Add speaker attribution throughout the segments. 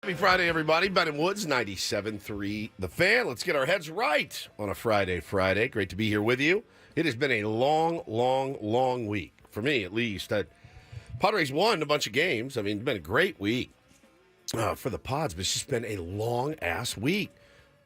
Speaker 1: Happy Friday, everybody. Ben and Woods, 97.3 The Fan. Let's get our heads right on a Friday. Great to be here with you. It has been a long week, for me at least. Padres won a bunch of games. I mean, it's been a great week for the Pods, but it's just been a long-ass week.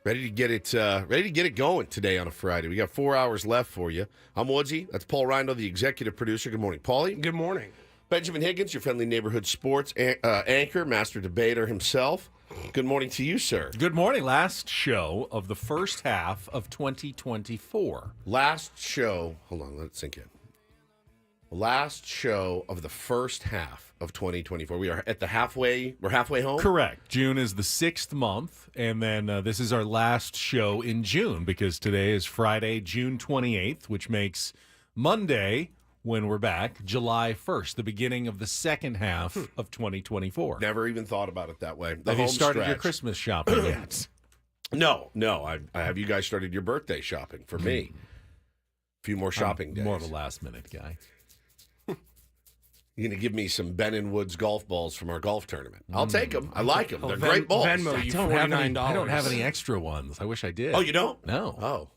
Speaker 1: Ready to get it going today on a Friday. We got 4 hours left for you. I'm Woodsy. That's Paul Reindl, the executive producer. Good morning, Paulie.
Speaker 2: Good morning.
Speaker 1: Benjamin Higgins, your friendly neighborhood sports anchor, master debater himself. Good morning to you, sir.
Speaker 3: Good morning. Last show of the first half of 2024.
Speaker 1: Last show, hold on, let it sink in. Last show of the first half of 2024. We are at we're halfway home?
Speaker 3: Correct. June is the 6th month, and then this is our last show in June because today is Friday, June 28th, which makes Monday, when we're back, July 1st, the beginning of the second half of 2024.
Speaker 1: Never even thought about it that way.
Speaker 3: Have you started your Christmas shopping yet?
Speaker 1: No. I have you guys started your birthday shopping for me. A few more shopping days.
Speaker 3: More of a last-minute guy.
Speaker 1: You're going to give me some Ben and Woods golf balls from our golf tournament. I'll take them. I like them. They're great balls.
Speaker 2: Venmo you $49.
Speaker 3: I don't have any extra ones. I wish I did.
Speaker 1: Oh, you don't?
Speaker 3: No.
Speaker 1: Oh.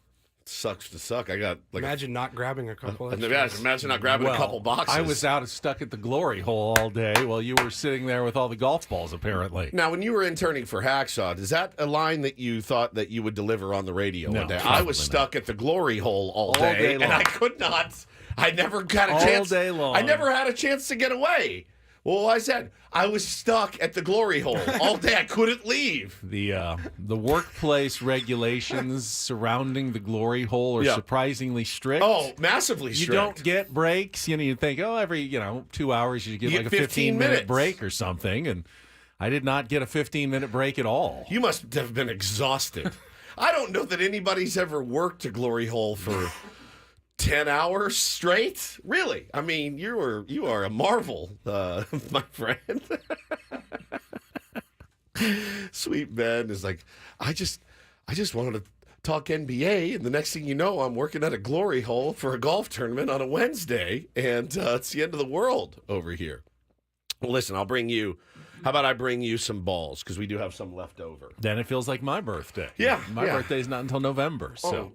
Speaker 1: Sucks to suck. I got
Speaker 2: Imagine not grabbing a couple.
Speaker 1: Imagine not grabbing a couple boxes.
Speaker 3: I was stuck at the glory hole all day while you were sitting there with all the golf balls, apparently.
Speaker 1: Now, when you were interning for Hacksaw, is that a line that you thought that you would deliver on the radio one day? I was stuck at the glory hole all day
Speaker 3: long.
Speaker 1: and I could not. I never had a chance.
Speaker 3: All day long.
Speaker 1: I never had a chance to get away. Well, I said I was stuck at the glory hole all day. I couldn't leave.
Speaker 3: The workplace regulations surrounding the glory hole are surprisingly strict.
Speaker 1: Oh, massively strict.
Speaker 3: You don't get breaks. You think, every 2 hours you get like a 15-minute break or something. And I did not get a 15-minute break at all.
Speaker 1: You must have been exhausted. I don't know that anybody's ever worked a glory hole for 10 hours straight? Really? I mean, you are a marvel, my friend. Sweet Ben is like, I just wanted to talk NBA, and the next thing you know, I'm working at a glory hole for a golf tournament on a Wednesday, and it's the end of the world over here. Well, listen, how about I bring you some balls, because we do have some left over.
Speaker 3: Then it feels like my birthday.
Speaker 1: Yeah.
Speaker 3: My birthday's not until November, so...
Speaker 1: Oh.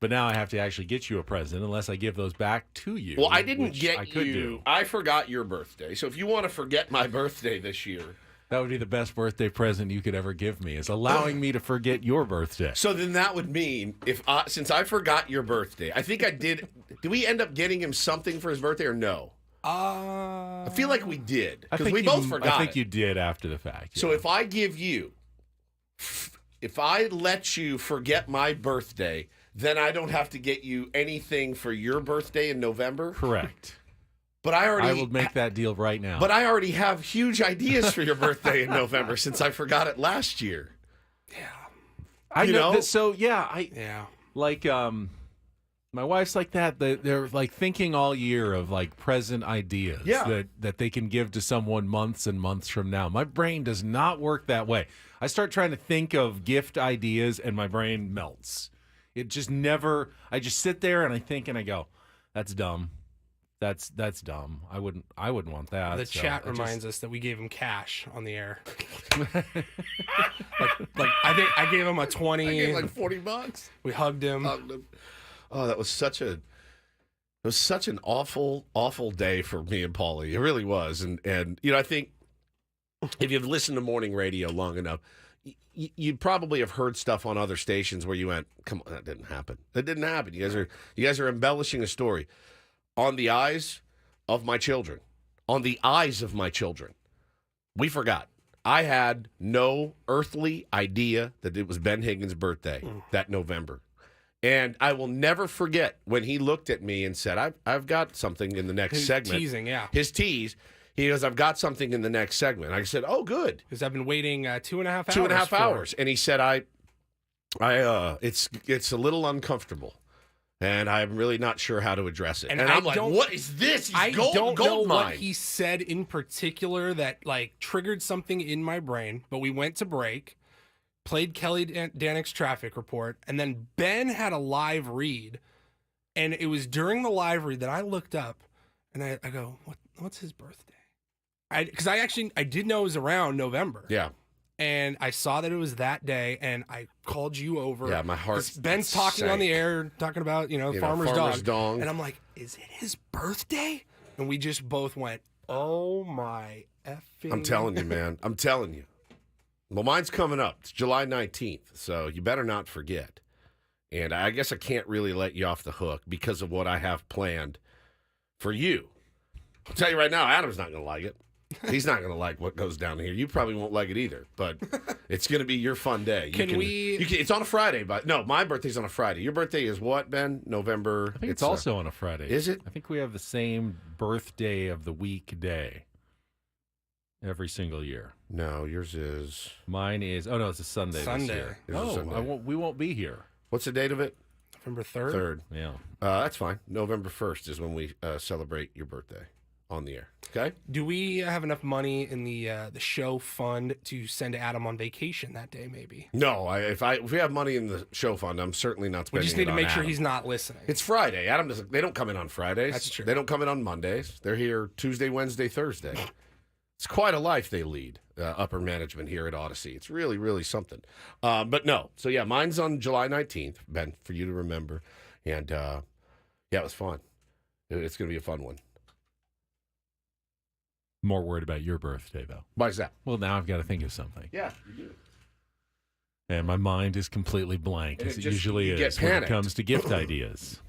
Speaker 3: But now I have to actually get you a present unless I give those back to you.
Speaker 1: Well, I didn't get
Speaker 3: I could
Speaker 1: you.
Speaker 3: do.
Speaker 1: I forgot your birthday. So if you want to forget my birthday this year.
Speaker 3: That would be the best birthday present you could ever give me, is allowing me to forget your birthday.
Speaker 1: So then that would mean, since I forgot your birthday, I think I did. Did we end up getting him something for his birthday or no? I feel like we did. Because we both forgot.
Speaker 3: I think you did after the fact. Yeah.
Speaker 1: So if I let you forget my birthday, then I don't have to get you anything for your birthday in November?
Speaker 3: Correct.
Speaker 1: But I
Speaker 3: will make that deal right now.
Speaker 1: But I already have huge ideas for your birthday in November since I forgot it last year.
Speaker 2: Yeah.
Speaker 3: I know. Like, my wife's like that. They're like thinking all year of like present ideas that they can give to someone months and months from now. My brain does not work that way. I start trying to think of gift ideas and my brain melts. It just never. I just sit there and I think and I go, "That's dumb. That's dumb. I wouldn't want that."
Speaker 2: The chat reminds us that we gave him cash on the air. like I think I gave him a 20.
Speaker 1: I gave like $40.
Speaker 2: We hugged him.
Speaker 1: Oh, that was such an awful day for me and Paulie. It really was, and I think if you've listened to morning radio long enough, you'd probably have heard stuff on other stations where you went, "Come on, that didn't happen. That didn't happen. You guys are embellishing a story." On the eyes of my children, we forgot. I had no earthly idea that it was Ben Higgins' birthday that November. And I will never forget when he looked at me and said, I've got something in the next segment.
Speaker 2: Teasing, yeah.
Speaker 1: His tease. He goes, "I've got something in the next segment." I said, "Oh, good."
Speaker 2: Because I've been waiting 2.5 hours.
Speaker 1: 2.5 hours. And he said, it's a little uncomfortable. And I'm really not sure how to address it. And I'm like, what is this?
Speaker 2: I don't know
Speaker 1: mine.
Speaker 2: what he said in particular that like triggered something in my brain, but we went to break, played Kelly Danick's traffic report, and then Ben had a live read. And it was during the live read that I looked up and I go, what's his birthday? Because I did know it was around November.
Speaker 1: Yeah.
Speaker 2: And I saw that it was that day, and I called you over.
Speaker 1: Yeah, my heart.
Speaker 2: Ben's talking on the air, talking about farmer's dog, and I'm like, "Is it his birthday?" And we just both went, "Oh my effing!"
Speaker 1: I'm telling you, man. I'm telling you. Well, mine's coming up. It's July 19th, so you better not forget. And I guess I can't really let you off the hook because of what I have planned for you. I'll tell you right now, Adam's not going to like it. He's not going to like what goes down here. You probably won't like it either, but it's going to be your fun day. It's on a Friday, but no, my birthday's on a Friday. Your birthday is what, Ben? November?
Speaker 3: I think it's also on a Friday.
Speaker 1: Is it?
Speaker 3: I think we have the same birthday of the week day every single year.
Speaker 1: No, yours is.
Speaker 3: Mine is. Oh no, it's a Sunday.
Speaker 2: Sunday.
Speaker 3: We won't be here.
Speaker 1: What's the date of it?
Speaker 2: November 3rd.
Speaker 1: 3rd.
Speaker 3: Yeah.
Speaker 1: That's fine. November 1st is when we celebrate your birthday on the air. Okay.
Speaker 2: Do we have enough money in the show fund to send Adam on vacation that day? Maybe.
Speaker 1: No. If we have money in the show fund, I'm certainly not spending.
Speaker 2: We just need
Speaker 1: to
Speaker 2: make sure
Speaker 1: Adam.
Speaker 2: He's not listening.
Speaker 1: It's Friday. Adam doesn't. They don't come in on Fridays.
Speaker 2: That's true.
Speaker 1: They don't come in on Mondays. They're here Tuesday, Wednesday, Thursday. It's quite a life they lead, upper management here at Odyssey. It's really, really something. But no. So, yeah, mine's on July 19th, Ben, for you to remember. And, yeah, it was fun. It's going to be a fun one.
Speaker 3: More worried about your birthday, though.
Speaker 1: Why is that?
Speaker 3: Well, now I've got to think of something.
Speaker 1: Yeah, you do.
Speaker 3: And my mind is completely blank, as it usually is when it comes to gift ideas.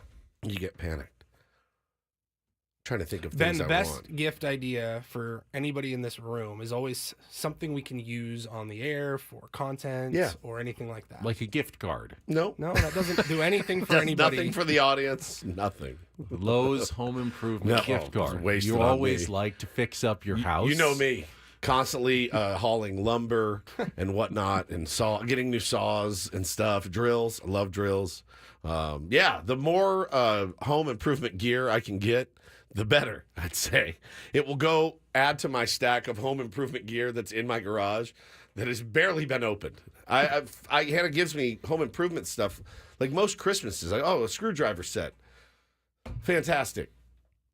Speaker 1: You get panicked. Trying to think of
Speaker 2: Ben,
Speaker 1: things
Speaker 2: the
Speaker 1: I
Speaker 2: best
Speaker 1: want.
Speaker 2: gift idea for anybody in this room is always something we can use on the air for content or anything like that.
Speaker 3: Like a gift card.
Speaker 1: No,
Speaker 2: that doesn't do anything for anybody.
Speaker 1: Nothing for the audience. Nothing.
Speaker 3: Lowe's Home Improvement gift card. You always like to fix up your house.
Speaker 1: You know me. Constantly hauling lumber and whatnot, and getting new saws and stuff, drills. I love drills. The more home improvement gear I can get, the better, I'd say. It will add to my stack of home improvement gear that's in my garage that has barely been opened. Hannah gives me home improvement stuff like most Christmases. Like, a screwdriver set. Fantastic.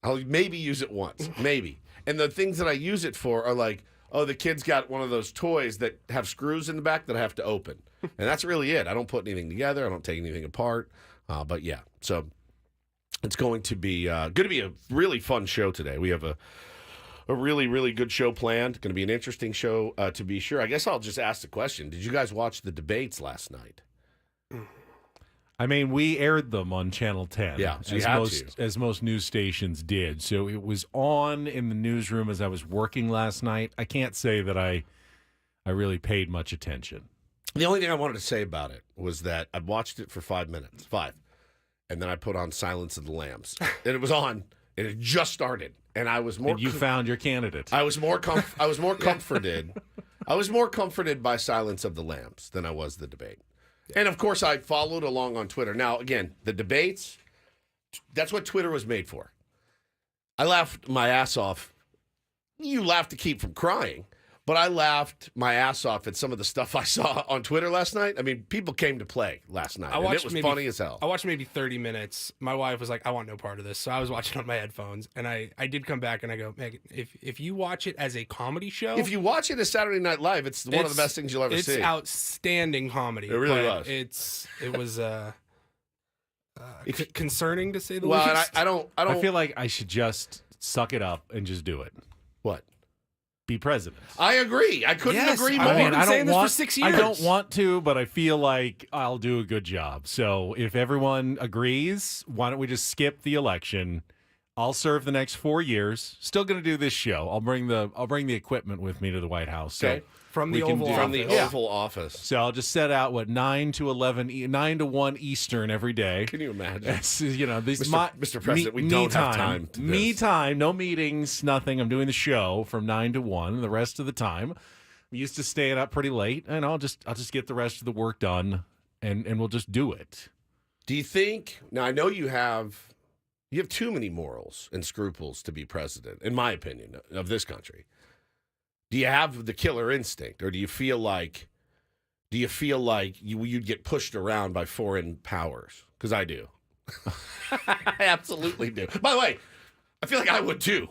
Speaker 1: I'll maybe use it once. Maybe. And the things that I use it for are like, the kid's got one of those toys that have screws in the back that I have to open. And that's really it. I don't put anything together. I don't take anything apart. But yeah, so it's going to be a really fun show today. We have a really, really good show planned. Going to be an interesting show to be sure. I guess I'll just ask the question. Did you guys watch the debates last night?
Speaker 3: I mean, we aired them on Channel 10,
Speaker 1: yeah, so
Speaker 3: as most news stations did. So it was on in the newsroom as I was working last night. I can't say that I really paid much attention.
Speaker 1: The only thing I wanted to say about it was that I watched it for 5 minutes, and then I put on Silence of the Lambs, and it was on, and it just started, and I was more.
Speaker 3: And you found your candidate.
Speaker 1: I was more comforted. I was more comforted by Silence of the Lambs than I was the debate. And, of course, I followed along on Twitter. Now, again, the debates, that's what Twitter was made for. I laughed my ass off. You laugh to keep from crying, but I laughed my ass off at some of the stuff I saw on Twitter last night. I mean, people came to play last night, and it was funny as hell.
Speaker 2: I watched maybe 30 minutes. My wife was like, I want no part of this, so I was watching on my headphones, and I did come back, and I go, Megan, if you watch it as a comedy show...
Speaker 1: If you watch it as Saturday Night Live, it's one of the best things you'll ever see.
Speaker 2: It's outstanding comedy.
Speaker 1: It really was.
Speaker 2: It was concerning, to say the
Speaker 1: least.
Speaker 3: Well, I feel like I should just suck it up and just do it.
Speaker 1: What?
Speaker 3: Be president.
Speaker 1: I agree. I couldn't agree more.
Speaker 2: I mean, I've been saying this for 6 years.
Speaker 3: I don't want to, but I feel like I'll do a good job. So if everyone agrees, why don't we just skip the election? I'll serve the next 4 years. Still going to do this show. I'll bring the equipment with me to the White House.
Speaker 1: Okay.
Speaker 3: So
Speaker 2: from the
Speaker 1: Oval Office.
Speaker 3: So I'll just set out 9 to 1 Eastern every day.
Speaker 1: Can you imagine?
Speaker 3: Mr.
Speaker 1: President, we don't have time.
Speaker 3: Me time, no meetings, nothing. I'm doing the show from 9 to 1. The rest of the time, I'm used to staying up pretty late, and I'll just get the rest of the work done, and we'll just do it.
Speaker 1: Do you think? Now I know you have too many morals and scruples to be president, in my opinion, of this country. Do you have the killer instinct, or do you feel like you'd get pushed around by foreign powers? Because I do. I absolutely do. By the way, I feel like I would too.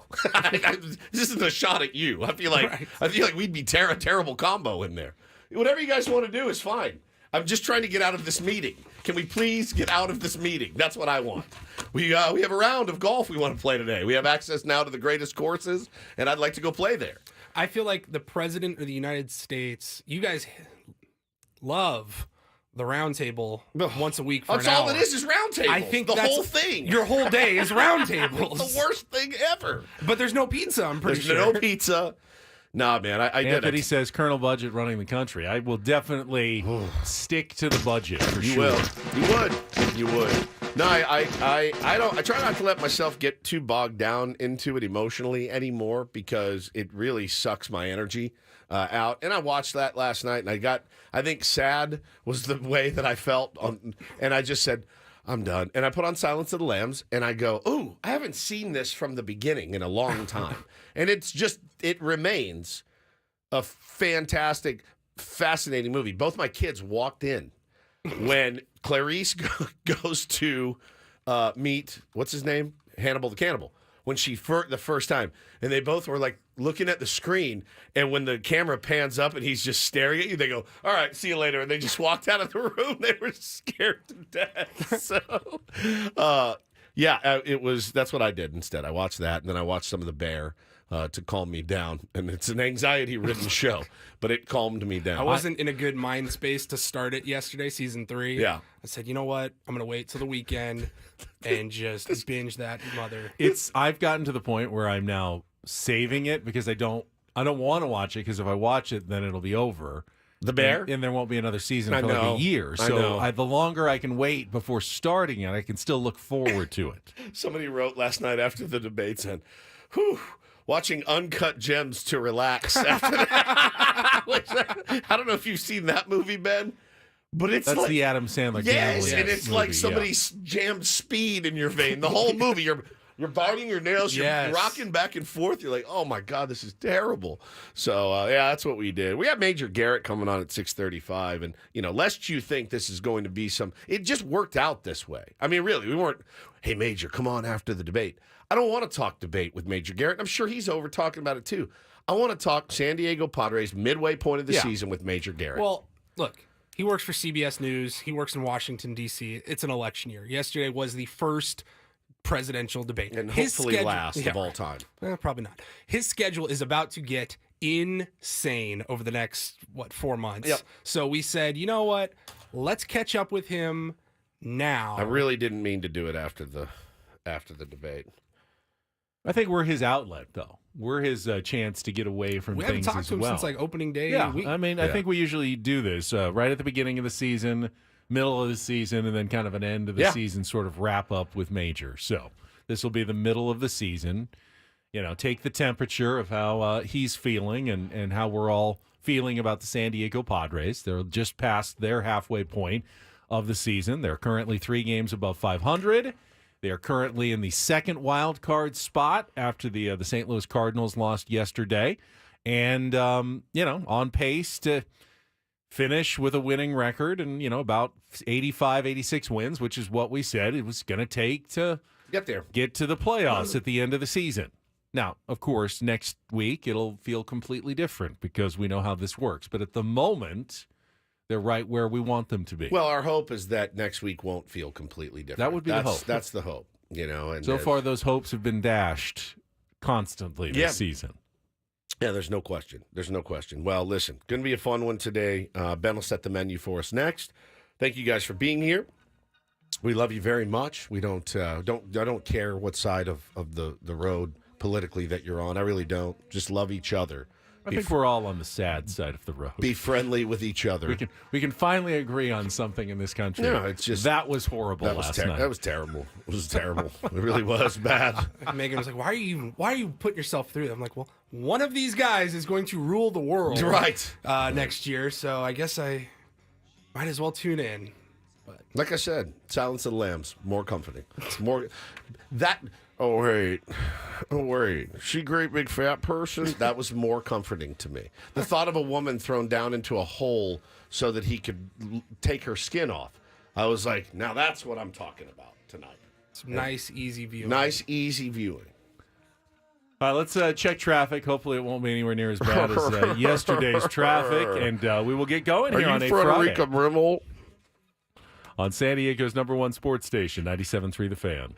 Speaker 1: This isn't a shot at you. I feel like we'd be terrible combo in there. whatever you guys want to do is fine. I'm just trying to get out of this meeting. Can we please get out of this meeting? That's what I want. We have a round of golf we want to play today. We have access now to the greatest courses, and I'd like to go play there.
Speaker 2: I feel like the president of the United States, you guys love the round table once a week for an hour.
Speaker 1: That's all it is round tables.
Speaker 2: I think
Speaker 1: the
Speaker 2: that's
Speaker 1: whole thing.
Speaker 2: Your whole day is round tables.
Speaker 1: The worst thing ever.
Speaker 2: But there's no pizza, I'm pretty sure.
Speaker 1: There's no pizza. Nah, man, I did.
Speaker 3: Anthony says Colonel Budget running the country. I will definitely stick to the budget for sure.
Speaker 1: You would. No, I don't. I try not to let myself get too bogged down into it emotionally anymore because it really sucks my energy out. And I watched that last night, and I think sad was the way that I felt, and I just said, I'm done. And I put on Silence of the Lambs, and I go, ooh, I haven't seen this from the beginning in a long time. And it remains a fantastic, fascinating movie. Both my kids walked in when Clarice goes to meet, what's his name? Hannibal the Cannibal. When the first time. And they both were like looking at the screen. And when the camera pans up and he's just staring at you, they go, all right, see you later. And they just walked out of the room. They were scared to death. So, that's what I did instead. I watched that. And then I watched some of The Bear to calm me down. And it's an anxiety-ridden show, but it calmed me down.
Speaker 2: I wasn't in a good mind space to start it yesterday, season 3.
Speaker 1: Yeah.
Speaker 2: I said, you know what? I'm going to wait till the weekend and just binge that mother.
Speaker 3: I've gotten to the point where I'm now saving it because I don't want to watch it because if I watch it, then it'll be over.
Speaker 1: The Bear?
Speaker 3: And there won't be another season for like a year. So the longer I can wait before starting it, I can still look forward to it.
Speaker 1: Somebody wrote last night after the debate said, whew, watching Uncut Gems to relax after that. I don't know if you've seen that movie, Ben, but that's
Speaker 3: like the Adam Sandler.
Speaker 1: Yes, and it's movie, like somebody jammed speed in your vein. The whole movie, you're biting your nails, you're rocking back and forth. You're like, oh my God, this is terrible. So that's what we did. We got Major Garrett coming on at 6:35, and lest you think this is going to be it just worked out this way. I mean, really, we weren't. Hey, Major, come on after the debate. I don't want to talk debate with Major Garrett. I'm sure he's over talking about it too. I want to talk San Diego Padres midway point of the season with Major Garrett.
Speaker 2: Well, look, he works for CBS News. He works in Washington, D.C. It's an election year. Yesterday was the first presidential debate.
Speaker 1: And hopefully last of all time.
Speaker 2: Probably not. His schedule is about to get insane over the next, 4 months.
Speaker 1: Yep.
Speaker 2: So we said, you know what? Let's catch up with him now.
Speaker 1: I really didn't mean to do it after the debate.
Speaker 3: I think we're his outlet, though. We're his chance to get away from things as well.
Speaker 2: We haven't talked to him since opening day.
Speaker 3: Yeah, I think we usually do this right at the beginning of the season, middle of the season, and then kind of an end of the season sort of wrap up with Major. So this will be the middle of the season. Take the temperature of how he's feeling and how we're all feeling about the San Diego Padres. They're just past their halfway point of the season. They're currently 3 games above 500. They are currently in the second wild card spot after the St. Louis Cardinals lost yesterday, and on pace to finish with a winning record and about 85, 86 wins, which is what we said it was going to take to get to the playoffs at the end of the season. Now, of course, next week it'll feel completely different because we know how this works, but at the moment, they're right where we want them to be.
Speaker 1: Well, our hope is that next week won't feel completely different.
Speaker 3: That would be the hope.
Speaker 1: That's the hope, And
Speaker 3: so far, those hopes have been dashed constantly this season.
Speaker 1: Yeah, there's no question. Well, listen, going to be a fun one today. Ben will set the menu for us next. Thank you guys for being here. We love you very much. We don't care what side of the road politically that you're on. I really don't. Just love each other.
Speaker 3: I think we're all on the sad side of the road.
Speaker 1: Be friendly with each other.
Speaker 3: We can finally agree on something in this country.
Speaker 1: No, it's just
Speaker 3: that was horrible last night.
Speaker 1: That was terrible. It was terrible. It really was bad.
Speaker 2: Megan was like, "Why are you putting yourself through that?" I'm like, "Well, one of these guys is going to rule the world next year, so I guess I might as well tune in." But
Speaker 1: like I said, Silence of the Lambs, more comforting. It's more that. Oh wait, she great big fat person? That was more comforting to me. The thought of a woman thrown down into a hole so that he could take her skin off. I was like, now that's what I'm talking about tonight.
Speaker 2: It's nice, easy viewing.
Speaker 1: Nice, easy viewing.
Speaker 3: All right, let's check traffic. Hopefully, it won't be anywhere near as bad as yesterday's traffic, and we will get going here on a Friday.
Speaker 1: Rimmel?
Speaker 3: On San Diego's #1 sports station, 97.3 The Fan.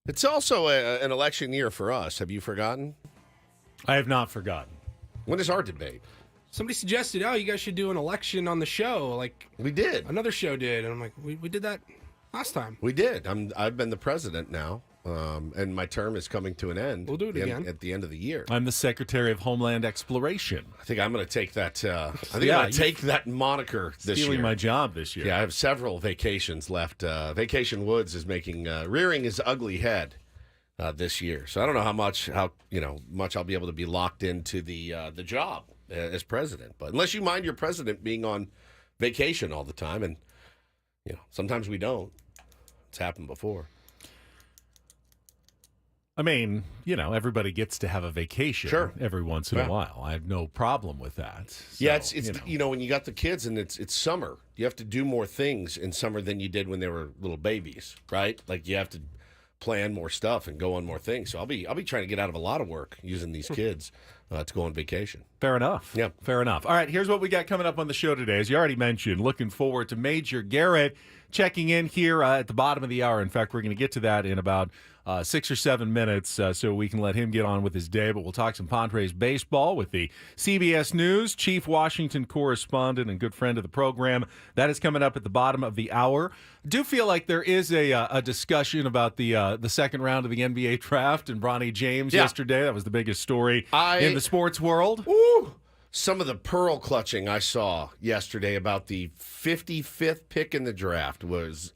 Speaker 1: It's also an election year for us. Have you forgotten?
Speaker 3: I have not forgotten.
Speaker 1: When is our debate?
Speaker 2: Somebody suggested, oh, you guys should do an election on the show. Like
Speaker 1: we did.
Speaker 2: Another show did. And I'm like, we did that last time.
Speaker 1: We did. I've been the president now. And my term is coming to an end.
Speaker 2: We'll do it again
Speaker 1: at the end of the year.
Speaker 3: I'm the Secretary of Homeland Exploration.
Speaker 1: I think I'm going to take that. I'm going to take that moniker this year.
Speaker 3: Stealing my job this year.
Speaker 1: Yeah, I have several vacations left. Vacation Woods is rearing his ugly head this year. So I don't know how much I'll be able to be locked into the job as president. But unless you mind your president being on vacation all the time, and sometimes we don't. It's happened before.
Speaker 3: I mean, everybody gets to have a vacation every once in a while. I have no problem with that. So,
Speaker 1: yeah, it's when you got the kids and it's summer, you have to do more things in summer than you did when they were little babies, right? Like you have to plan more stuff and go on more things. So I'll be trying to get out of a lot of work using these kids to go on vacation.
Speaker 3: Fair enough.
Speaker 1: Yeah.
Speaker 3: Fair enough. All right, here's what we got coming up on the show today. As you already mentioned, looking forward to Major Garrett checking in here at the bottom of the hour. In fact, we're going to get to that in about 6 or 7 minutes so we can let him get on with his day. But we'll talk some Padres baseball with the CBS News chief Washington correspondent and good friend of the program. That is coming up at the bottom of the hour. I do feel like there is a discussion about the second round of the NBA draft and Bronny James yesterday. That was the biggest story in the sports world.
Speaker 1: Woo! Some of the pearl clutching I saw yesterday about the 55th pick in the draft was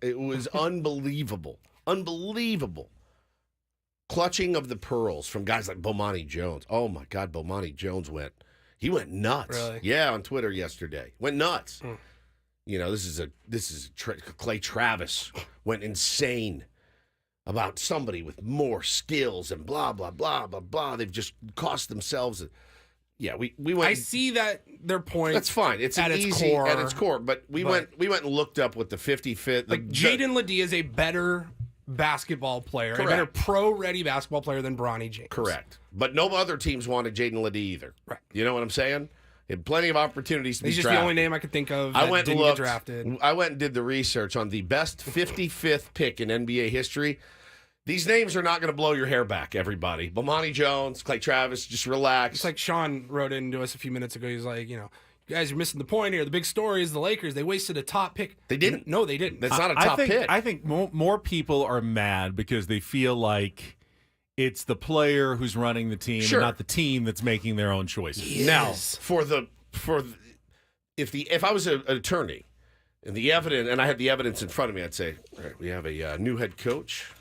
Speaker 1: unbelievable. Unbelievable. Clutching of the pearls from guys like Bomani Jones. Oh, my God, Bomani Jones went nuts.
Speaker 2: Really?
Speaker 1: Yeah, on Twitter yesterday. Went nuts. This is Clay Travis went insane about somebody with more skills and blah, blah, blah, blah, blah. They've just cost themselves. Yeah, we went.
Speaker 2: I see that their point.
Speaker 1: That's fine. It's
Speaker 2: at its core.
Speaker 1: But we went and looked up what the 55th.
Speaker 2: Like Jaden Ledee is a better basketball player,
Speaker 1: Correct.
Speaker 2: a better pro-ready basketball player than Bronny James.
Speaker 1: Correct. But no other teams wanted Jaden Ledee either.
Speaker 2: Right.
Speaker 1: You know what I'm saying? He had plenty of opportunities to be
Speaker 2: He's just
Speaker 1: drafted.
Speaker 2: the only name I could think of that didn't get drafted.
Speaker 1: I went and did the research on the best 55th pick in NBA history. These names are not going to blow your hair back, everybody. Bomani Jones, Clay Travis, just relax.
Speaker 2: It's like Sean wrote into us a few minutes ago. He's like, you guys are missing the point here. The big story is the Lakers. They wasted a top pick.
Speaker 1: They didn't.
Speaker 2: No, they didn't.
Speaker 1: That's not a top pick.
Speaker 3: I think more people are mad because they feel like it's the player who's running the team and not the team that's making their own choices.
Speaker 2: Yes.
Speaker 1: Now, if I was an attorney and the evidence, and I had the evidence in front of me, I'd say, all right, we have a new head coach.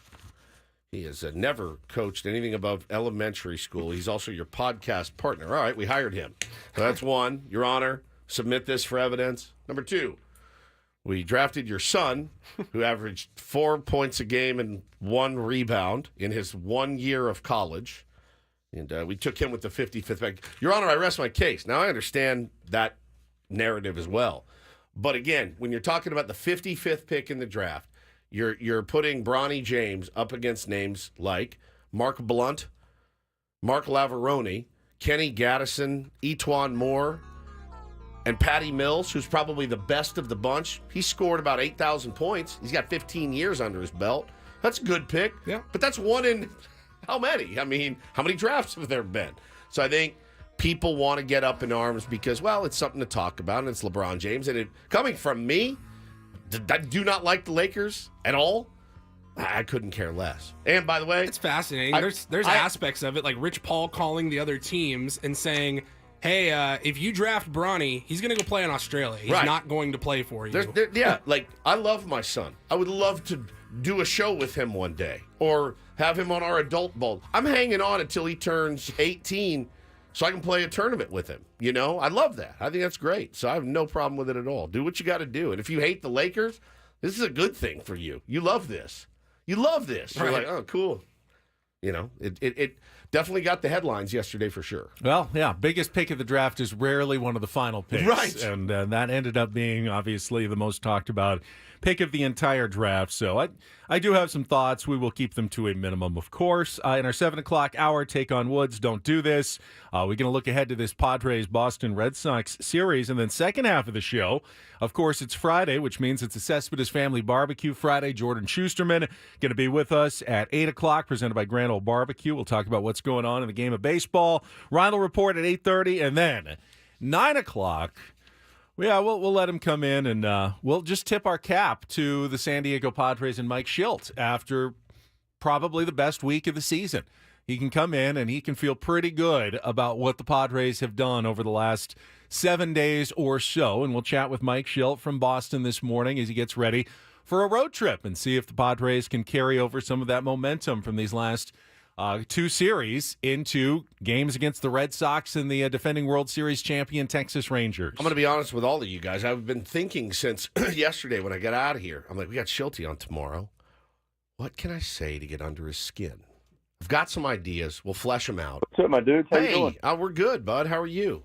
Speaker 1: He has never coached anything above elementary school. He's also your podcast partner. All right, we hired him. So that's one. Your Honor, submit this for evidence. Number two, we drafted your son, who averaged 4 points a game and 1 rebound in his 1 year of college. And we took him with the 55th pick. Your Honor, I rest my case. Now, I understand that narrative as well. But again, when you're talking about the 55th pick in the draft, you're putting Bronny James up against names like Mark Blunt, Mark Lavaroni, Kenny Gaddison, Etwan Moore, and Patty Mills, who's probably the best of the bunch. He scored about 8,000 points. He's got 15 years under his belt. That's a good pick.
Speaker 2: Yeah.
Speaker 1: But that's one in how many? I mean, how many drafts have there been? So I think people want to get up in arms because, well, it's something to talk about, and it's LeBron James. And coming from me, I do not like the Lakers at all. I couldn't care less. And by the way,
Speaker 2: it's fascinating. There's aspects of it, like Rich Paul calling the other teams and saying, hey, if you draft Bronny, he's going to go play in Australia. He's not going to play for you.
Speaker 1: Like, I love my son. I would love to do a show with him one day or have him on our adult ball. I'm hanging on until he turns 18 so I can play a tournament with him. I love that. I think that's great. So I have no problem with it at all. Do what you got to do. And if you hate the Lakers, this is a good thing for you. You love this. You love this. You're like, oh, cool. definitely got the headlines yesterday for sure.
Speaker 3: Well, yeah, biggest pick of the draft is rarely one of the final picks.
Speaker 1: Right.
Speaker 3: And that ended up being, obviously, the most talked about pick of the entire draft. So I do have some thoughts. We will keep them to a minimum, of course. In our 7 o'clock hour, Take on Woods, Don't Do This. We're going to look ahead to this Padres-Boston Red Sox series. And then second half of the show, of course, it's Friday, which means it's a Cespedes Family Barbecue Friday. Jordan Shusterman going to be with us at 8 o'clock, presented by Grand Ole Barbecue. We'll talk about what's going on in the game of baseball. Reindl Report at 8:30, and then 9 o'clock. Yeah, we'll let him come in, and we'll just tip our cap to the San Diego Padres and Mike Shildt after probably the best week of the season. He can come in, and he can feel pretty good about what the Padres have done over the last 7 days or so, and we'll chat with Mike Shildt from Boston this morning as he gets ready for a road trip and see if the Padres can carry over some of that momentum from these last two series into games against the Red Sox and the defending World Series champion Texas Rangers.
Speaker 1: I'm going to be honest with all of you guys. I've been thinking since yesterday when I got out of here. I'm like, we got Shildt on tomorrow. What can I say to get under his skin? I've got some ideas. We'll flesh them out.
Speaker 4: What's up, my dude? How you doing?
Speaker 1: We're good, bud. How are you?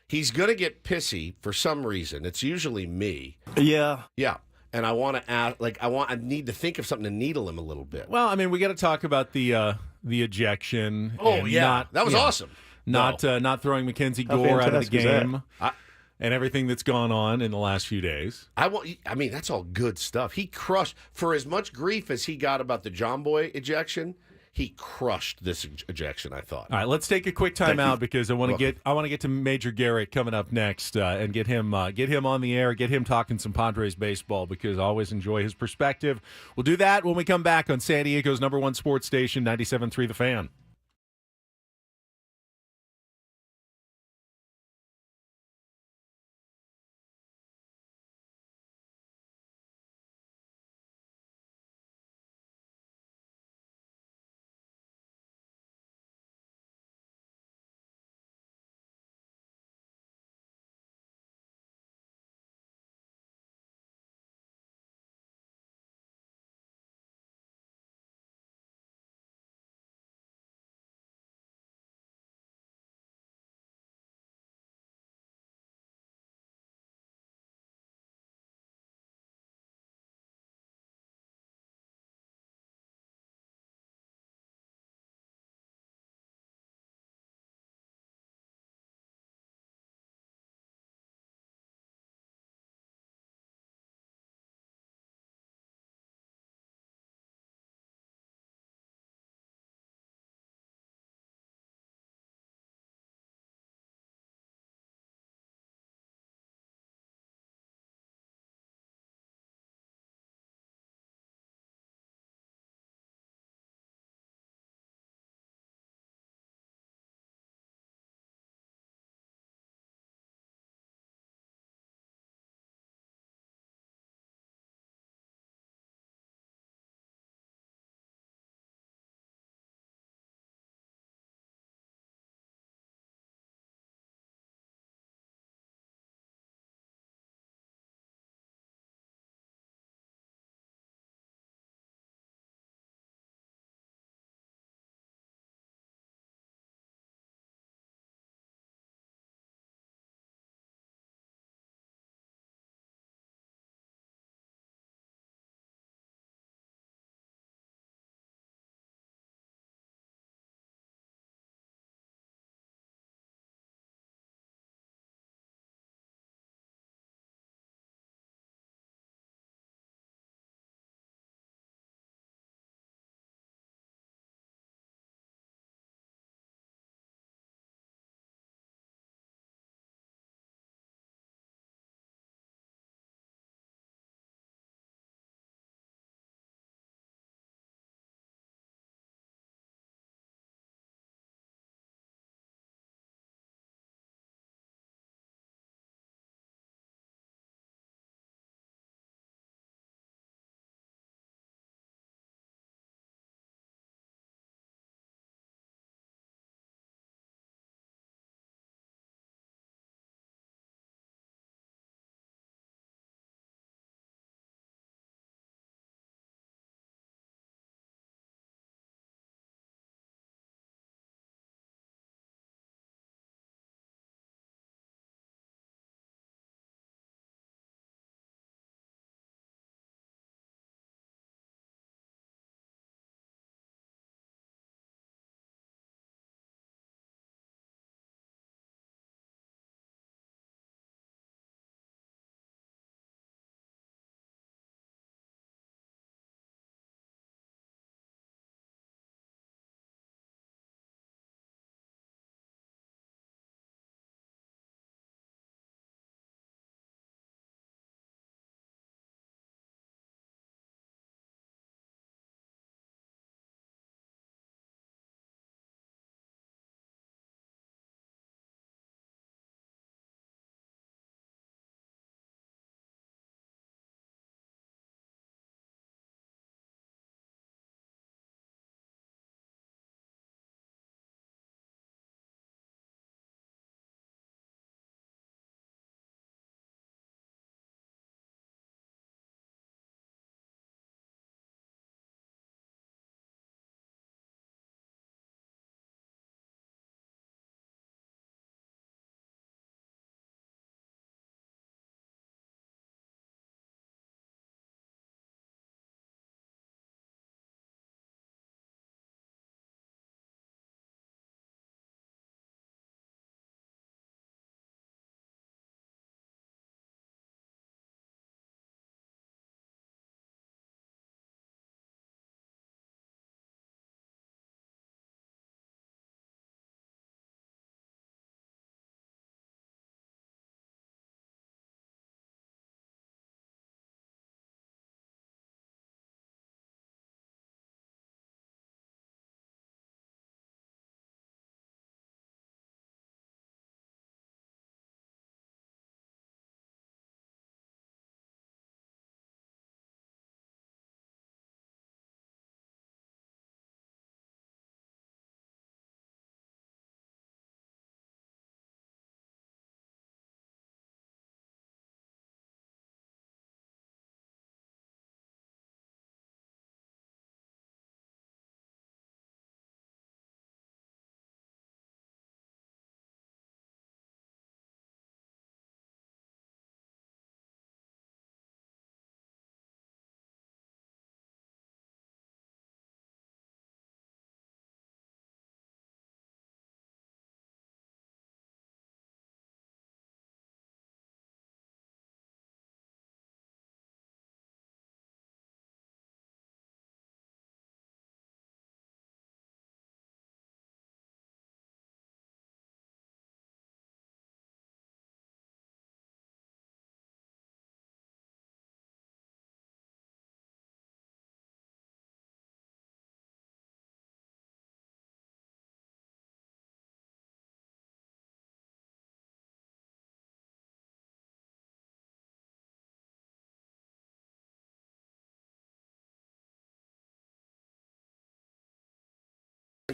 Speaker 1: He's going to get pissy for some reason. It's usually me.
Speaker 4: Yeah.
Speaker 1: Yeah. And I want to ask, I need to think of something to needle him a little bit.
Speaker 3: Well, I mean, we got to talk about the ejection.
Speaker 1: Oh, yeah. That was awesome.
Speaker 3: Not throwing Mackenzie Gore out of the game. And everything that's gone on in the last few days.
Speaker 1: I mean, that's all good stuff. He crushed, for as much grief as he got about the John Boy ejection, he crushed this ejection, I thought.
Speaker 3: All right, let's take a quick time out because I want to get to Major Garrett coming up next and get him on the air, get him talking some Padres baseball because I always enjoy his perspective. We'll do that when we come back on San Diego's #1 sports station, 97.3 The Fan.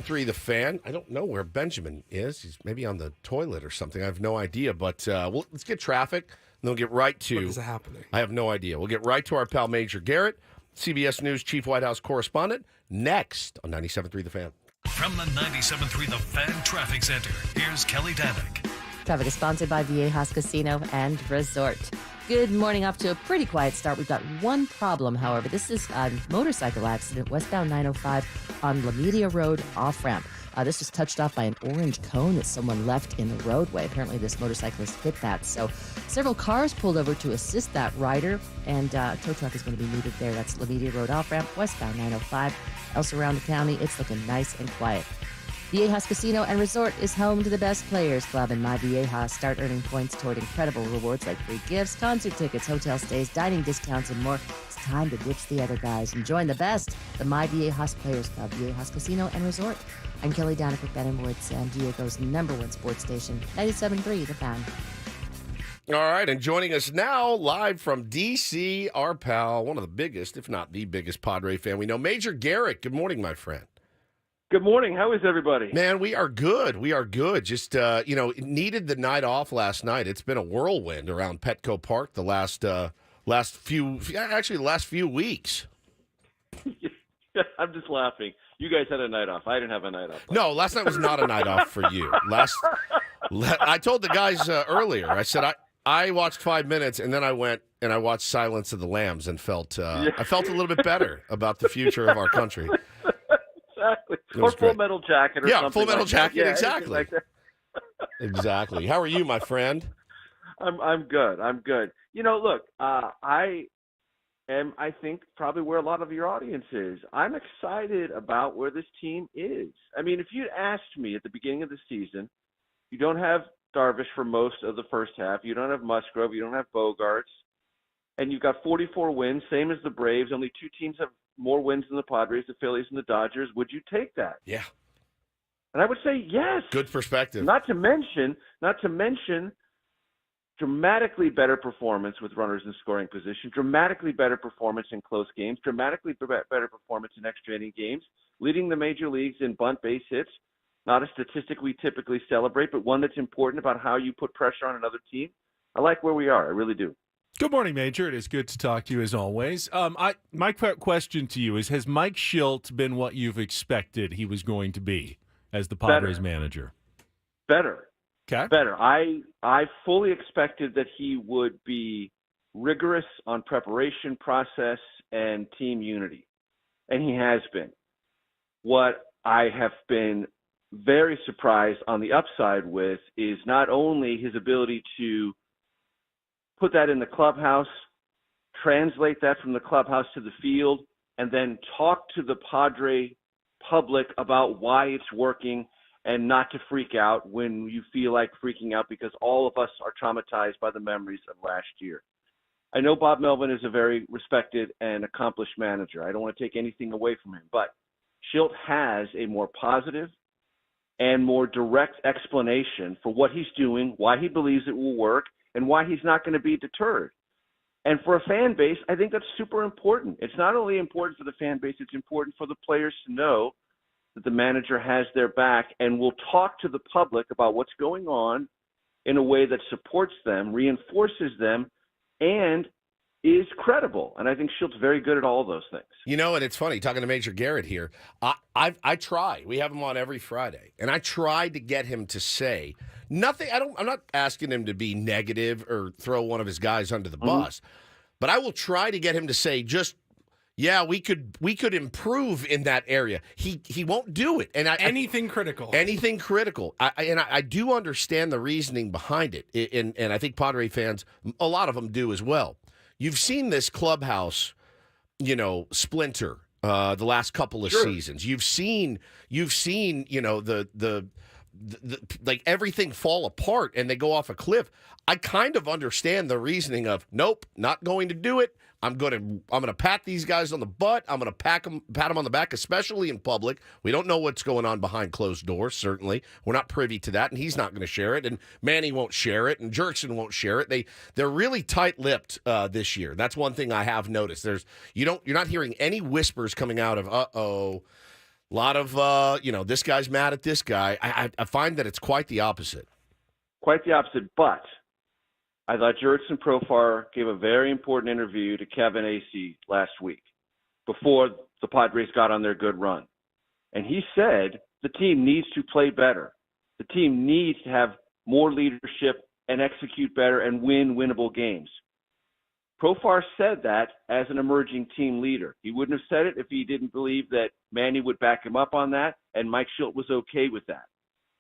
Speaker 1: 97.3 The Fan. I don't know where Benjamin is. He's maybe on the toilet or something. I have no idea. But let's get traffic, and then we'll get right to...
Speaker 2: What is happening?
Speaker 1: I have no idea. We'll get right to our pal Major Garrett, CBS News Chief White House Correspondent, next on 97.3 The Fan.
Speaker 4: From the 97.3 The Fan Traffic Center, here's Kelly Danick.
Speaker 5: Traffic is sponsored by Viejas Casino and Resort. Good morning. Off to a pretty quiet start. We've got one problem, however. This is a motorcycle accident westbound 905 on La Media Road off-ramp. This was touched off by an orange cone that someone left in the roadway. Apparently, this motorcyclist hit that. So several cars pulled over to assist that rider, and a tow truck is going to be needed there. That's La Media Road off-ramp, westbound 905. Else around the county, it's looking nice and quiet. Viejas Casino and Resort is home to the best Players Club, and My Viejas. Start earning points toward incredible rewards like free gifts, concert tickets, hotel stays, dining discounts, and more. It's time to ditch the other guys and join the best, the My Viejas Players Club, Viejas Casino and Resort. I'm Kelly Danick with Ben & Wood, San Diego's #1 sports station, 97.3 The Fan.
Speaker 1: All right, and joining us now, live from D.C., our pal, one of the biggest, if not the biggest Padre fan we know, Major Garrett. Good morning, my friend.
Speaker 6: Good morning. How is everybody?
Speaker 1: Man, we are good. We are good. Just, needed the night off last night. It's been a whirlwind around Petco Park the last few weeks.
Speaker 6: I'm just laughing. You guys had a night off. I didn't have a night off.
Speaker 1: No, last night was not a night off for you. I told the guys earlier, I said, I watched 5 minutes, and then I went and I watched Silence of the Lambs and I felt a little bit better about the future of our country.
Speaker 6: Exactly. Or Full Metal Jacket or something.
Speaker 1: Yeah, Full Metal Jacket,
Speaker 6: yeah,
Speaker 1: exactly.
Speaker 6: Like
Speaker 1: Exactly. How are you, my friend?
Speaker 6: I'm good. Look, I think, probably where a lot of your audience is. I'm excited about where this team is. I mean, if you'd asked me at the beginning of the season, you don't have Darvish for most of the first half. You don't have Musgrove. You don't have Bogarts. And you've got 44 wins, same as the Braves. Only two teams have more wins than the Padres, the Phillies and the Dodgers. Would you take that?
Speaker 1: Yeah.
Speaker 6: And I would say yes.
Speaker 1: Good perspective.
Speaker 6: Not to mention dramatically better performance with runners in scoring position, dramatically better performance in close games, dramatically better performance in extra inning games, leading the major leagues in bunt base hits. Not a statistic we typically celebrate, but one that's important about how you put pressure on another team. I like where we are. I really do.
Speaker 3: Good morning, Major. It is good to talk to you as always. My question to you is, has Mike Shildt been what you've expected he was going to be as the Padres manager?
Speaker 6: Better.
Speaker 3: Okay.
Speaker 6: Better. I fully expected that he would be rigorous on preparation process and team unity, and he has been. What I have been very surprised on the upside with is not only his ability to put that in the clubhouse, translate that from the clubhouse to the field, and then talk to the Padre public about why it's working and not to freak out when you feel like freaking out, because all of us are traumatized by the memories of last year. I know Bob Melvin is a very respected and accomplished manager. I don't want to take anything away from him, but Shildt has a more positive and more direct explanation for what he's doing, why he believes it will work, and why he's not going to be deterred. And for a fan base, I think that's super important. It's not only important for the fan base, it's important for the players to know that the manager has their back and will talk to the public about what's going on in a way that supports them, reinforces them, and is credible. And I think Shilt's very good at all of those things.
Speaker 1: You know, and it's funny, talking to Major Garrett here, I try. We have him on every Friday. And I tried to get him to say nothing. I'm not asking him to be negative or throw one of his guys under the bus. But I will try to get him to say just, yeah, we could improve in that area. He won't do it. And
Speaker 2: anything critical.
Speaker 1: Anything critical. I do understand the reasoning behind it. And I think Padre fans, a lot of them do as well. You've seen this clubhouse, splinter the last couple of seasons. You've seen, the like everything fall apart and they go off a cliff. I kind of understand the reasoning of, nope, not going to do it. I'm gonna pat these guys on the butt. I'm gonna pat them on the back, especially in public. We don't know what's going on behind closed doors. Certainly, we're not privy to that, and he's not going to share it. And Manny won't share it, and Jerkson won't share it. They're really tight-lipped this year. That's one thing I have noticed. You're not hearing any whispers coming out of A lot of, this guy's mad at this guy. I find that it's quite the opposite.
Speaker 6: Quite the opposite, but I thought Jurickson Profar gave a very important interview to Kevin Acee last week before the Padres got on their good run. And he said the team needs to play better. The team needs to have more leadership and execute better and win winnable games. Profar said that as an emerging team leader. He wouldn't have said it if he didn't believe that Manny would back him up on that, and Mike Shildt was okay with that.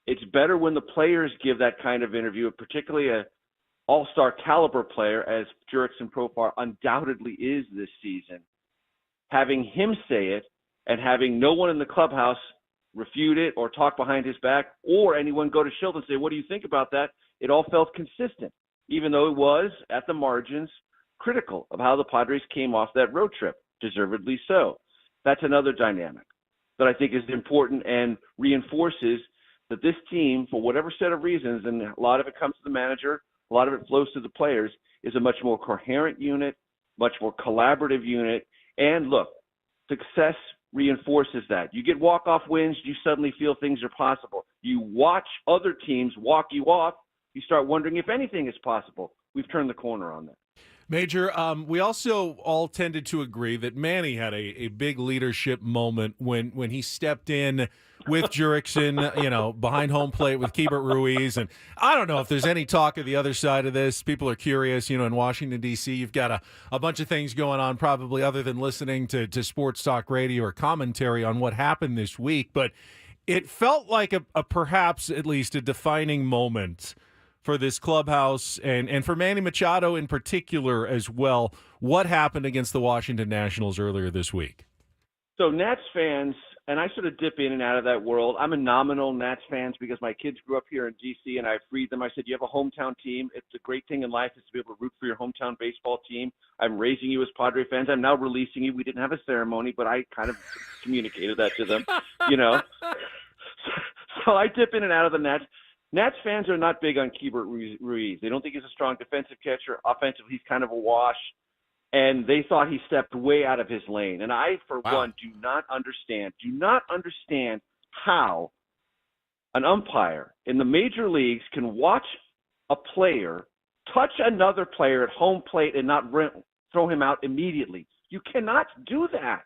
Speaker 6: It's better when the players give that kind of interview, particularly a all-star caliber player, as Jurickson Profar undoubtedly is this season. Having him say it and having no one in the clubhouse refute it or talk behind his back or anyone go to Shildt and say, what do you think about that? It all felt consistent, even though it was, at the margins, critical of how the Padres came off that road trip, deservedly so. That's another dynamic that I think is important and reinforces that this team, for whatever set of reasons, and a lot of it comes to the manager, a lot of it flows to the players, is a much more coherent unit, much more collaborative unit. And look, success reinforces that. You get walk-off wins, you suddenly feel things are possible. You watch other teams walk you off, you start wondering if anything is possible. We've turned the corner on that.
Speaker 3: Major, we also all tended to agree that Manny had a big leadership moment when he stepped in with Jurickson, behind home plate with Keibert Ruiz. And I don't know if there's any talk of the other side of this. People are curious, in Washington, D.C., you've got a bunch of things going on probably other than listening to sports talk radio or commentary on what happened this week. But it felt like a perhaps at least a defining moment for this clubhouse and for Manny Machado in particular as well. What happened against the Washington Nationals earlier this week?
Speaker 6: So Nats fans, and I sort of dip in and out of that world. I'm a nominal Nats fan because my kids grew up here in D.C. and I freed them. I said, you have a hometown team. It's a great thing in life is to be able to root for your hometown baseball team. I'm raising you as Padre fans. I'm now releasing you. We didn't have a ceremony, but I kind of communicated that to them, So I dip in and out of the Nats. Nats fans are not big on Keibert Ruiz. They don't think he's a strong defensive catcher. Offensively, he's kind of a wash. And they thought he stepped way out of his lane. And I, for one, do not understand how an umpire in the major leagues can watch a player touch another player at home plate and not throw him out immediately. You cannot do that.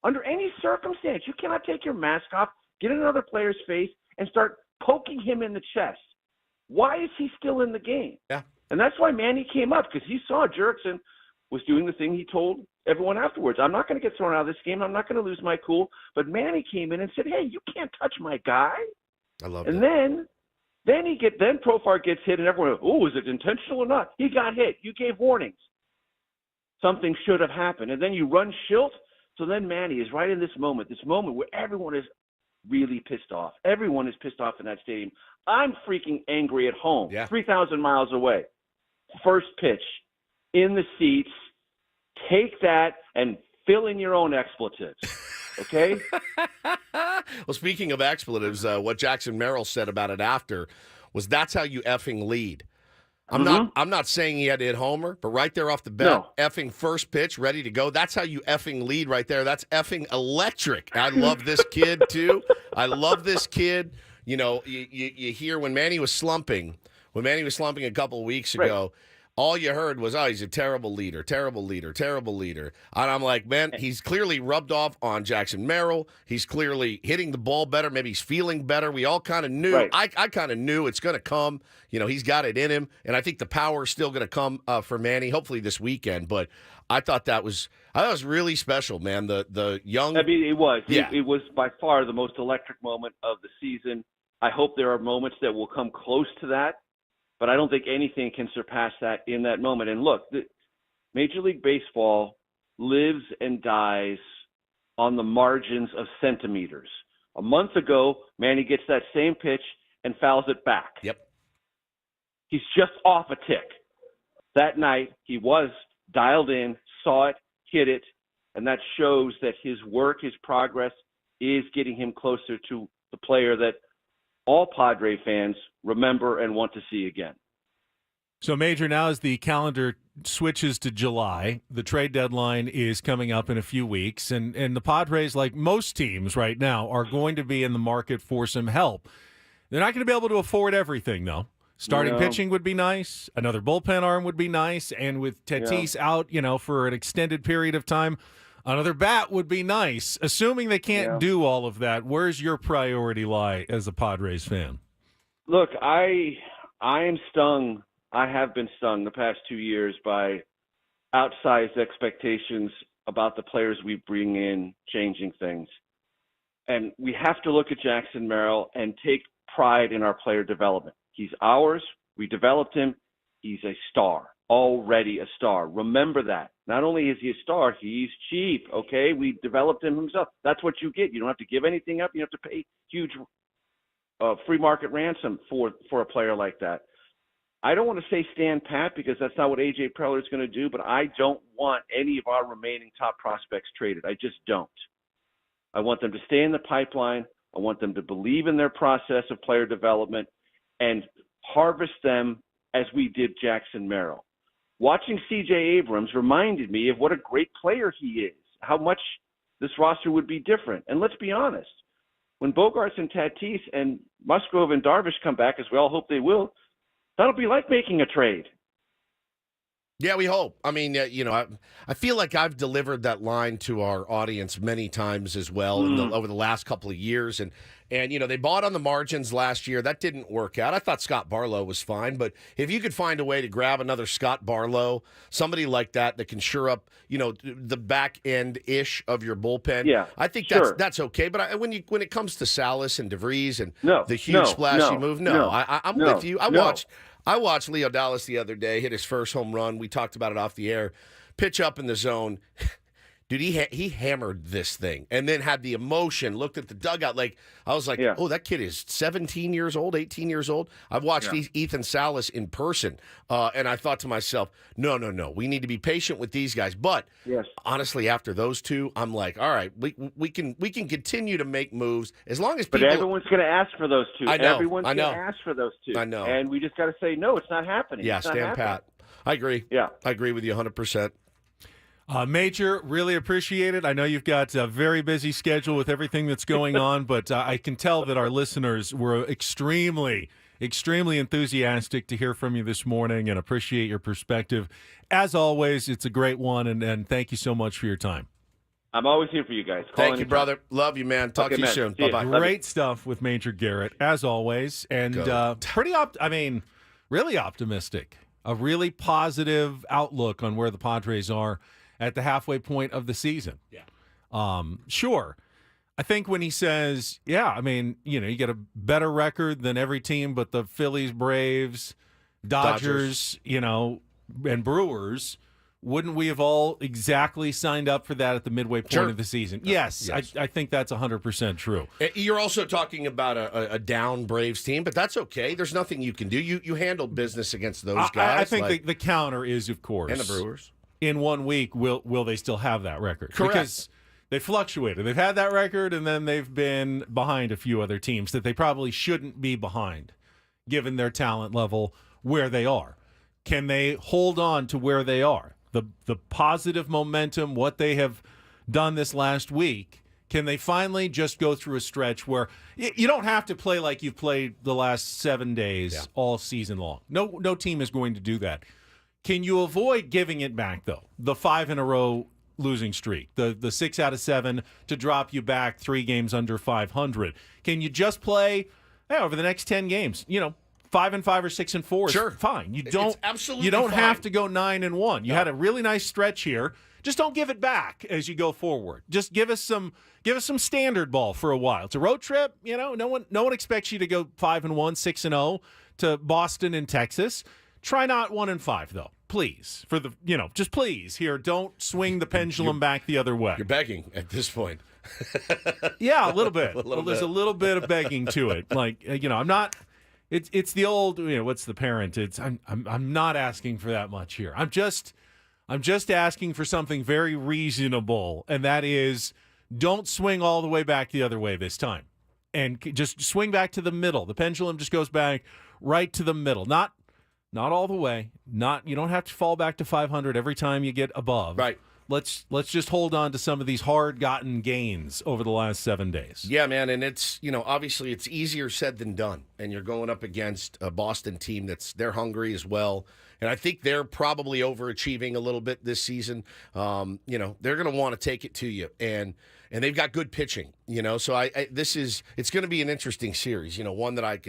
Speaker 6: Under any circumstance, you cannot take your mask off, get in another player's face, and start poking him in the chest. Why is he still in the game?
Speaker 1: Yeah.
Speaker 6: And that's why Manny came up, because he saw Jurickson was doing the thing he told everyone afterwards. I'm not going to get thrown out of this game. I'm not going to lose my cool. But Manny came in and said, hey, you can't touch my guy.
Speaker 1: I love
Speaker 6: and
Speaker 1: that.
Speaker 6: Then Profar gets hit and everyone, is it intentional or not? He got hit. You gave warnings. Something should have happened. And then you run Shildt. So then Manny is right in this moment where everyone is really pissed off. Everyone is pissed off in that stadium. I'm freaking angry at home, 3,000 miles away. First pitch, in the seats, take that and fill in your own expletives, okay?
Speaker 1: Well, speaking of expletives, what Jackson Merrill said about it after was that's how you effing lead. I'm not saying he had to hit homer, but right there off the bat, effing first pitch, ready to go. That's how you effing lead right there. That's effing electric. I love this kid, too. I love this kid. You hear when Manny was slumping a couple of weeks ago, all you heard was, he's a terrible leader. And I'm like, man, he's clearly rubbed off on Jackson Merrill. He's clearly hitting the ball better. Maybe he's feeling better. We all kind of knew. Right. I kind of knew it's going to come. He's got it in him. And I think the power is still going to come for Manny, hopefully this weekend. But I thought that was really special, man. The young.
Speaker 6: I mean, it was.
Speaker 1: Yeah.
Speaker 6: It was by far the most electric moment of the season. I hope there are moments that will come close to that. But I don't think anything can surpass that in that moment. And look, Major League Baseball lives and dies on the margins of centimeters. A month ago, Manny gets that same pitch and fouls it back.
Speaker 1: Yep.
Speaker 6: He's just off a tick. That night, he was dialed in, saw it, hit it, and that shows that his work, his progress is getting him closer to the player that all Padre fans remember and want to see again.
Speaker 3: So, Major, now as the calendar switches to July, the trade deadline is coming up in a few weeks, and the Padres, like most teams right now, are going to be in the market for some help. They're not going to be able to afford everything, though. Starting pitching would be nice. Another bullpen arm would be nice. And with Tatis out, for an extended period of time, another bat would be nice. Assuming they can't do all of that, where's your priority lie as a Padres fan?
Speaker 6: Look, I am stung. I have been stung the past 2 years by outsized expectations about the players we bring in changing things. And we have to look at Jackson Merrill and take pride in our player development. He's ours. We developed him. He's a star, already a star. Remember that. Not only is he a star, he's cheap, okay? We developed him himself. That's what you get. You don't have to give anything up. You have to pay huge free market ransom for a player like that. I don't want to say stand pat because that's not what A.J. Preller is going to do, but I don't want any of our remaining top prospects traded. I just don't. I want them to stay in the pipeline. I want them to believe in their process of player development and harvest them as we did Jackson Merrill. Watching C.J. Abrams reminded me of what a great player he is, how much this roster would be different. And let's be honest, when Bogaerts and Tatis and Musgrove and Darvish come back, as we all hope they will, that'll be like making a trade.
Speaker 1: Yeah, we hope. I mean, I feel like I've delivered that line to our audience many times as well over the last couple of years. And they bought on the margins last year. That didn't work out. I thought Scott Barlow was fine. But if you could find a way to grab another Scott Barlow, somebody like that can shore up, the back end-ish of your bullpen, I think that's okay. But when it comes to Salas and DeVries and the huge splashy move, I'm with you. I watched Leo Dallas the other day hit his first home run. We talked about it off the air. Pitch up in the zone. Dude, he hammered this thing and then had the emotion, looked at the dugout. I was like, oh, that kid is 17 years old, 18 years old. I've watched Ethan Salas in person, and I thought to myself, no. We need to be patient with these guys. But honestly, after those two, I'm like, all right, we can continue to make moves as long as people.
Speaker 6: But everyone's going to ask for those two.
Speaker 1: I know.
Speaker 6: Everyone's going to ask for those two.
Speaker 1: I know.
Speaker 6: And we just got to say, no, it's not happening.
Speaker 1: Yeah, stand pat. I agree.
Speaker 6: Yeah.
Speaker 1: I agree with you 100%.
Speaker 3: Major, really appreciate it. I know you've got a very busy schedule with everything that's going on, but I can tell that our listeners were extremely, extremely enthusiastic to hear from you this morning and appreciate your perspective. As always, it's a great one, and thank you so much for your time.
Speaker 6: I'm always here for you guys.
Speaker 1: Thank you, brother. Love you, man. Talk to you soon. Bye-bye.
Speaker 3: Great stuff with Major Garrett, as always, and really optimistic. A really positive outlook on where the Padres are at the halfway point of the season. Yeah. Sure. I think when he says, you get a better record than every team but the Phillies, Braves, Dodgers, and Brewers, wouldn't we have all exactly signed up for that at the midway point of the season? Yes. I think that's 100% true.
Speaker 1: You're also talking about a down Braves team, but that's okay. There's nothing you can do. You handled business against those guys.
Speaker 3: I think the counter is, of course.
Speaker 1: And the Brewers.
Speaker 3: In 1 week, will they still have that record?
Speaker 1: Correct.
Speaker 3: Because they fluctuated. They've had that record, and then they've been behind a few other teams that they probably shouldn't be behind, given their talent level where they are. Can they hold on to where they are? The positive momentum, what they have done this last week, can they finally just go through a stretch where you don't have to play like you've played the last 7 days all season long? No team is going to do that. Can you avoid giving it back, though? The 5-in-a-row losing streak, the 6 out of 7 to drop you back 3 games under 500. Can you just play over the next 10 games? 5-5 or 6-4 is fine. You don't have to go 9-1. You had a really nice stretch here. Just don't give it back as you go forward. Just give us some standard ball for a while. It's a road trip. No one expects you to go 5-1, 6-0 to Boston and Texas. Try not 1-5 though. Please, just please here. Don't swing the pendulum back the other way.
Speaker 1: You're begging at this point.
Speaker 3: Yeah, a little bit. There's a little bit of begging to it. I'm not. It's the old. What's the parent? I'm not asking for that much here. I'm just asking for something very reasonable, and that is, don't swing all the way back the other way this time, and just swing back to the middle. The pendulum just goes back right to the middle, not not all the way. You don't have to fall back to 500 every time you get above.
Speaker 1: Right.
Speaker 3: Let's just hold on to some of these hard-gotten gains over the last 7 days.
Speaker 1: Yeah, man, and it's, obviously it's easier said than done, and you're going up against a Boston team they're hungry as well, and I think they're probably overachieving a little bit this season. They're going to want to take it to you, and they've got good pitching, so it's going to be an interesting series, one that I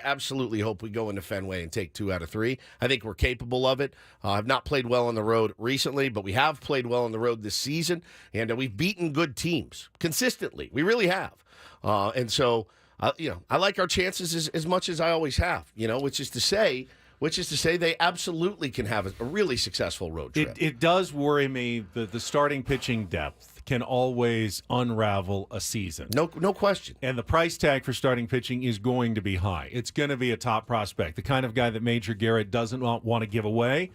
Speaker 1: absolutely hope we go into Fenway and take 2 out of 3. I think we're capable of it. I've not played well on the road recently, but we have played well on the road this season, and we've beaten good teams consistently. We really have. And so, I like our chances as much as I always have, which is to say they absolutely can have a really successful road trip.
Speaker 3: It does worry me that the starting pitching depth can always unravel a season.
Speaker 1: No question.
Speaker 3: And the price tag for starting pitching is going to be high. It's going to be a top prospect, the kind of guy that Major Garrett doesn't want to give away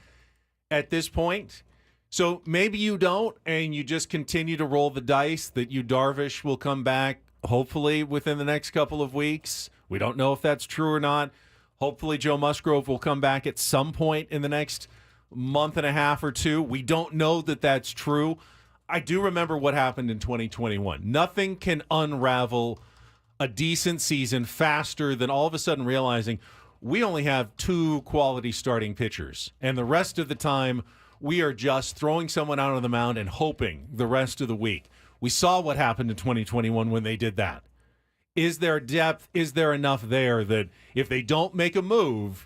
Speaker 3: at this point. So maybe you don't, and you just continue to roll the dice that Yu Darvish will come back, hopefully within the next couple of weeks. We don't know if that's true or not. Hopefully Joe Musgrove will come back at some point in the next month and a half or 2. We don't know that that's true. I do remember what happened in 2021. Nothing can unravel a decent season faster than all of a sudden realizing we only have 2 quality starting pitchers, and the rest of the time we are just throwing someone out on the mound and hoping the rest of the week. We saw what happened in 2021 when they did that. Is there depth? Is there enough there that if they don't make a move,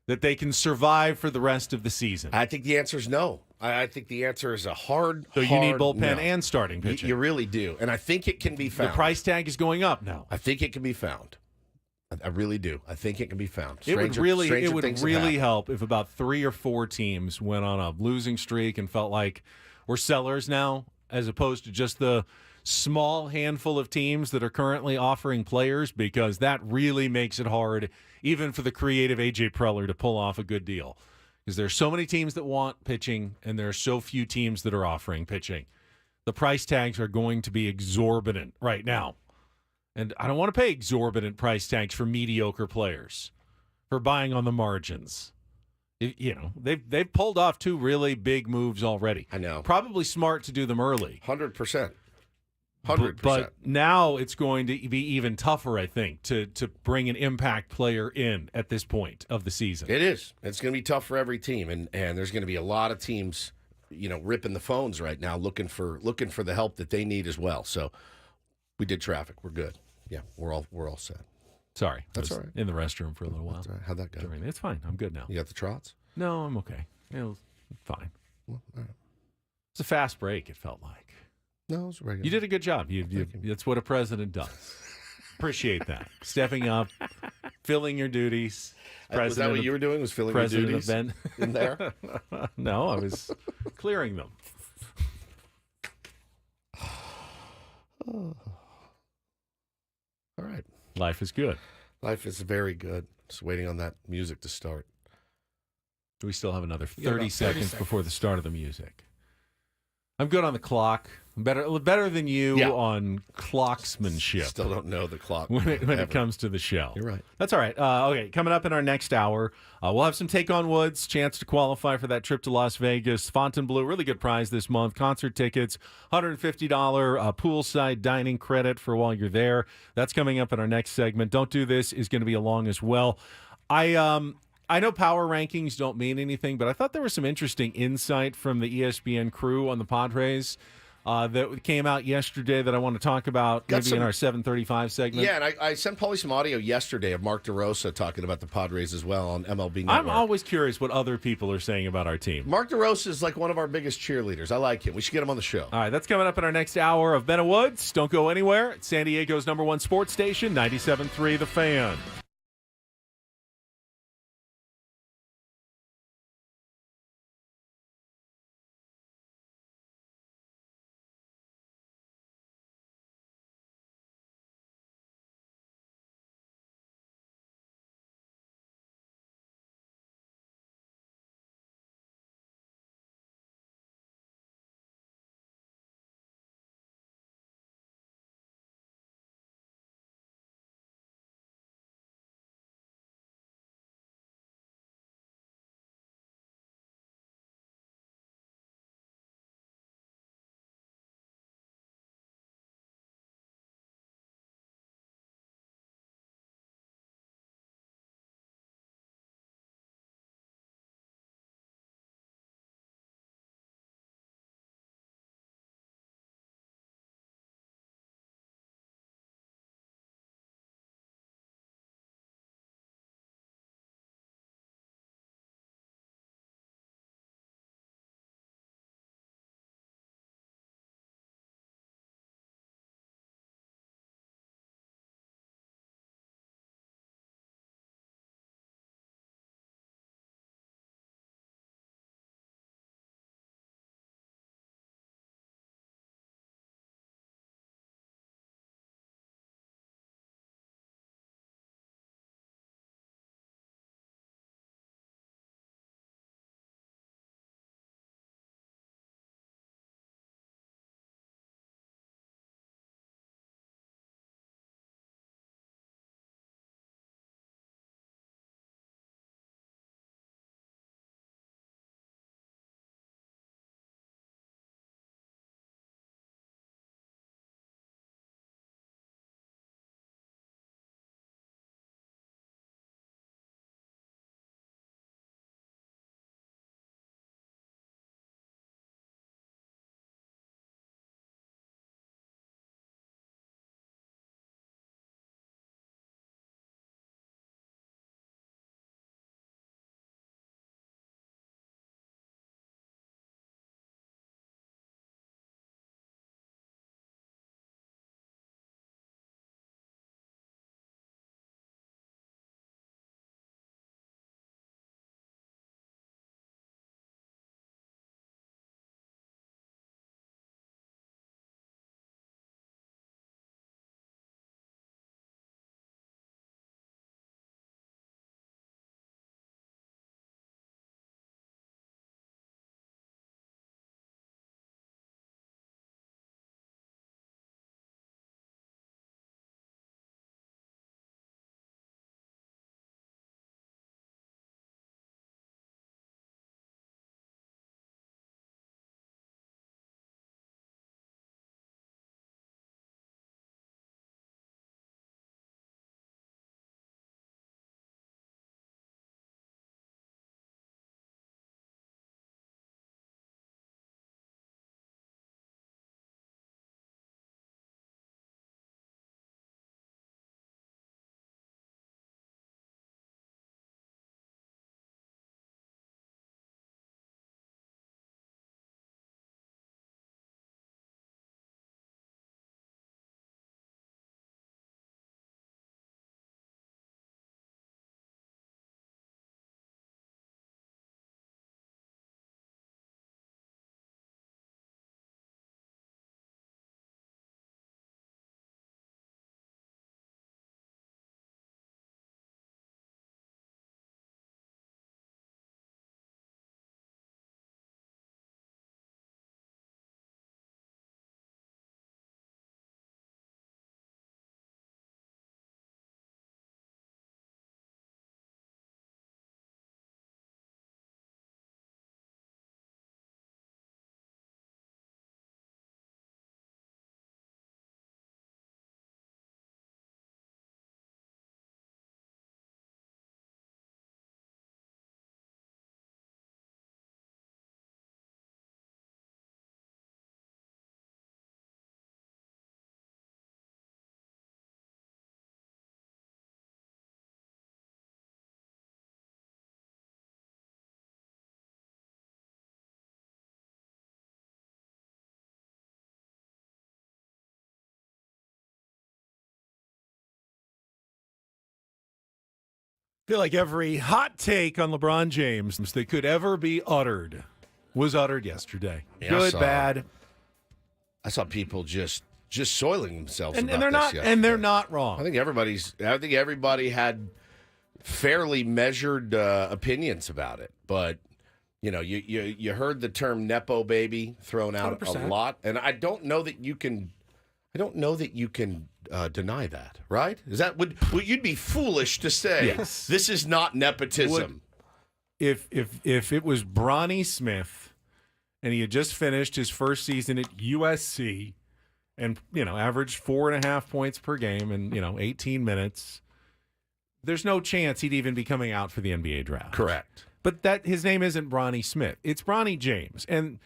Speaker 3: that they can survive for the rest of the season?
Speaker 1: I think the answer is no. I think the answer is a hard
Speaker 3: So you need bullpen
Speaker 1: no.
Speaker 3: and starting pitching.
Speaker 1: You really do. And I think it can be found.
Speaker 3: The price tag is going up now.
Speaker 1: I think it can be found. I really do. I think it can be found.
Speaker 3: It would really help if about 3 or 4 teams went on a losing streak and felt like we're sellers now, as opposed to just the small handful of teams that are currently offering players, because that really makes it hard even for the creative A.J. Preller to pull off a good deal. Because there's so many teams that want pitching, and there are so few teams that are offering pitching. The price tags are going to be exorbitant right now. And I don't want to pay exorbitant price tags for mediocre players, for buying on the margins. They've pulled off 2 really big moves already.
Speaker 1: I know.
Speaker 3: Probably smart to do them early.
Speaker 1: 100%. 100%.
Speaker 3: But now it's going to be even tougher, I think, to bring an impact player in at this point of the season.
Speaker 1: It is. It's going to be tough for every team, and there's going to be a lot of teams, ripping the phones right now, looking for the help that they need as well. So we did traffic. We're good. Yeah, we're all set.
Speaker 3: Sorry,
Speaker 1: that's all right.
Speaker 3: In the restroom for a little while.
Speaker 1: That's all right. How'd that go?
Speaker 3: It's fine. I'm good now.
Speaker 1: You got the trots?
Speaker 3: No, I'm okay. It was fine.
Speaker 1: Well, all right.
Speaker 3: It's a fast break. It felt like.
Speaker 1: No, it was regular.
Speaker 3: You did a good job. That's what a president does. Appreciate that. Stepping up, filling your duties.
Speaker 1: Was that what you were doing? Was filling your duties
Speaker 3: in
Speaker 1: there?
Speaker 3: No, I was clearing them.
Speaker 1: All right.
Speaker 3: Life is good.
Speaker 1: Life is very good. Just waiting on that music to start.
Speaker 3: We still have another 30 seconds before the start of the music. I'm good on the clock. Better than you on clocksmanship.
Speaker 1: Still don't know the clock
Speaker 3: when it comes to the show.
Speaker 1: You're right.
Speaker 3: That's all right. Okay, coming up in our next hour, we'll have some Take on Woods, chance to qualify for that trip to Las Vegas. Fontainebleau, really good prize this month. Concert tickets, $150 poolside dining credit for while you're there. That's coming up in our next segment. Don't Do This is going to be along as well. I know power rankings don't mean anything, but I thought there was some interesting insight from the ESPN crew on the Padres that came out yesterday that I want to talk about in our 7:35 segment.
Speaker 1: Yeah, and I sent Paulie some audio yesterday of Mark DeRosa talking about the Padres as well on MLB Network.
Speaker 3: I'm always curious what other people are saying about our team.
Speaker 1: Mark DeRosa is like one of our biggest cheerleaders. I like him. We should get him on the show.
Speaker 3: All right, that's coming up in our next hour of Ben and Woods. Don't go anywhere. It's San Diego's #1 sports station, 97.3 The Fan. feel like every hot take on LeBron James that could ever be uttered was uttered yesterday.
Speaker 1: Yeah,
Speaker 3: Good, bad.
Speaker 1: I saw people just soiling themselves
Speaker 3: And
Speaker 1: about
Speaker 3: they're
Speaker 1: this
Speaker 3: not
Speaker 1: yesterday.
Speaker 3: and they're not wrong.
Speaker 1: I think everybody had fairly measured opinions about it, but you heard the term Nepo baby thrown out
Speaker 2: 100%.
Speaker 1: a lot, and I don't know that you can deny that, right? Is that would you'd be foolish to say
Speaker 3: Yes.
Speaker 1: this is not nepotism?
Speaker 3: If it was Bronny Smith and he had just finished his first season at USC and averaged 4.5 points per game in 18 minutes, there's no chance he'd even be coming out for the NBA draft.
Speaker 1: Correct.
Speaker 3: But that his name isn't Bronny Smith. It's Bronny James. And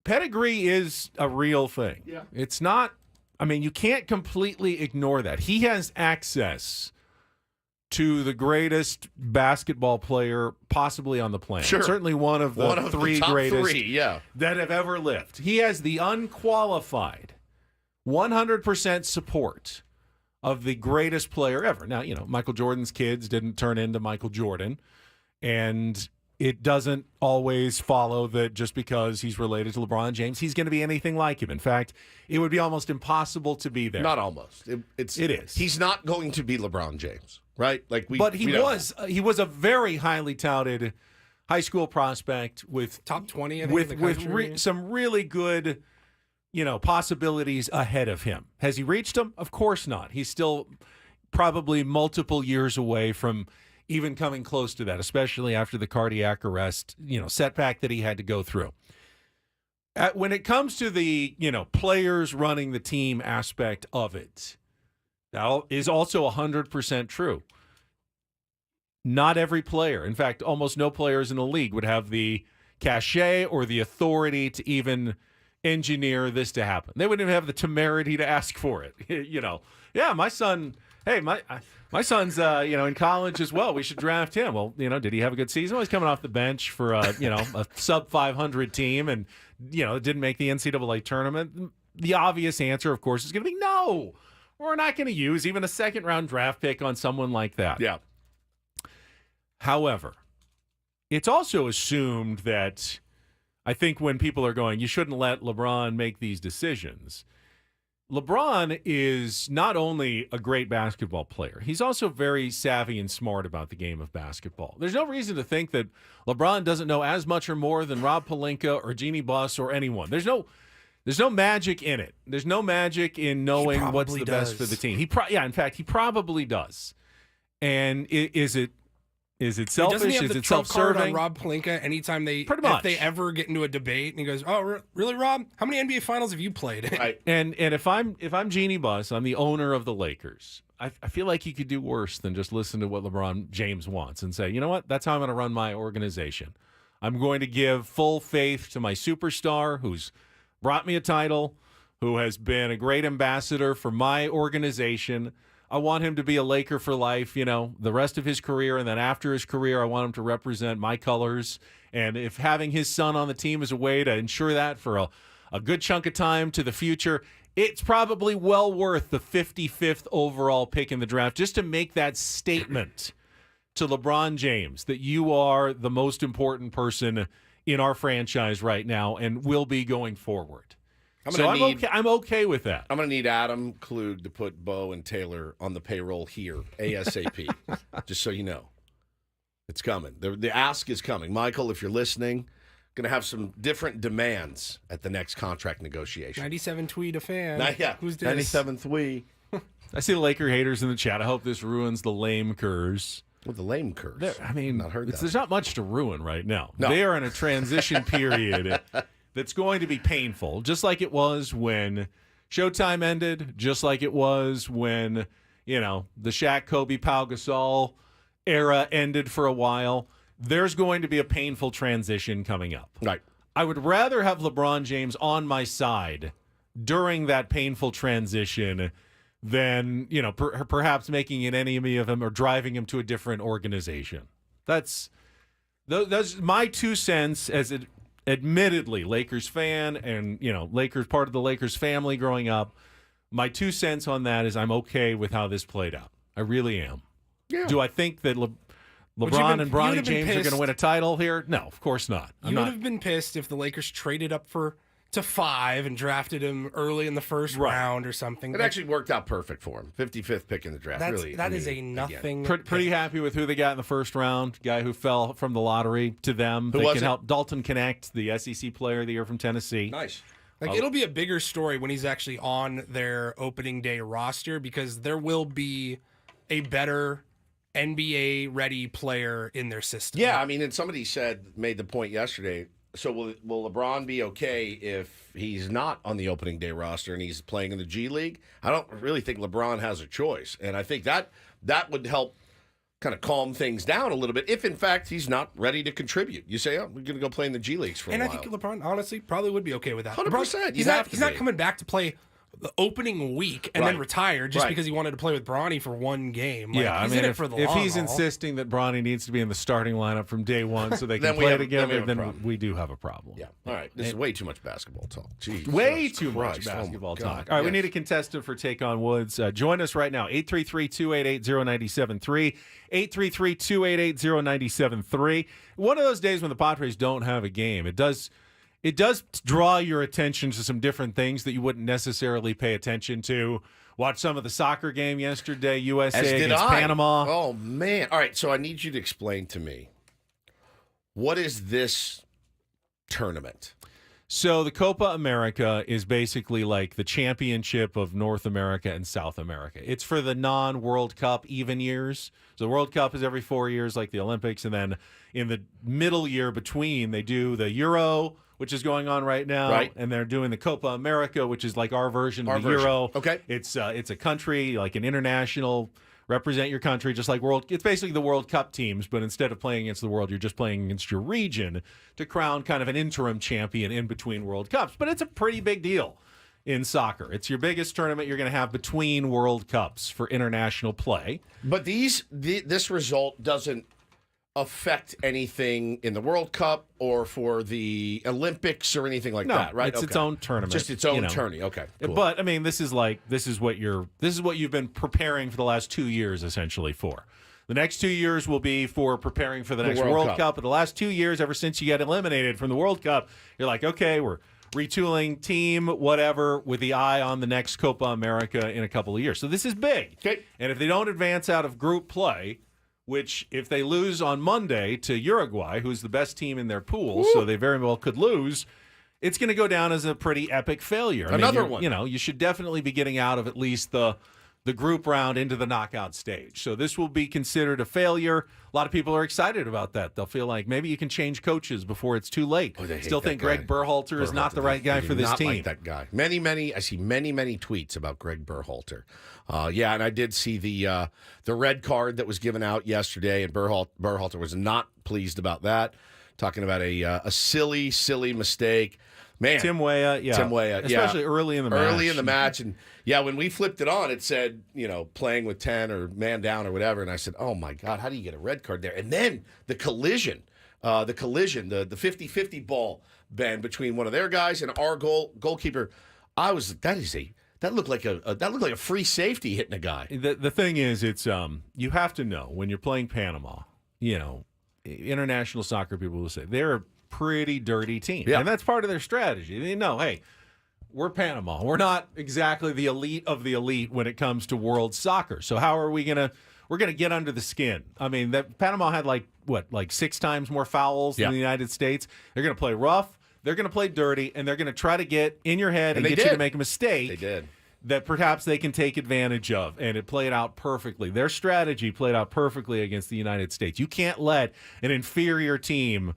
Speaker 3: pedigree is a real thing.
Speaker 1: Yeah.
Speaker 3: It's not, you can't completely ignore that. He has access to the greatest basketball player possibly on the planet.
Speaker 1: Sure.
Speaker 3: Certainly one of the three
Speaker 1: top
Speaker 3: greatest
Speaker 1: yeah.
Speaker 3: that have ever lived. He has the unqualified 100% support of the greatest player ever. Now, Michael Jordan's kids didn't turn into Michael Jordan, and it doesn't always follow that just because he's related to LeBron James, he's going to be anything like him. In fact, it would be almost impossible to be there.
Speaker 1: Not almost. It is. He's not going to be LeBron James, right?
Speaker 3: But he was a very highly touted high school prospect with
Speaker 2: top 20 I think,
Speaker 3: with some really good possibilities ahead of him. Has he reached them? Of course not. He's still probably multiple years away from even coming close to that, especially after the cardiac arrest, setback that he had to go through. When it comes to the, players running the team aspect of it, that is also 100% true. Not every player, in fact, almost no players in the league would have the cachet or the authority to even engineer this to happen. They wouldn't even have the temerity to ask for it. Yeah, my son, hey, my son's in college as well. We should draft him. Well, did he have a good season? Well, he's coming off the bench for a sub 500 team and it didn't make the NCAA tournament. The obvious answer, of course, is going to be no. We're not going to use even a second round draft pick on someone like that.
Speaker 1: Yeah.
Speaker 3: However, it's also assumed that I think when people are going, you shouldn't let LeBron make these decisions. LeBron is not only a great basketball player, he's also very savvy and smart about the game of basketball. There's no reason to think that LeBron doesn't know as much or more than Rob Pelinka or Jeannie Buss or anyone. There's no magic in it. There's no magic in knowing what's the best for the team. In fact, he probably does. And is it selfish?
Speaker 2: Doesn't he have
Speaker 3: is
Speaker 2: the
Speaker 3: it
Speaker 2: trump card
Speaker 3: self-serving?
Speaker 2: on Rob Pelinka anytime
Speaker 3: if
Speaker 2: they ever get into a debate and he goes, "Oh, really, Rob? How many NBA Finals have you played in?"
Speaker 1: Right.
Speaker 3: And if I'm Jeannie Buss, I'm the owner of the Lakers. I feel like you could do worse than just listen to what LeBron James wants and say, you know what? That's how I'm going to run my organization. I'm going to give full faith to my superstar who's brought me a title, who has been a great ambassador for my organization. I want him to be a Laker for life, the rest of his career. And then after his career, I want him to represent my colors. And if having his son on the team is a way to ensure that for a good chunk of time to the future, it's probably well worth the 55th overall pick in the draft just to make that statement to LeBron James that you are the most important person in our franchise right now and will be going forward. I'm okay with that.
Speaker 1: I'm going to need Adam Klug to put Bo and Taylor on the payroll here, ASAP, just so you know. It's coming. The ask is coming. Michael, if you're listening, going to have some different demands at the next contract negotiation.
Speaker 2: 97 tweet a fan. Who's this?
Speaker 1: 97 tweet.
Speaker 3: I see the Laker haters in the chat. I hope this ruins the lame curse.
Speaker 1: Well, the lame curse.
Speaker 3: Not
Speaker 1: heard that.
Speaker 3: There's not much to ruin right now.
Speaker 1: No.
Speaker 3: They are in a transition period that's going to be painful, just like it was when Showtime ended, just like it was when, the Shaq, Kobe, Pau Gasol era ended for a while. There's going to be a painful transition coming up.
Speaker 1: Right.
Speaker 3: I would rather have LeBron James on my side during that painful transition than, perhaps making an enemy of him or driving him to a different organization. That's my 2 cents as it. Admittedly, Lakers fan and, Lakers part of the Lakers family growing up. My 2 cents on that is I'm okay with how this played out. I really am. Yeah. Do I think that LeBron and Bronny James are going to win a title here? No, of course not.
Speaker 2: You would have been pissed if the Lakers traded up to 5 and drafted him early in the first round or something.
Speaker 1: It actually worked out perfect for him. 55th pick in the draft.
Speaker 2: That is a nothing.
Speaker 3: Pretty happy with who they got in the first round. Guy who fell from the lottery to them.
Speaker 1: Who
Speaker 3: they
Speaker 1: was
Speaker 3: can
Speaker 1: it?
Speaker 3: help. Dalton Connect, the SEC Player of the Year from Tennessee.
Speaker 1: Nice.
Speaker 2: It'll be a bigger story when he's actually on their opening day roster because there will be a better NBA-ready player in their system.
Speaker 1: Yeah, I mean, and somebody made the point yesterday. So will LeBron be okay if he's not on the opening day roster and he's playing in the G League? I don't really think LeBron has a choice, and I think that would help kind of calm things down a little bit if, in fact, he's not ready to contribute. You say, we're going to go play in the G Leagues for a while.
Speaker 2: And I think LeBron, honestly, probably would be okay with that.
Speaker 1: 100%.
Speaker 2: He's not coming back to play the opening week and then retire just because he wanted to play with Bronny for one game. Like,
Speaker 3: yeah,
Speaker 2: he's in it for the long
Speaker 3: if he's
Speaker 2: haul.
Speaker 3: insisting that Bronny needs to be in the starting lineup from day one so they can play together, then we do have a problem.
Speaker 1: Yeah. All right. This is way too much basketball talk. Jeez,
Speaker 3: way too much basketball talk. All right, we need a contestant for Take on Woods. Join us right now, 833-288-0973, 833-288-0973. One of those days when the Padres don't have a game, it does draw your attention to some different things that you wouldn't necessarily pay attention to. Watch some of the soccer game yesterday, USA against Panama.
Speaker 1: Oh, man. All right, so I need you to explain to me, what is this tournament?
Speaker 3: So the Copa America is basically like the championship of North America and South America. It's for the non-World Cup even years. So the World Cup is every 4 years like the Olympics, and then in the middle year between, they do the Euro, which is going on right now, and they're doing the Copa America, which is like our version of the Euro.
Speaker 1: Okay,
Speaker 3: it's a country, like an international, represent your country, just like it's basically the World Cup teams, but instead of playing against the world, you're just playing against your region to crown kind of an interim champion in between World Cups. But it's a pretty big deal in soccer. It's your biggest tournament you're going to have between World Cups for international play.
Speaker 1: But this result doesn't affect anything in the World Cup or for the Olympics or anything like that, right?
Speaker 3: It's its own tournament.
Speaker 1: Just its own tourney. Okay. Cool.
Speaker 3: But I mean, this is what you've been preparing for the last 2 years essentially for. The next 2 years will be for preparing for the next World Cup. But the last 2 years, ever since you got eliminated from the World Cup, you're like, okay, we're retooling team, whatever, with the eye on the next Copa America in a couple of years. So this is big.
Speaker 1: Okay.
Speaker 3: And if they don't advance out of group play, which if they lose on Monday to Uruguay, who's the best team in their pool, so they very well could lose, it's going to go down as a pretty epic failure.
Speaker 1: Another one.
Speaker 3: You should definitely be getting out of at least the group round into the knockout stage. So this will be considered a failure. A lot of people are excited about that. They'll feel like maybe you can change coaches before it's too late. Still think Greg Berhalter is not the right guy for this team.
Speaker 1: Like that guy. I see many tweets about Greg Berhalter. And I did see the red card that was given out yesterday, and Berhalter was not pleased about that. Talking about a silly mistake. Man,
Speaker 3: Tim Weah, especially early in the match.
Speaker 1: And when we flipped it on, it said, playing with 10 or man down or whatever. And I said, oh my God, how do you get a red card there? And then the collision, the 50-50 ball, Ben, between one of their guys and our goalkeeper. That looked like a free safety hitting a guy.
Speaker 3: The thing is, it's you have to know when you're playing Panama, international soccer people will say they're a pretty dirty team. Yeah. And that's part of their strategy. They know, hey, we're Panama. We're not exactly the elite of the elite when it comes to world soccer. So how are we we're going to get under the skin. I mean, Panama had like 6 times more fouls than the United States. They're going to play rough. They're going to play dirty, and they're going to try to get in your head and get you to make a mistake.
Speaker 1: They did.
Speaker 3: That perhaps they can take advantage of, and it played out perfectly. Their strategy played out perfectly against the United States. You can't let an inferior team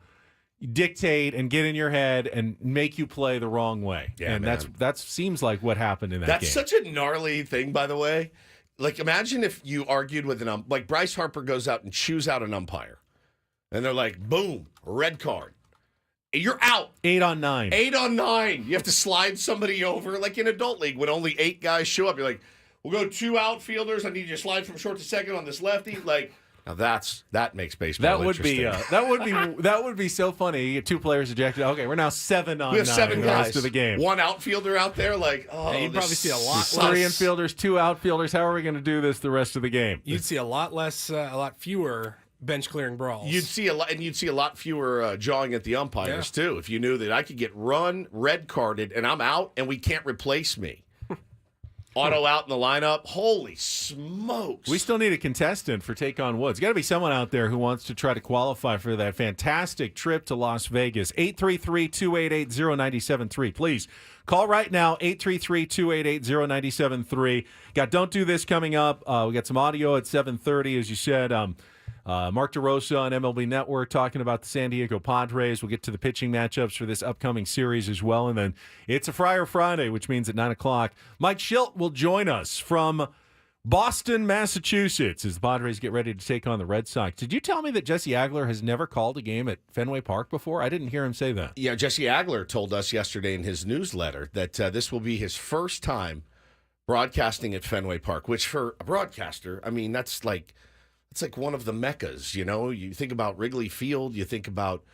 Speaker 3: dictate and get in your head and make you play the wrong way. Yeah, and that seems like what happened in that game.
Speaker 1: That's such a gnarly thing, by the way. Like, imagine if you argued with like Bryce Harper goes out and chews out an umpire, and they're like, boom, red card. You're out.
Speaker 3: 8 on 9.
Speaker 1: 8 on 9. You have to slide somebody over, like in adult league, when only 8 guys show up. You're like, we'll go 2 outfielders. I need you to slide from short to second on this lefty. Like, Now that makes baseball interesting.
Speaker 3: That would be so funny. You get 2 players ejected. Okay, we're now 7 on 9
Speaker 1: we have 7
Speaker 3: the
Speaker 1: guys
Speaker 3: rest of the game.
Speaker 1: 1 outfielder out there, like,
Speaker 2: you'd probably see a lot.
Speaker 3: 3 infielders, 2 outfielders. How are we going to do this the rest of the game?
Speaker 2: You'd see a lot fewer bench clearing brawls.
Speaker 1: You'd see a lot fewer jawing at the umpires too. If you knew that I could get red carded and I'm out and we can't replace me. Auto out in the lineup. Holy smokes.
Speaker 3: We still need a contestant for Take on Woods. Got to be someone out there who wants to try to qualify for that fantastic trip to Las Vegas. 833-288-0973. Please call right now, 833-288-0973. Got Don't Do This coming up. We got some audio at 7:30, as you said. Mark DeRosa on MLB Network talking about the San Diego Padres. We'll get to the pitching matchups for this upcoming series as well. And then it's a Friar Friday, which means at 9 o'clock, Mike Shildt will join us from Boston, Massachusetts, as the Padres get ready to take on the Red Sox. Did you tell me that Jesse Agler has never called a game at Fenway Park before? I didn't hear him say that.
Speaker 1: Yeah, Jesse Agler told us yesterday in his newsletter that this will be his first time broadcasting at Fenway Park, which for a broadcaster, I mean, it's like one of the meccas, you know. You think about Wrigley Field, you think about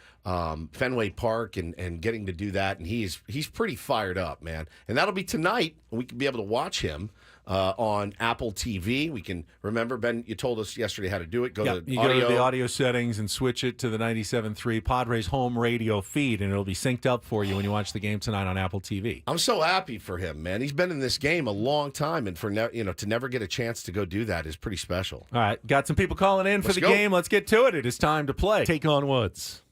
Speaker 1: Fenway Park, and getting to do that, and he's pretty fired up, man. And that'll be tonight. We can be able to watch him on Apple TV. We can remember, Ben, you told us yesterday how to do it. Go to
Speaker 3: the audio settings and switch it to the 97.3 Padres home radio feed, and it'll be synced up for you when you watch the game tonight on Apple TV.
Speaker 1: I'm so happy for him, man. He's been in this game a long time, and to never get a chance to go do that is pretty special.
Speaker 3: All right, got some people calling in for the game. Let's get to it. It is time to play Take on Woods.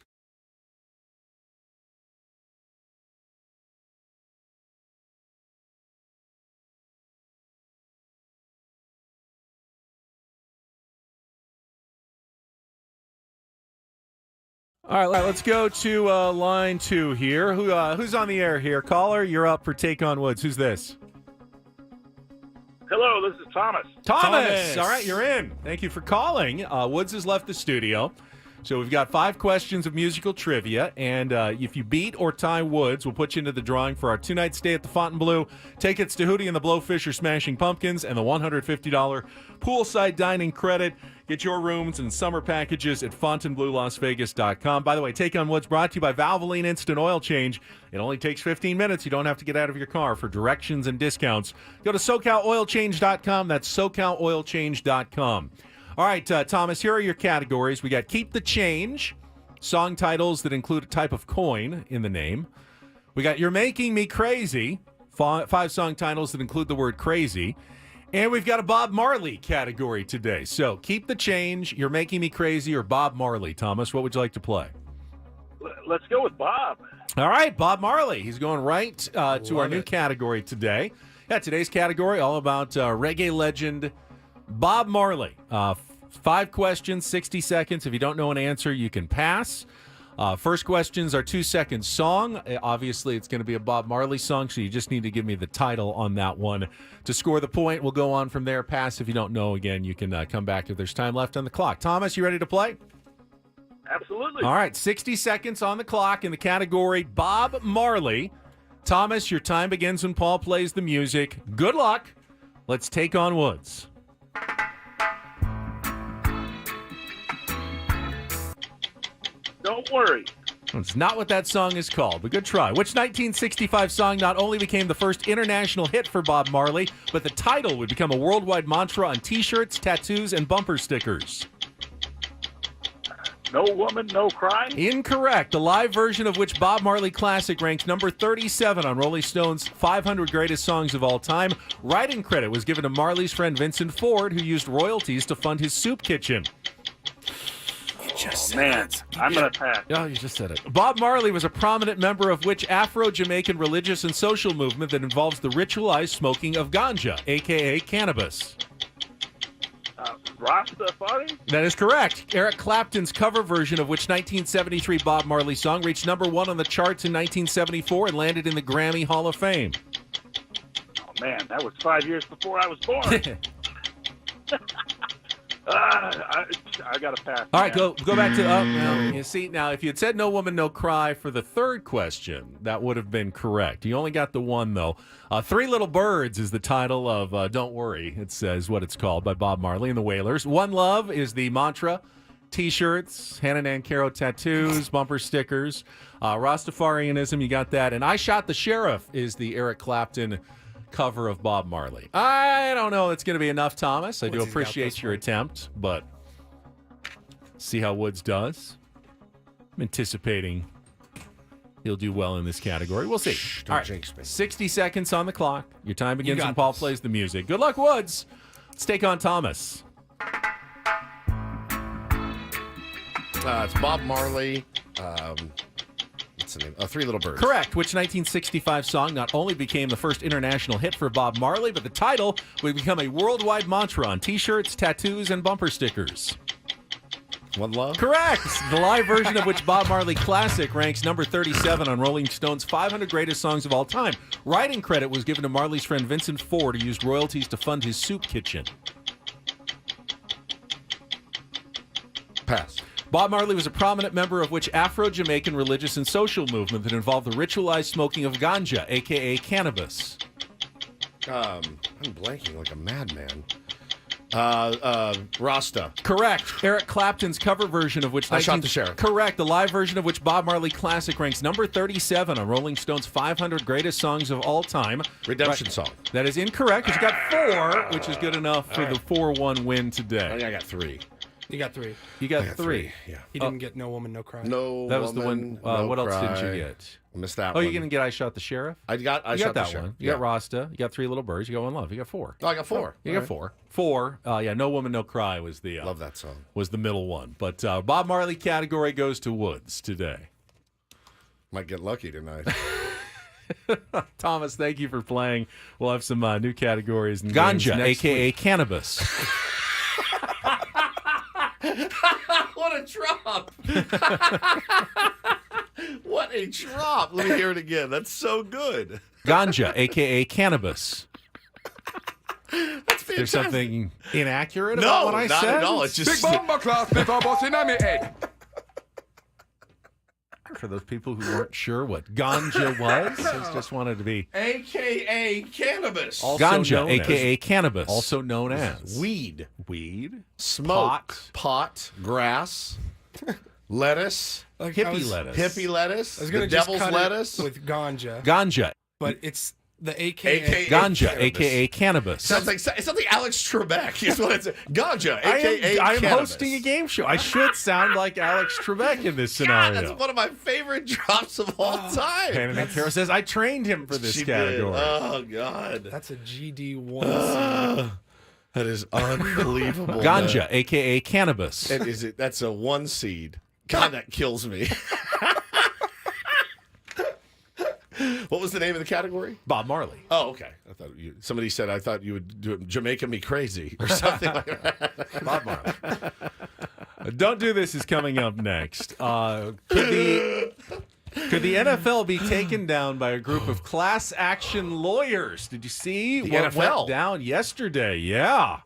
Speaker 3: All right, let's go to line 2 here. Who's on the air here? Caller, you're up for Take on Woods. Who's this?
Speaker 7: Hello, this is Thomas.
Speaker 3: Thomas! All right, you're in. Thank you for calling. Woods has left the studio. So we've got 5 questions of musical trivia, and if you beat or tie Woods, we'll put you into the drawing for our 2-night stay at the Fontainebleau, tickets to Hootie and the Blowfish or Smashing Pumpkins, and the $150 poolside dining credit. Get your rooms and summer packages at FontainebleauLasVegas.com. By the way, Take on Woods brought to you by Valvoline Instant Oil Change. It only takes 15 minutes. You don't have to get out of your car. For directions and discounts, go to SoCalOilChange.com. That's SoCalOilChange.com. All right, Thomas, here are your categories. We got Keep the Change, song titles that include a type of coin in the name. We got You're Making Me Crazy, 5 song titles that include the word crazy. And we've got a Bob Marley category today. So Keep the Change, You're Making Me Crazy, or Bob Marley. Thomas, what would you like to play?
Speaker 7: Let's go with Bob.
Speaker 3: All right, Bob Marley. He's going right to our new category today. Yeah, today's category all about reggae legend Bob Marley. 5 questions, 60 seconds. If you don't know an answer, you can pass. First questions are 2-second song. Obviously, it's going to be a Bob Marley song, so you just need to give me the title on that one to score the point. We'll go on from there. Pass if you don't know. Again, you can come back if there's time left on the clock. Thomas, you ready to play?
Speaker 7: Absolutely.
Speaker 3: All right, 60 seconds on the clock in the category Bob Marley. Thomas, your time begins when Paul plays the music. Good luck. Let's Take on Woods.
Speaker 7: Don't worry.
Speaker 3: It's not what that song is called, but good try. Which 1965 song not only became the first international hit for Bob Marley, but the title would become a worldwide mantra on T-shirts, tattoos, and bumper stickers?
Speaker 7: No Woman, No Cry?
Speaker 3: Incorrect. The live version of which Bob Marley classic ranks number 37 on Rolling Stone's 500 Greatest Songs of All Time. Writing credit was given to Marley's friend Vincent Ford, who used royalties to fund his soup kitchen.
Speaker 7: I'm going to pass.
Speaker 3: Oh, you just said it. Bob Marley was a prominent member of which Afro-Jamaican religious and social movement that involves the ritualized smoking of ganja, a.k.a. cannabis?
Speaker 7: Rastafari?
Speaker 3: That is correct. Eric Clapton's cover version of which 1973 Bob Marley song reached number 1 on the charts in 1974 and landed in the Grammy Hall of Fame?
Speaker 7: Oh, man, that was 5 years before I was born. I got to pass.
Speaker 3: All right, go back to you see, now, if you had said No Woman, No Cry for the third question, that would have been correct. You only got the one, though. Three Little Birds is the title of Don't Worry, it says what it's called, by Bob Marley and the Wailers. One Love is the mantra. T-shirts, Hannah Nancaro tattoos, bumper stickers, Rastafarianism, you got that. And I Shot the Sheriff is the Eric Clapton cover of Bob Marley. I don't know it's going to be enough, Thomas. I do appreciate your attempt, but see how Woods does. I'm anticipating he'll do well in this category. We'll see. All right, jinx me. 60 seconds on the clock. Your time begins when Paul plays the music. Good luck, Woods. Let's take on Thomas.
Speaker 1: It's Bob Marley. What's the name? Three Little Birds.
Speaker 3: Correct. Which 1965 song not only became the first international hit for Bob Marley, but the title would become a worldwide mantra on T-shirts, tattoos, and bumper stickers?
Speaker 1: One Love?
Speaker 3: Correct. The live version of which Bob Marley Classic ranks number 37 on Rolling Stone's 500 Greatest Songs of All Time. Writing credit was given to Marley's friend Vincent Ford, who used royalties to fund his soup kitchen.
Speaker 1: Pass.
Speaker 3: Bob Marley was a prominent member of which Afro-Jamaican religious and social movement that involved the ritualized smoking of ganja, a.k.a. cannabis?
Speaker 1: I'm blanking like a madman. Rasta.
Speaker 3: Correct. Eric Clapton's cover version of which...
Speaker 1: I Shot the Sheriff.
Speaker 3: Correct. The live version of which Bob Marley Classic ranks number 37 on Rolling Stone's 500 Greatest Songs of All Time.
Speaker 1: Redemption Song.
Speaker 3: That is incorrect. You got 4, which is good enough for the 4-1 win today.
Speaker 1: I think I got 3.
Speaker 2: You got 3.
Speaker 3: You got 3.
Speaker 1: Yeah.
Speaker 2: He didn't get No Woman, No Cry.
Speaker 1: No
Speaker 3: That was
Speaker 1: Woman,
Speaker 3: the one.
Speaker 1: No
Speaker 3: What else
Speaker 1: Cry.
Speaker 3: didn't you get?
Speaker 1: I missed that
Speaker 3: Oh,
Speaker 1: one.
Speaker 3: you didn't get I Shot the Sheriff?
Speaker 1: I
Speaker 3: You
Speaker 1: got
Speaker 3: got
Speaker 1: the
Speaker 3: that
Speaker 1: Sheriff.
Speaker 3: one. You got Rasta. You got Three Little Birds. You got One Love. You got 4.
Speaker 1: Oh, I got 4.
Speaker 3: You got 4. 4. Yeah, No Woman, No Cry was the...
Speaker 1: Love that song.
Speaker 3: Was the middle one. But Bob Marley category goes to Woods today.
Speaker 1: Might get lucky tonight.
Speaker 3: Thomas, thank you for playing. We'll have some new categories. And
Speaker 2: Ganja,
Speaker 3: a.k.a. cannabis.
Speaker 1: What a drop! What a drop! Let me hear it again. That's so good.
Speaker 3: Ganja, a.k.a. cannabis.
Speaker 1: That's fantastic.
Speaker 3: There's something inaccurate about what I
Speaker 1: not
Speaker 3: said?
Speaker 1: at all. It's just...
Speaker 8: Big bomber class before busting on me head.
Speaker 3: For those people who weren't sure what ganja was, just wanted to be...
Speaker 1: A.K.A. cannabis.
Speaker 3: Ganja, a.k.a. cannabis. Also known as...
Speaker 1: Weed.
Speaker 3: Weed.
Speaker 1: Smoke. Pot. Grass. Lettuce.
Speaker 2: Like,
Speaker 3: Hippie lettuce.
Speaker 1: Hippie lettuce.
Speaker 2: I was gonna
Speaker 1: The
Speaker 2: just
Speaker 1: devil's
Speaker 2: cut
Speaker 1: lettuce.
Speaker 2: it with ganja,
Speaker 3: Ganja.
Speaker 2: but it's the AKA.
Speaker 3: Ganja,
Speaker 1: cannabis.
Speaker 3: a.k.a. cannabis.
Speaker 1: Sounds like Alex Trebek. Is what it's Ganja, a.k.a.
Speaker 3: I am
Speaker 1: cannabis.
Speaker 3: hosting a game show. I should sound like Alex Trebek in this
Speaker 1: God,
Speaker 3: scenario.
Speaker 1: that's one of my favorite drops of all time.
Speaker 3: Hannah Nancaro says, I trained him for this
Speaker 1: She
Speaker 3: category.
Speaker 1: did. Oh, God.
Speaker 2: That's a GD1.
Speaker 1: That is unbelievable.
Speaker 3: Ganja, a.k.a. cannabis.
Speaker 1: And that's a 1 seed. God, that kills me. What was the name of the category?
Speaker 3: Bob Marley.
Speaker 1: Oh, okay. Somebody said I thought you would do Jamaica Me Crazy or something like that.
Speaker 3: Bob Marley. Don't Do This is coming up next. Could the NFL be taken down by a group of class action lawyers? Did you see what
Speaker 1: NFL
Speaker 3: went down yesterday? Yeah.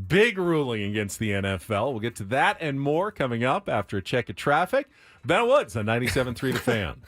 Speaker 3: Big ruling against the NFL. We'll get to that and more coming up after a check of traffic. Ben Woods on 97.3 The Fan.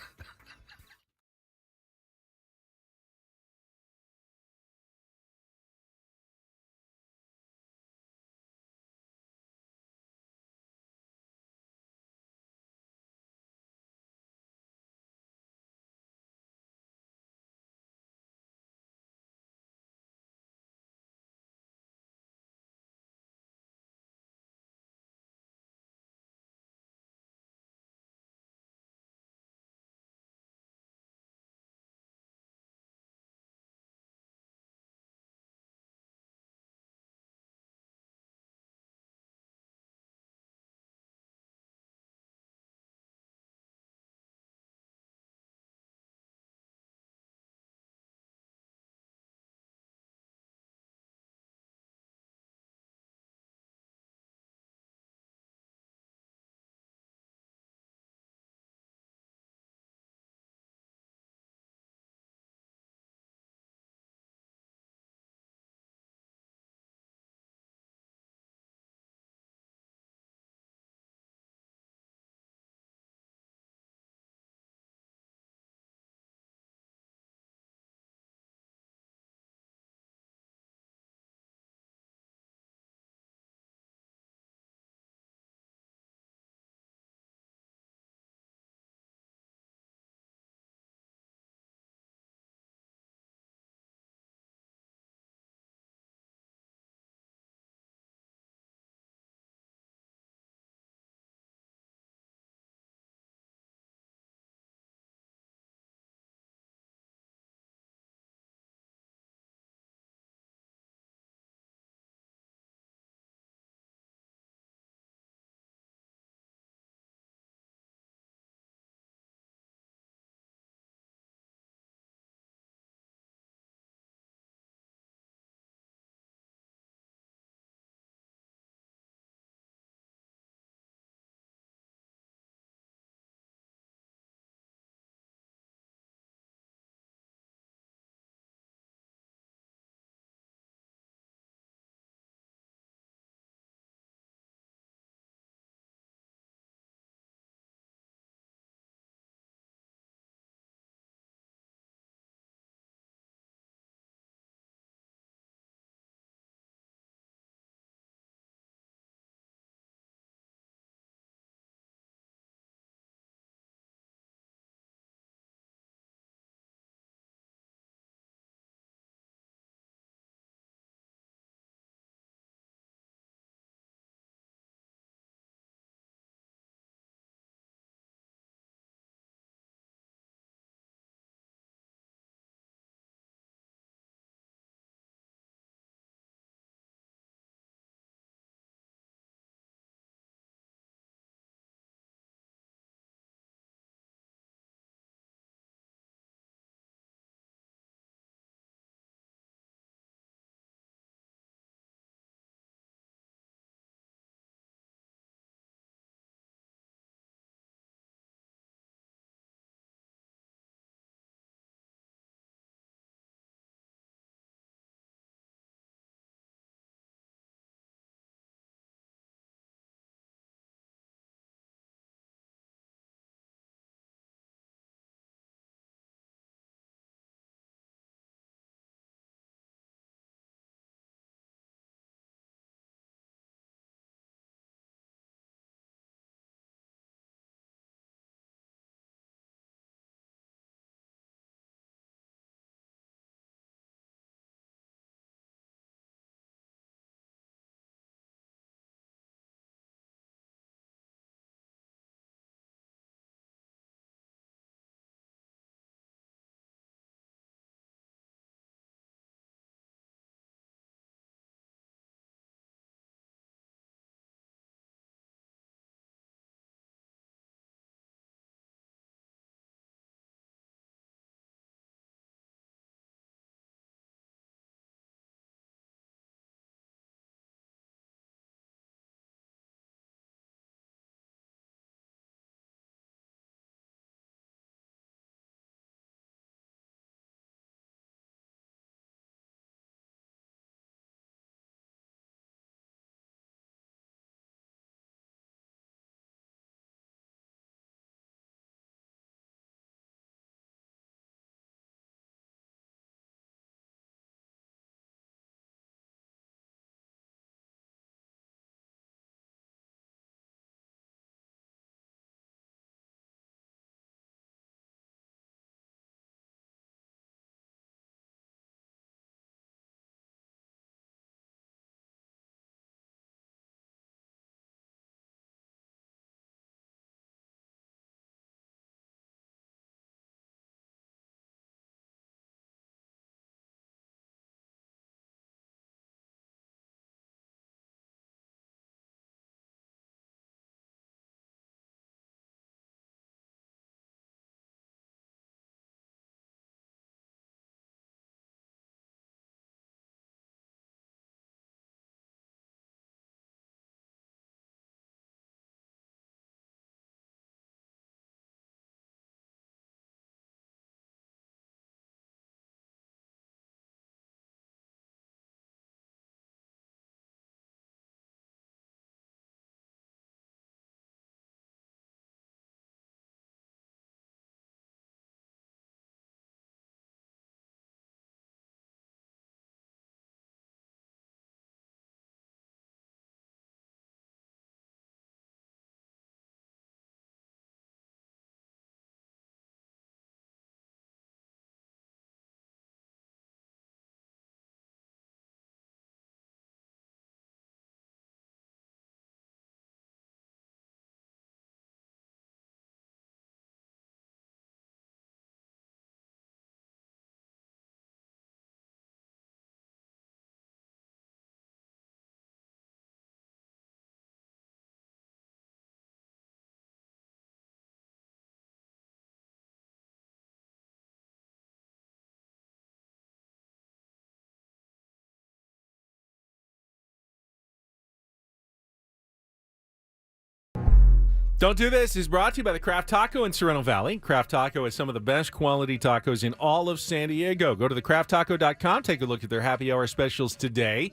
Speaker 3: Don't Do This is brought to you by the Craft Taco in Sorrento Valley. Craft Taco has some of the best quality tacos in all of San Diego. Go to thecrafttaco.com. Take a look at their happy hour specials today.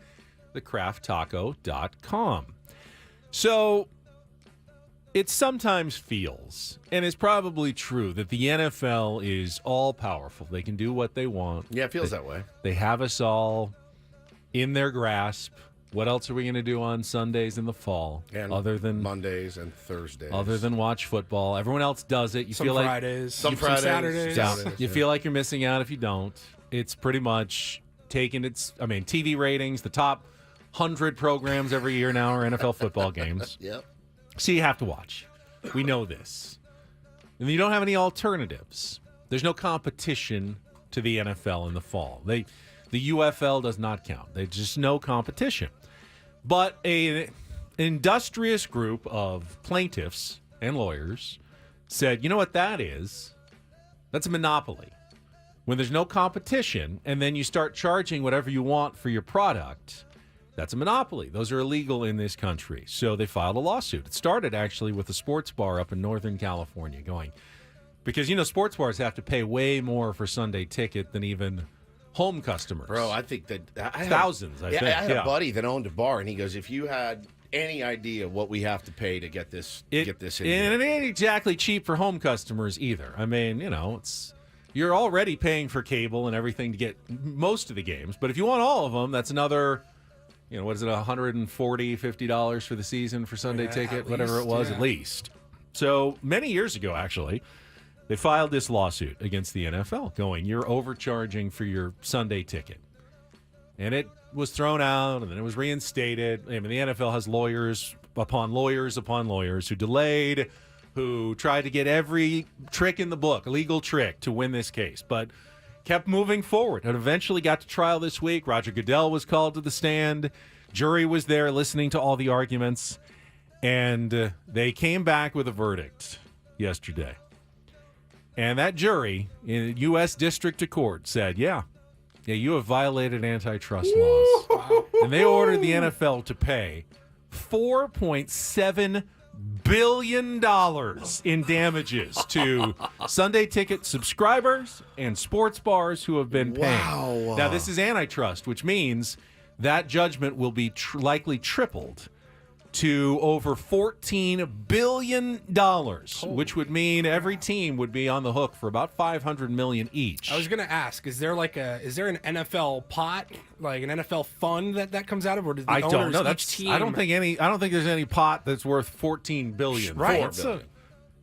Speaker 3: Thecrafttaco.com. So it sometimes feels, and it's probably true, that the NFL is all-powerful. They can do what they want.
Speaker 1: Yeah, it feels that way.
Speaker 3: They have us all in their grasp. What else are we going to do on Sundays in the fall?
Speaker 1: And
Speaker 3: other than
Speaker 1: Mondays and Thursdays.
Speaker 3: Other than watch football. Everyone else does it. You
Speaker 2: Some
Speaker 3: feel like
Speaker 2: Fridays.
Speaker 1: Some Fridays.
Speaker 2: Saturdays.
Speaker 1: Saturdays.
Speaker 3: You feel like you're missing out if you don't. It's pretty much taking TV ratings, the top 100 programs every year now are NFL football games.
Speaker 1: Yep.
Speaker 3: So you have to watch. We know this. And you don't have any alternatives. There's no competition to the NFL in the fall. The UFL does not count. There's just no competition. But an industrious group of plaintiffs and lawyers said, you know what that is? That's a monopoly. When there's no competition and then you start charging whatever you want for your product, that's a monopoly. Those are illegal in this country. So they filed a lawsuit. It started actually with a sports bar up in Northern California because, sports bars have to pay way more for Sunday ticket than even home customers.
Speaker 1: Bro, I think that...
Speaker 3: Thousands, I think.
Speaker 1: I had a buddy that owned a bar, and he goes, if you had any idea what we have to pay to get this in
Speaker 3: and
Speaker 1: here.
Speaker 3: it ain't exactly cheap for home customers either. I mean, you're already paying for cable and everything to get most of the games. But if you want all of them, that's another... what is it, $140, $50 for the season for Sunday ticket, whatever it was, at least. So many years ago, actually, they filed this lawsuit against the NFL going, you're overcharging for your Sunday ticket. And it was thrown out, and then it was reinstated. I mean, the NFL has lawyers upon lawyers upon lawyers who delayed, who tried to get every trick in the book, a legal trick, to win this case. But kept moving forward and eventually got to trial this week. Roger Goodell was called to the stand. Jury was there listening to all the arguments. And they came back with a verdict yesterday. And that jury in U.S. District Court said, yeah, you have violated antitrust laws. Wow. And they ordered the NFL to pay $4.7 billion in damages to Sunday ticket subscribers and sports bars who have been paying.
Speaker 1: Wow.
Speaker 3: Now, this is antitrust, which means that judgment will be likely tripled to over $14 billion, which would mean every team would be on the hook for about $500 million each.
Speaker 2: I was going to ask, is there an NFL pot, like an NFL fund that comes out of, or does the owners each team?
Speaker 3: I don't think there's any pot that's worth $14 billion.
Speaker 2: Right.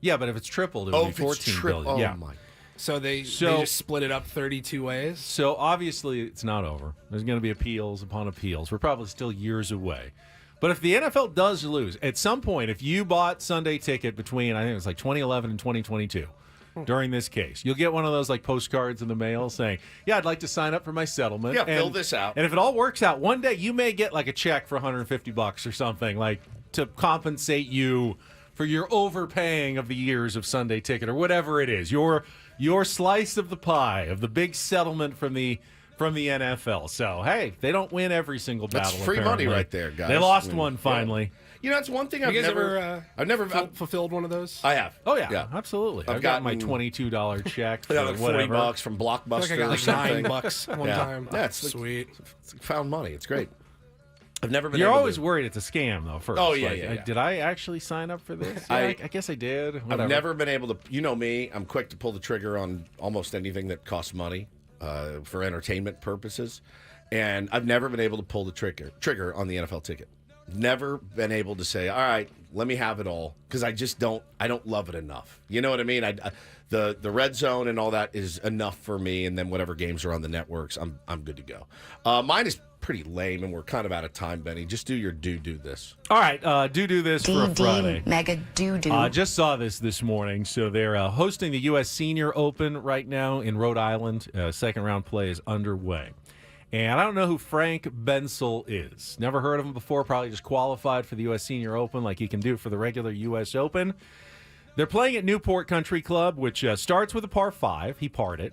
Speaker 3: Yeah, but if it's tripled, it would be $14 billion.
Speaker 1: Oh,
Speaker 3: yeah.
Speaker 1: my.
Speaker 2: So they just split it up 32 ways?
Speaker 3: So obviously it's not over. There's going to be appeals upon appeals. We're probably still years away. But if the NFL does lose, at some point, if you bought Sunday ticket between, I think it was like 2011 and 2022, during this case, you'll get one of those like postcards in the mail saying, yeah, I'd like to sign up for my settlement.
Speaker 1: Yeah, fill this out.
Speaker 3: And if it all works out, one day you may get like a check for $150 or something, like to compensate you for your overpaying of the years of Sunday ticket or whatever it is. Your slice of the pie, of the big settlement from the NFL. So, hey, they don't win every single battle.
Speaker 1: That's free
Speaker 3: apparently.
Speaker 1: money right there, guys.
Speaker 3: They lost one finally.
Speaker 1: Yeah. That's one thing
Speaker 2: I've never fulfilled one of those.
Speaker 1: I have.
Speaker 3: Oh yeah. Absolutely. I've got my $22 check.
Speaker 1: I got like $40 from Blockbuster.
Speaker 2: I got like $9 one time.
Speaker 1: Yeah, it's
Speaker 2: sweet.
Speaker 1: It's found money. It's great. I've never been.
Speaker 3: You're always worried it's a scam, though. First,
Speaker 1: oh yeah.
Speaker 3: Did I actually sign up for this? Yeah, I guess I did. Whatever.
Speaker 1: I've never been able to. You know me. I'm quick to pull the trigger on almost anything that costs money for entertainment purposes, and I've never been able to pull the trigger on the NFL ticket. Never been able to say, all right, let me have it all, because I just don't. I don't love it enough. You know what I mean? The red zone and all that is enough for me, and then whatever games are on the networks, I'm good to go. Mine is pretty lame, and we're kind of out of time, Benny. Just do your do this.
Speaker 3: All right, do this for a Friday.
Speaker 9: Mega do.
Speaker 3: Just saw this morning. So they're hosting the U.S. Senior Open right now in Rhode Island. Second round play is underway. And I don't know who Frank Bensel is. Never heard of him before. Probably just qualified for the U.S. Senior Open like he can do for the regular U.S. Open. They're playing at Newport Country Club, which starts with a par 5. He parred it.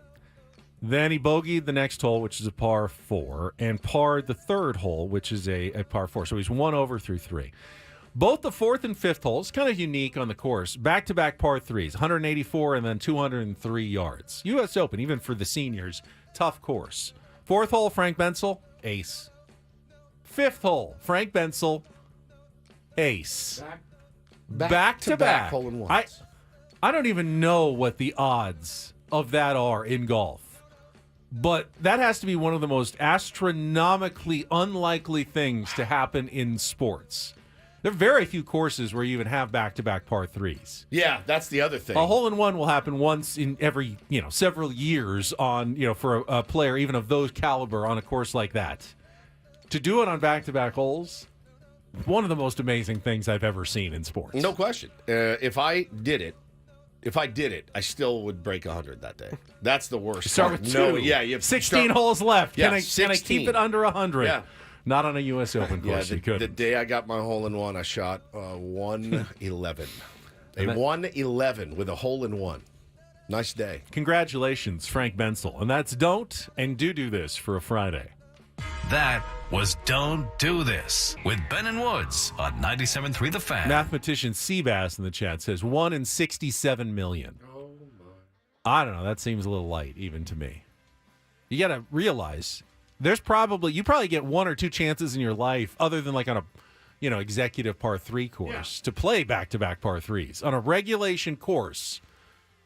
Speaker 3: Then he bogeyed the next hole, which is a par 4, and parred the third hole, which is a par 4. So he's 1 over through 3. Both the fourth and fifth holes, kind of unique on the course, back-to-back par threes, 184 and then 203 yards. U.S. Open, even for the seniors, tough course. Fourth hole, Frank Bensel, ace. Fifth hole, Frank Bensel, ace. Back-to-back.
Speaker 1: Hole in ones.
Speaker 3: I don't even know what the odds of that are in golf. But that has to be one of the most astronomically unlikely things to happen in sports. There are very few courses where you even have back-to-back par threes.
Speaker 1: Yeah, that's the other thing.
Speaker 3: A hole-in-one will happen once in every, several years on, for a player even of those caliber on a course like that. To do it on back-to-back holes, one of the most amazing things I've ever seen in sports.
Speaker 1: No question. If I did it, I still would break 100 that day. That's the worst.
Speaker 3: Start with two.
Speaker 1: Yeah, you have
Speaker 3: 16 holes left.
Speaker 1: Yeah,
Speaker 3: can I keep it under 100?
Speaker 1: Yeah.
Speaker 3: Not on a U.S. Open course. You could.
Speaker 1: The day I got my hole-in-one, I shot 111. A 111 with a hole-in-one. Nice day.
Speaker 3: Congratulations, Frank Bensel. And that's Don't and Do this for a Friday.
Speaker 4: That was Don't Do This with Ben and Woods on 97.3 The Fan.
Speaker 3: Mathematician Seabass in the chat says 1 in 67 million.
Speaker 1: Oh, my.
Speaker 3: I don't know. That seems a little light, even to me. You got to realize you probably get one or two chances in your life, other than like on a, executive par 3 course, to play back-to-back par 3s. On a regulation course,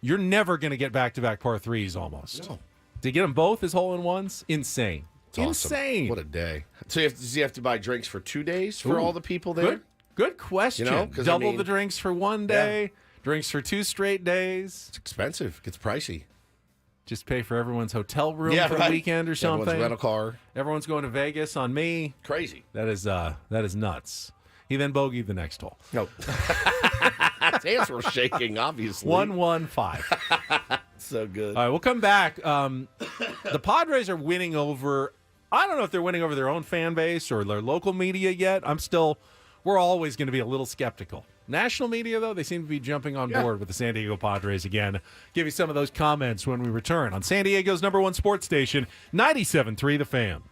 Speaker 3: you're never going to get back-to-back par 3s almost.
Speaker 1: No.
Speaker 3: To get them both as hole-in-ones, insane.
Speaker 1: It's awesome.
Speaker 3: Insane.
Speaker 1: What a day. So does he have to buy drinks for 2 days for all the people there?
Speaker 3: Good question. Double the drinks for 1 day, drinks for 2 straight days.
Speaker 1: It's expensive. It gets pricey.
Speaker 3: Just pay for everyone's hotel room for the weekend or something.
Speaker 1: Everyone's rental car.
Speaker 3: Everyone's going to Vegas on me.
Speaker 1: Crazy.
Speaker 3: That is nuts. He then bogeyed the next hole.
Speaker 1: No. His hands were shaking, obviously.
Speaker 3: 1-1-5.
Speaker 1: So good.
Speaker 3: All right, we'll come back. The Padres are winning over. I don't know if they're winning over their own fan base or their local media yet. We're always going to be a little skeptical. National media, though, they seem to be jumping on board with the San Diego Padres again. Give you some of those comments when we return on San Diego's #1 sports station, 97.3 The Fan.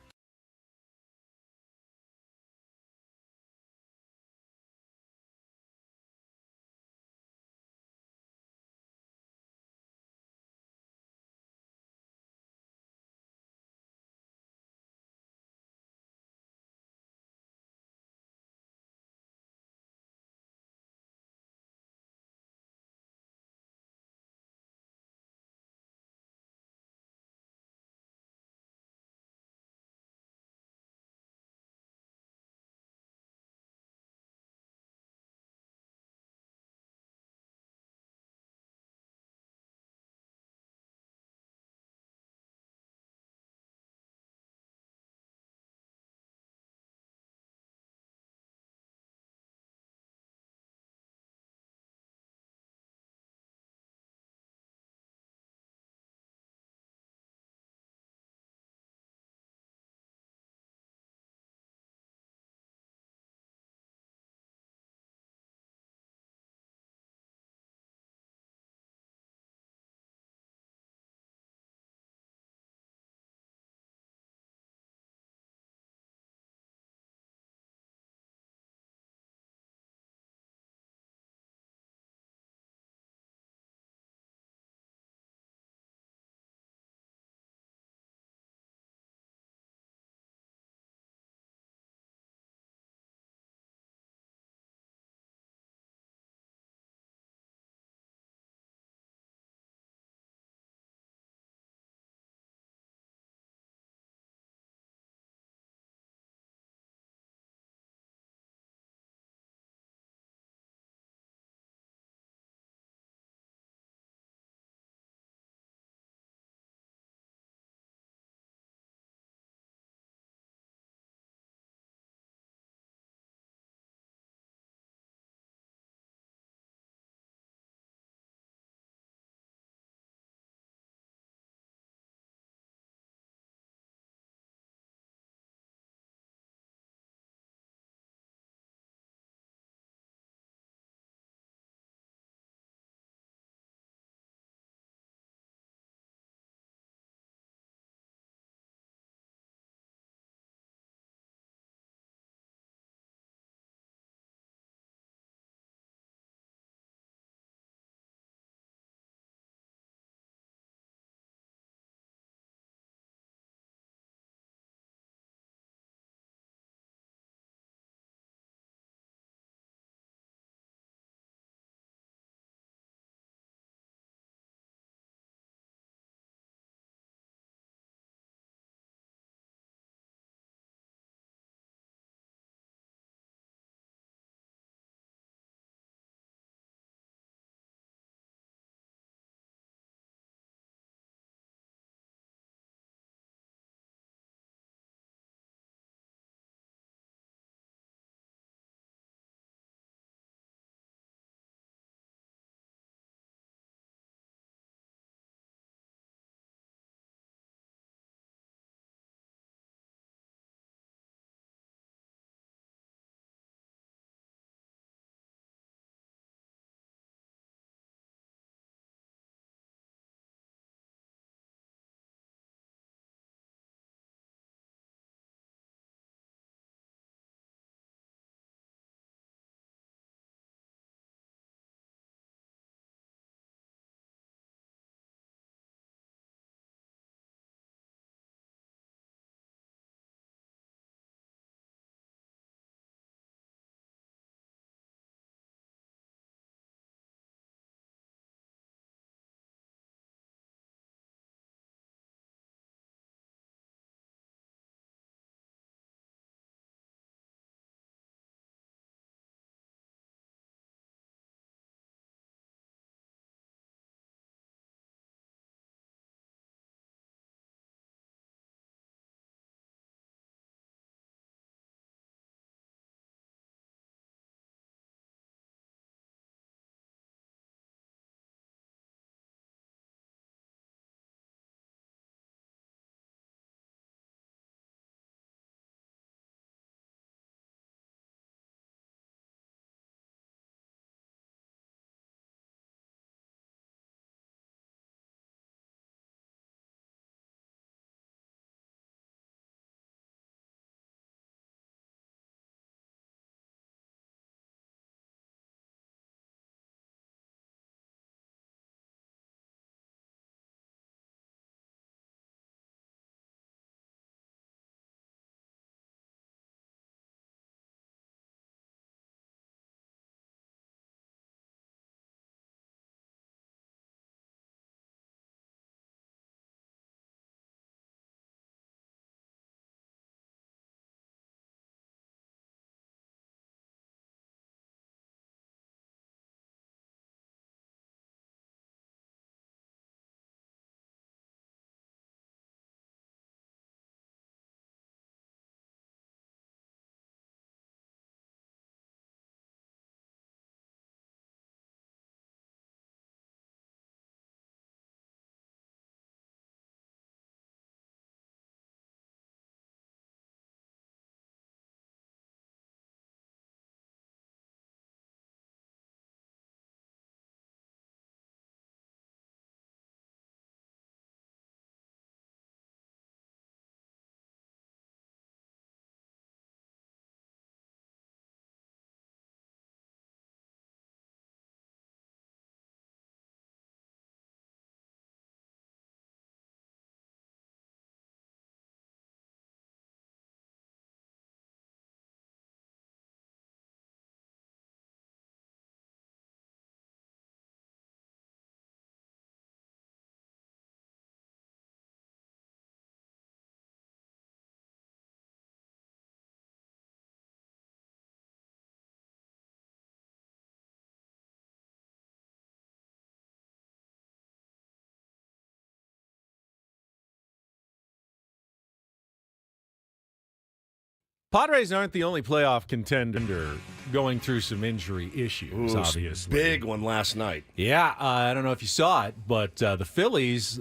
Speaker 3: Padres aren't the only playoff contender going through some injury issues, obviously.
Speaker 1: Big one last night.
Speaker 3: Yeah, I don't know if you saw it, but the Phillies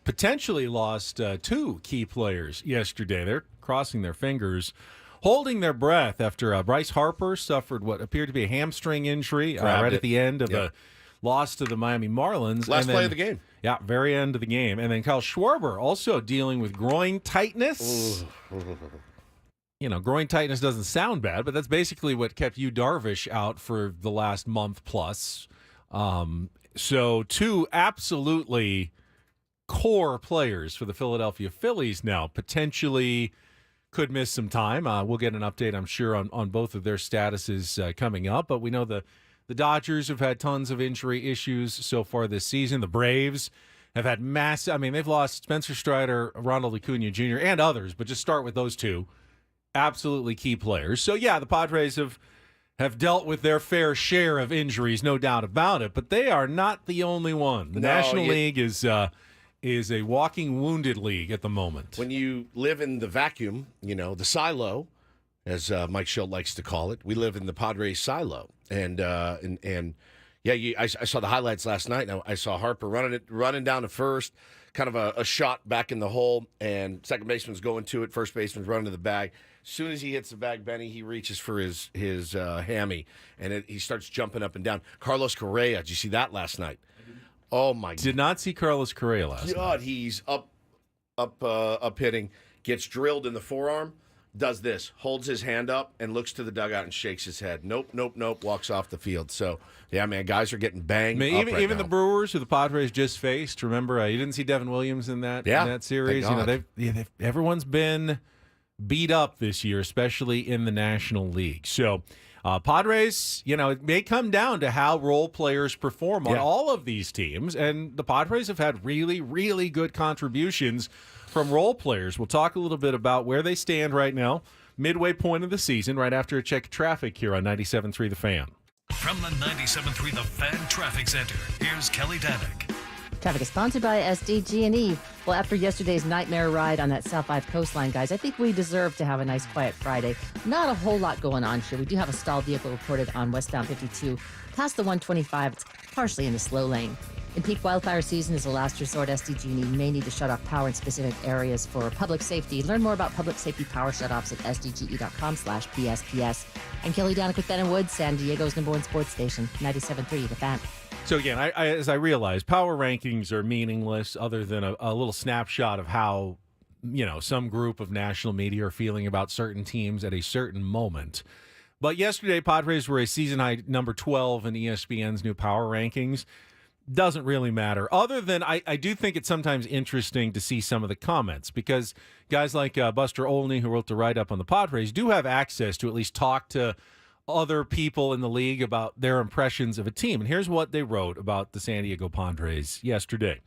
Speaker 3: potentially lost 2 key players yesterday. They're crossing their fingers, holding their breath after Bryce Harper suffered what appeared to be a hamstring injury right at the end of a loss to the Miami Marlins.
Speaker 1: Last play of the game.
Speaker 3: Yeah, very end of the game. And then Kyle Schwarber also dealing with groin tightness. Groin tightness doesn't sound bad, but that's basically what kept Yu Darvish out for the last month plus. So 2 absolutely core players for the Philadelphia Phillies now potentially could miss some time. We'll get an update, I'm sure, on both of their statuses coming up. But we know the Dodgers have had tons of injury issues so far this season. The Braves have had massive. I mean, they've lost Spencer Strider, Ronald Acuna Jr., and others, but just start with those 2. Absolutely key players. So, yeah, the Padres have dealt with their fair share of injuries, no doubt about it, but they are not the only one. The National League is a walking wounded league at the moment.
Speaker 1: When you live in the vacuum, the silo, as Mike Shildt likes to call it, we live in the Padres silo. And I saw the highlights last night. Now I saw Harper running down to first, kind of a shot back in the hole, and second baseman's going to it. First baseman's running to the bag. As soon as he hits the bag, Benny, he reaches for his hammy, and he starts jumping up and down. Carlos Correa, did you see that last night? Oh my!
Speaker 3: Did not see Carlos Correa last night.
Speaker 1: God, he's up hitting, gets drilled in the forearm. Does this, holds his hand up and looks to the dugout and shakes his head. Nope, walks off the field. So, yeah, man, guys are getting banged up
Speaker 3: even
Speaker 1: now.
Speaker 3: the Brewers, who the Padres just faced, remember, you didn't see Devin Williams in that series. Everyone's been beat up this year, especially in the National League. So, Padres, it may come down to how role players perform on all of these teams, and the Padres have had really, really good contributions from role players. We'll talk a little bit about where they stand right now, midway point of the season, right after a check of traffic here on 97.3 The Fan.
Speaker 4: From the 97.3 The Fan Traffic Center, here's Kelly Danick.
Speaker 5: Traffic is sponsored by SDG&E. Well, after yesterday's nightmare ride on that South 5 coastline, guys, I think we deserve to have a nice quiet Friday. Not a whole lot going on here. We do have a stalled vehicle reported on westbound 52 past the 125. It's partially in the slow lane. In peak wildfire season, as a last resort, SDG&E may need to shut off power in specific areas for public safety. Learn more about public safety power shutoffs at sdge.com/PSPS. I'm Kelly Danick with Ben and Woods, San Diego's #1 sports station, 97.3 The Fan.
Speaker 3: So again, as I realize, power rankings are meaningless other than a little snapshot of how, some group of national media are feeling about certain teams at a certain moment. But yesterday, Padres were a season high number 12 in ESPN's new power rankings. Doesn't really matter, other than I do think it's sometimes interesting to see some of the comments, because guys like Buster Olney, who wrote the write-up on the Padres, do have access to at least talk to other people in the league about their impressions of a team. And here's what they wrote about the San Diego Padres yesterday.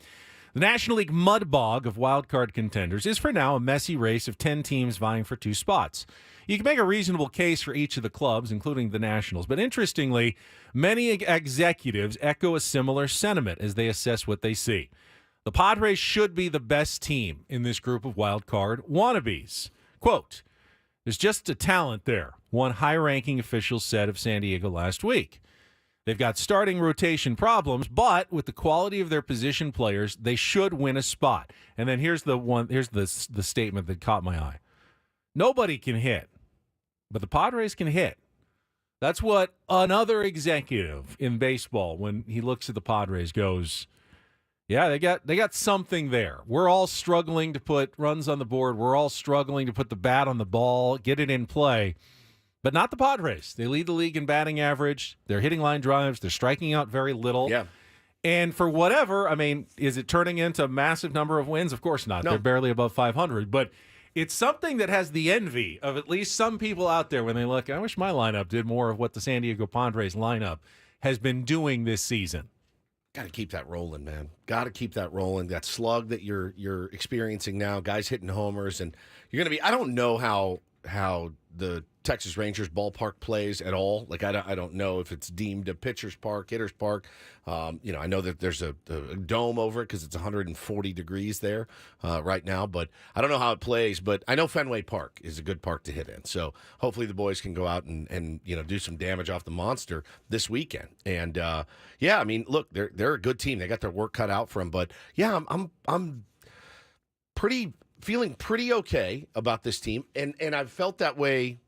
Speaker 3: The National League mud bog of wildcard contenders is for now a messy race of 10 teams vying for 2 spots. You can make a reasonable case for each of the clubs, including the Nationals. But interestingly, many executives echo a similar sentiment as they assess what they see. The Padres should be the best team in this group of wild card wannabes. Quote, "There's just a talent there," one high-ranking official said of San Diego last week. "They've got starting rotation problems, but with the quality of their position players, they should win a spot." And then here's the statement that caught my eye. "Nobody can hit, but the Padres can hit." That's what another executive in baseball, when he looks at the Padres, goes, yeah, they got something there. We're all struggling to put runs on the board. We're all struggling to put the bat on the ball, get it in play. But not the Padres. They lead the league in batting average. They're hitting line drives. They're striking out very little.
Speaker 1: Yeah.
Speaker 3: And for whatever, is it turning into a massive number of wins? Of course not. No. They're barely above 500. But it's something that has the envy of at least some people out there when they look, I wish my lineup did more of what the San Diego Padres lineup has been doing this season.
Speaker 1: Got to keep that rolling, man. Got to keep that rolling. That slug that you're experiencing now, guys hitting homers, and you're going to be. I don't know how how the Texas Rangers ballpark plays at all. Like, I don't know if it's deemed a pitcher's park, hitter's park. I know that there's a dome over it because it's 140 degrees there right now, but I don't know how it plays. But I know Fenway Park is a good park to hit in. So hopefully the boys can go out and do some damage off the monster this weekend. And I mean, look, they're a good team. They got their work cut out for them. But yeah, I'm feeling pretty okay about this team, and I've felt that way.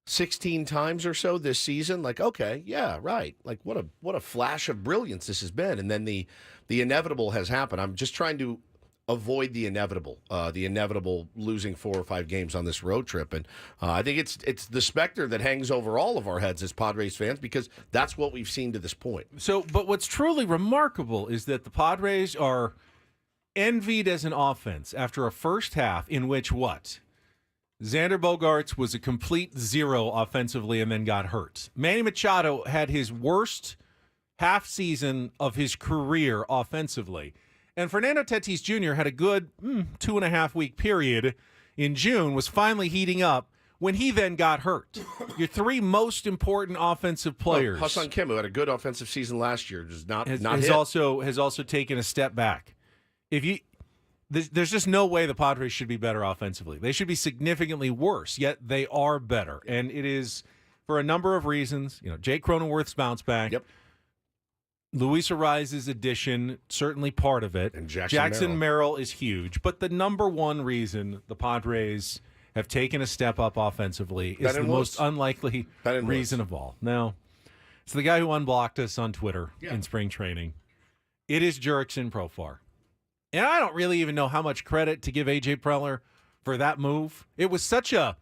Speaker 1: 16 times or so this season. Like, okay, yeah, right. Like, what a flash of brilliance this has been, and then the inevitable has happened. I'm just trying to avoid the inevitable losing 4 or 5 games on this road trip, and I think it's the specter that hangs over all of our heads as Padres fans because that's what we've seen to this point.
Speaker 3: So, but what's truly remarkable is that the Padres are envied as an offense after a first half in which Xander Bogaerts was a complete zero offensively and then got hurt. Manny Machado had his worst half season of his career offensively. And Fernando Tatis Jr. had a good 2.5 week period in June, was finally heating up when he then got hurt. Your 3 most important offensive players.
Speaker 1: Hassan Kim, who had a good offensive season last year, has
Speaker 3: also taken a step back. There's just no way the Padres should be better offensively. They should be significantly worse, yet they are better. And it is for a number of reasons. Jake Cronenworth's bounce back.
Speaker 1: Yep.
Speaker 3: Luis Ariza's addition, certainly part of it.
Speaker 1: And
Speaker 3: Jackson Merrill is huge. But the number one reason the Padres have taken a step up offensively is the most unlikely reason of all. Now, it's the guy who unblocked us on Twitter in spring training. It is Jurickson Profar. And I don't really even know how much credit to give A.J. Preller for that move. It was such a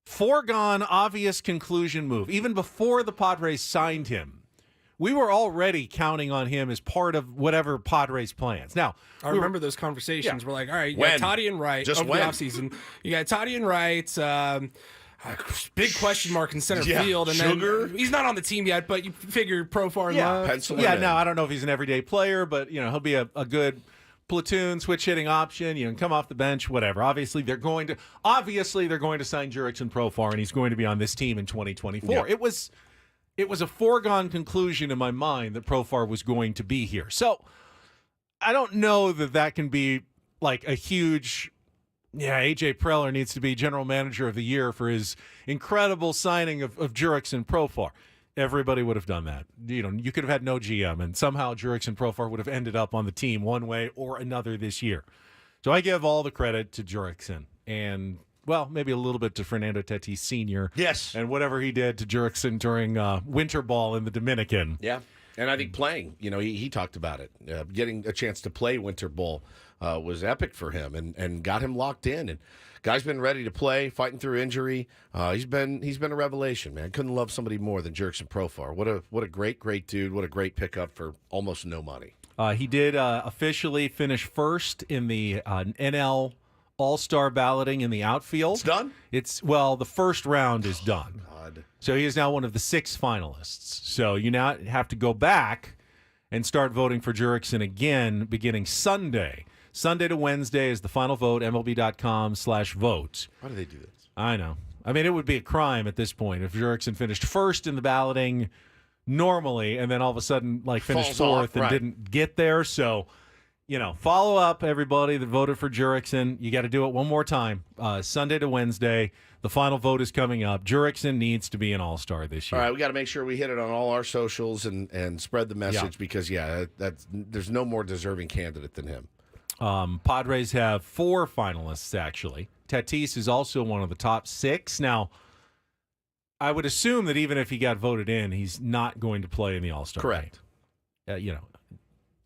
Speaker 3: foregone, obvious conclusion move. Even before the Padres signed him, we were already counting on him as part of whatever Padres plans. Now,
Speaker 2: I remember those conversations. We're like, all right, you
Speaker 1: got
Speaker 2: Toddy and Wright over the offseason. You got Toddy and Wright, big question mark in center field. And then he's not on the team yet, but you figure Profar and Love.
Speaker 1: Pencil
Speaker 3: now I don't know if he's an everyday player, but he'll be a good platoon switch hitting option. You can come off the bench, whatever. Obviously, they're going to sign Jurickson Profar, and he's going to be on this team in 2024.
Speaker 1: Yeah.
Speaker 3: It was a foregone conclusion in my mind that Profar was going to be here. So I don't know that can be like a huge. A.J. Preller needs to be general manager of the year for his incredible signing of Jurickson Profar. Everybody would have done that. You could have had no GM, and somehow Jurickson Profar would have ended up on the team one way or another this year. So I give all the credit to Jurickson, and, maybe a little bit to Fernando Tatis Sr.
Speaker 1: Yes.
Speaker 3: And whatever he did to Jurickson during winter ball in the Dominican.
Speaker 1: Yeah. And I think playing, he talked about it. Getting a chance to play winter ball was epic for him and got him locked in. And guy's been ready to play, fighting through injury. He's been a revelation, man. Couldn't love somebody more than Jurickson Profar. What a great dude. What a great pickup for almost no money.
Speaker 3: He did officially finish first in the NL All-Star balloting in the outfield.
Speaker 1: It's done?
Speaker 3: The first round is done.
Speaker 1: God.
Speaker 3: So he is now one of the 6 finalists. So you now have to go back and start voting for Jurickson again beginning Sunday. Sunday to Wednesday is the final vote, MLB.com/vote.
Speaker 1: Why do they do this?
Speaker 3: I know. I mean, it would be a crime at this point if Jurickson finished first in the balloting normally and then all of a sudden finished fourth and didn't get there. So, follow up, everybody that voted for Jurickson. You got to do it one more time. Sunday to Wednesday. The final vote is coming up. Jurickson needs to be an all-star this year.
Speaker 1: All right, we got to make sure we hit it on all our socials and spread the message because, there's no more deserving candidate than him.
Speaker 3: Padres have 4 finalists, actually. Tatis is also one of the top 6. Now, I would assume that even if he got voted in, he's not going to play in the All-Star
Speaker 1: Correct.
Speaker 3: game.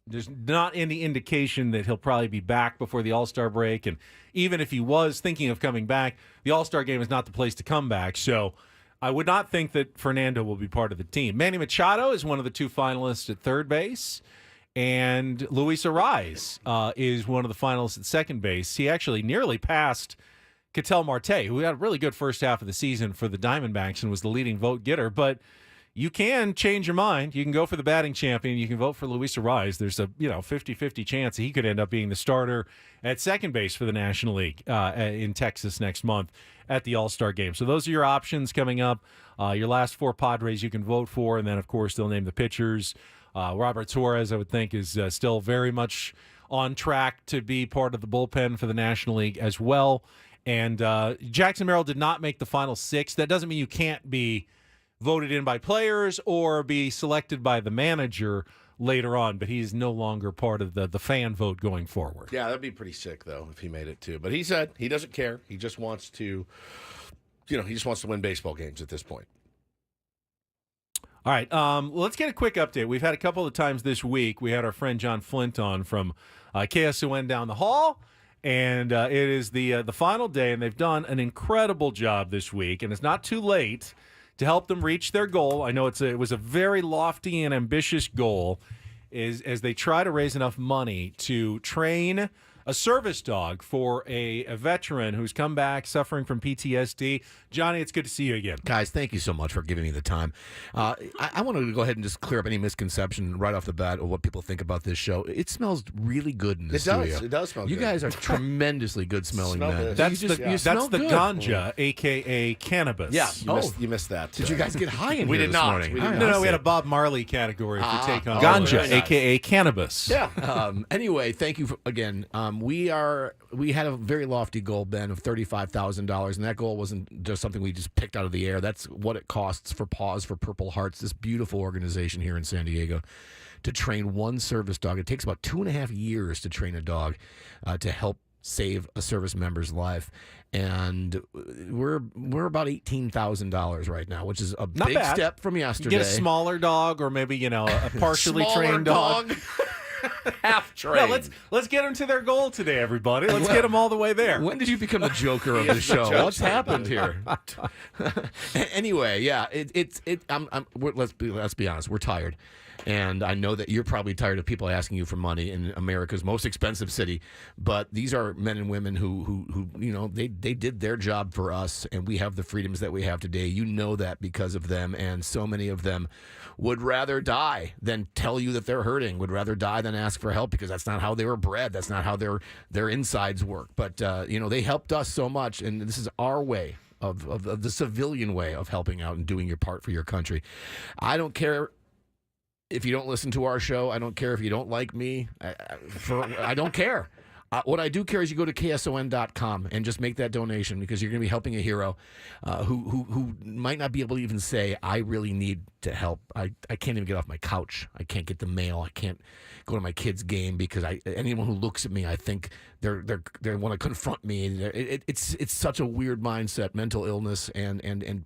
Speaker 3: There's not any indication that he'll probably be back before the All-Star break. And even if he was thinking of coming back, the All-Star game is not the place to come back. So I would not think that Fernando will be part of the team. Manny Machado is one of the 2 finalists at third base. And Luis Ariza is one of the finalists at second base. He actually nearly passed Ketel Marte, who had a really good first half of the season for the Diamondbacks and was the leading vote getter. But you can change your mind. You can go for the batting champion. You can vote for Luis Arraez. There's a 50-50 chance he could end up being the starter at second base for the National League in Texas next month at the All-Star Game. So those are your options coming up. Your last 4 Padres you can vote for, and then, of course, they'll name the pitchers. Robert Torres, I would think, is still very much on track to be part of the bullpen for the National League as well. And Jackson Merrill did not make the final 6. That doesn't mean you can't be voted in by players or be selected by the manager later on, but he's no longer part of the fan vote going forward.
Speaker 1: Yeah, that'd be pretty sick, though, if he made it, too. But he said he doesn't care. He just wants to, he just wants to win baseball games at this point.
Speaker 3: All right, let's get a quick update. We've had a couple of times this week. We had our friend John Flint on from KSON down the hall, and it is the final day, and they've done an incredible job this week, and it's not too late to help them reach their goal. I know it was a very lofty and ambitious goal, as they try to raise enough money to train a service dog for a veteran who's come back suffering from PTSD. Johnny, it's good to see you again.
Speaker 9: Guys, thank you so much for giving me the time. I wanted to go ahead and just clear up any misconception right off the bat of what people think about this show. It smells really good in this studio.
Speaker 1: It does smell good.
Speaker 9: You guys are tremendously good smelling men.
Speaker 3: That's the ganja, a.k.a. cannabis.
Speaker 1: Yeah, you missed that.
Speaker 9: Did you guys get high in
Speaker 1: we
Speaker 9: here
Speaker 1: did
Speaker 9: this
Speaker 1: not.
Speaker 9: morning?
Speaker 3: No, we had a Bob Marley category to take on.
Speaker 9: Ganja,
Speaker 3: a.k.a. cannabis.
Speaker 9: Yeah. Anyway, thank you again. We had a very lofty goal, Ben, of $35,000, and that goal wasn't just something we just picked out of the air. That's what it costs for Paws for Purple Hearts, this beautiful organization here in San Diego, to train one service dog. It takes about 2.5 years to train a dog to help save a service member's life, and we're about $18,000 right now, which is a big step from yesterday.
Speaker 3: You get a smaller dog, or maybe a partially trained dog.
Speaker 1: Half trained.
Speaker 3: No, let's get them to their goal today, everybody. Let's get them all the way there.
Speaker 9: When did you become a joker of the show? What's happened here? Anyway, yeah, let's be honest. We're tired, and I know that you're probably tired of people asking you for money in America's most expensive city. But these are men and women who they did their job for us, and we have the freedoms that we have today. You know that because of them, and so many of them would rather die than tell you that they're hurting, would rather die than ask for help, because that's not how they were bred. That's not how their insides work. But, they helped us so much, and this is our way of the civilian way of helping out and doing your part for your country. I don't care if you don't listen to our show. I don't care if you don't like me. I don't care. What I do care is you go to KSON.com and just make that donation, because you're going to be helping a hero who might not be able to even say, I really need to help. I can't even get off my couch. I can't get the mail. I can't go to my kid's game because anyone who looks at me, I think they want to confront me. It's such a weird mindset, mental illness and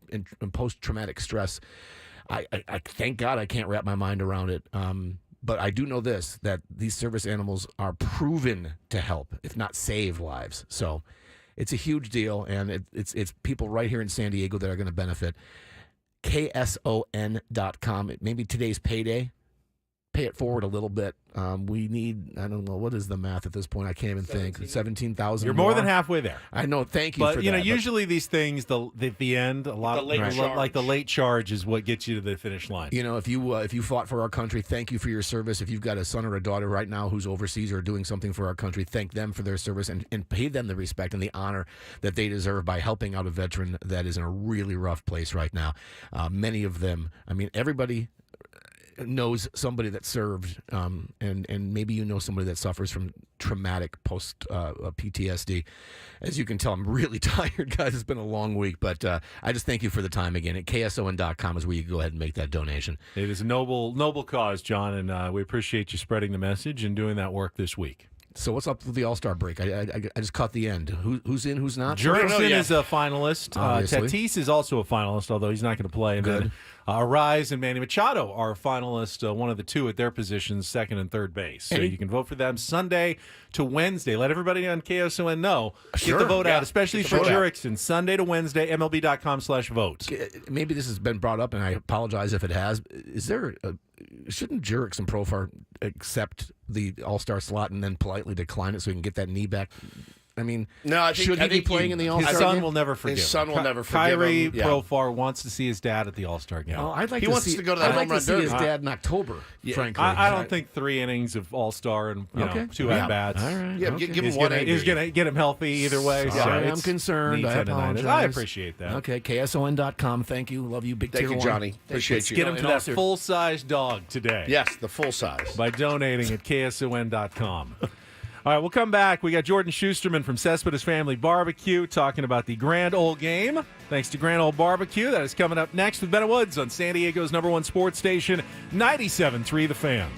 Speaker 9: post-traumatic stress. I thank God I can't wrap my mind around it. But I do know this, that these service animals are proven to help, if not save, lives. So it's a huge deal, and it's people right here in San Diego that are going to benefit. KSON.com. Maybe today's payday. Pay it forward a little bit. We need, I don't know, what is the math at this point? I can't even think. 17,000.
Speaker 3: You're more than halfway there.
Speaker 9: I know. Thank you for that.
Speaker 3: But usually these things, the end, a lot of like the late charge is what gets you to the finish line.
Speaker 9: If you fought for our country, thank you for your service. If you've got a son or a daughter right now who's overseas or doing something for our country, thank them for their service and pay them the respect and the honor that they deserve by helping out a veteran that is in a really rough place right now. Many of them, everybody knows somebody that served, and maybe somebody that suffers from traumatic post PTSD. As you can tell, I'm really tired, guys. It's been a long week, but I just thank you for the time again. At KSON.com is where you can go ahead and make that donation.
Speaker 3: It is a noble cause, John, and we appreciate you spreading the message and doing that work this week.
Speaker 9: So what's up with the All-Star break? I just caught the end. Who's in, who's not?
Speaker 3: Jurickson is a finalist. Tatis is also a finalist, although he's not going to play. And then Arraez and Manny Machado are finalists, one of the two at their positions, second and third base. So you can vote for them Sunday to Wednesday. Let everybody on KSON know. Get the vote out, especially for Jurickson. Sunday to Wednesday, MLB.com/vote.
Speaker 9: Maybe this has been brought up, and I apologize if it has. Shouldn't Jurickson Profar accept the All-Star slot and then politely decline it so he can get that knee back I mean,
Speaker 1: no, I think,
Speaker 9: should he be playing in the All-Star
Speaker 3: His
Speaker 9: game?
Speaker 3: son will never forgive
Speaker 1: His son
Speaker 3: him.
Speaker 1: will never forgive
Speaker 3: Kyrie
Speaker 1: him. Yeah.
Speaker 3: Profar wants to see his dad at the All-Star game.
Speaker 9: Oh, I'd like
Speaker 1: He
Speaker 9: to
Speaker 1: wants
Speaker 9: see,
Speaker 1: to go to that
Speaker 9: I'd
Speaker 1: home
Speaker 9: like
Speaker 1: run
Speaker 9: to see
Speaker 1: derby.
Speaker 9: his dad in October, frankly.
Speaker 3: I don't think 3 innings of All-Star and
Speaker 9: Okay.
Speaker 3: 2
Speaker 9: Yeah.
Speaker 3: at-bats.
Speaker 9: All right.
Speaker 1: Yeah,
Speaker 9: Okay.
Speaker 1: give him
Speaker 3: He's
Speaker 1: one.
Speaker 3: going to get him healthy either way.
Speaker 9: Sorry,
Speaker 3: so
Speaker 9: I'm concerned.
Speaker 3: neat
Speaker 9: I
Speaker 3: tendonitis.
Speaker 9: apologize.
Speaker 3: I appreciate that.
Speaker 9: Okay, KSON.com. Thank you. Love you, Big
Speaker 1: Thank
Speaker 9: Tier
Speaker 1: you,
Speaker 9: One.
Speaker 1: Johnny. Appreciate you.
Speaker 3: Get him to
Speaker 9: And
Speaker 3: that
Speaker 9: also-
Speaker 3: full-size dog today.
Speaker 1: Yes, the full size.
Speaker 3: By donating at KSON.com. All right, we'll come back. We got Jordan Shusterman from Cespedes Family Barbecue talking about the Grand Ole Game. Thanks to Grand Ole Barbecue. That is coming up next with Ben Woods on San Diego's #1 sports station, 97.3 The Fan.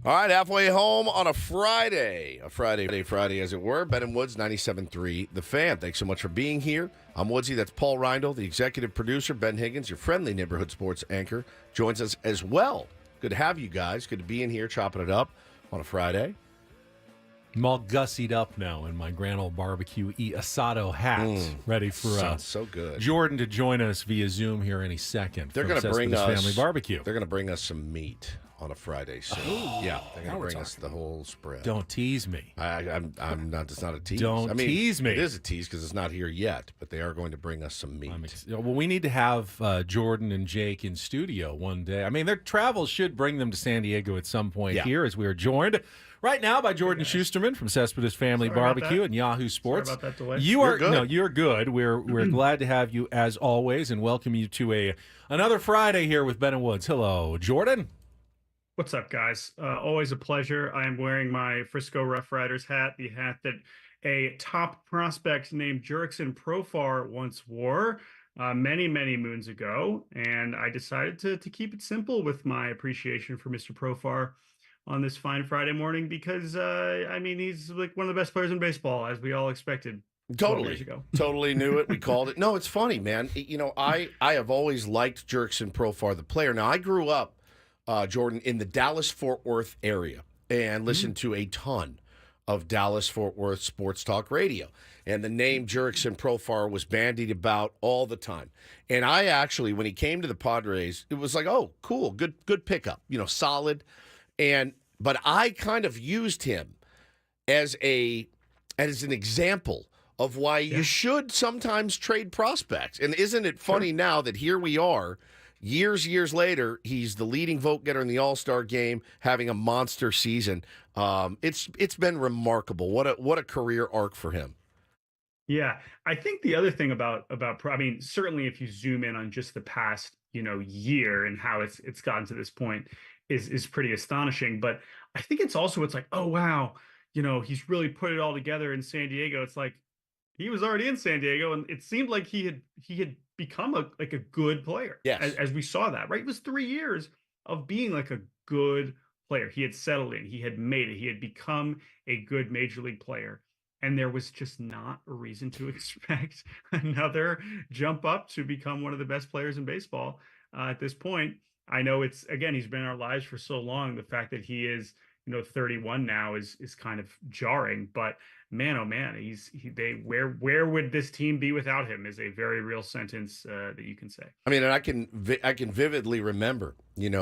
Speaker 1: All right, halfway home on a Friday as it were. Ben and Woods, 97.3 The Fan. Thanks so much for being here. I'm Woodsy. That's Paul Reindl, the executive producer. Ben Higgins, your friendly neighborhood sports anchor, joins us as well. Good to have you guys. Good to be in here chopping it up on a Friday.
Speaker 3: I'm all gussied up now in my Grand Ole Barbecue Asado hat, ready for
Speaker 1: sounds so good.
Speaker 3: Jordan to join us via Zoom here any second.
Speaker 1: They're going to bring us
Speaker 3: family barbecue.
Speaker 1: They're going to bring us some meat on a Friday soon. Yeah, they're going to bring us the whole spread.
Speaker 3: Don't tease me.
Speaker 1: I'm not. It's not a tease.
Speaker 3: Don't tease me.
Speaker 1: It is a tease because it's not here yet, but they are going to bring us some meat.
Speaker 3: Well, we need to have Jordan and Jake in studio one day. I mean, their travels should bring them to San Diego at some point here, as we are joined right now by Jordan Shusterman from Cespedes Family Barbecue and Yahoo Sports.
Speaker 10: Sorry about that delay.
Speaker 3: You're good. No, you're good. We're glad to have you as always and welcome you to another Friday here with Ben and Woods. Hello, Jordan.
Speaker 10: What's up, guys? Always a pleasure. I am wearing my Frisco Rough Riders hat, the hat that a top prospect named Jurickson Profar once wore many, many moons ago. And I decided to keep it simple with my appreciation for Mr. Profar on this fine Friday morning because, he's like one of the best players in baseball, as we all expected.
Speaker 1: Totally knew it. We called it. No, it's funny, man. You know, I have always liked Jurickson Profar, the player. Now, I grew up, Jordan, in the Dallas-Fort Worth area and listened to a ton of Dallas-Fort Worth sports talk radio. And the name Jurickson Profar was bandied about all the time. And I actually, when he came to the Padres, it was like, oh, cool, good pickup, solid. But I kind of used him as an example of why you should sometimes trade prospects. And isn't it funny now that here we are, years later, he's the leading vote getter in the All-Star game, having a monster season. It's been remarkable. What a career arc for him.
Speaker 10: Yeah, I think the other thing about certainly if you zoom in on just the past year and how it's gotten to this point is pretty astonishing. But I think it's like, oh wow, he's really put it all together in San Diego. It's like he was already in San Diego, and it seemed like he had become a good player.
Speaker 1: Yes.
Speaker 10: As we saw that, right? It was 3 years of being like a good player. He had settled in, he had made it, he had become a good major league player. And there was just not a reason to expect another jump up to become one of the best players in baseball at this point. I know he's been in our lives for so long. The fact that he is, 31 now is kind of jarring, but man, oh man, where would this team be without him is a very real sentence that you can say.
Speaker 1: I mean, and I can vividly remember,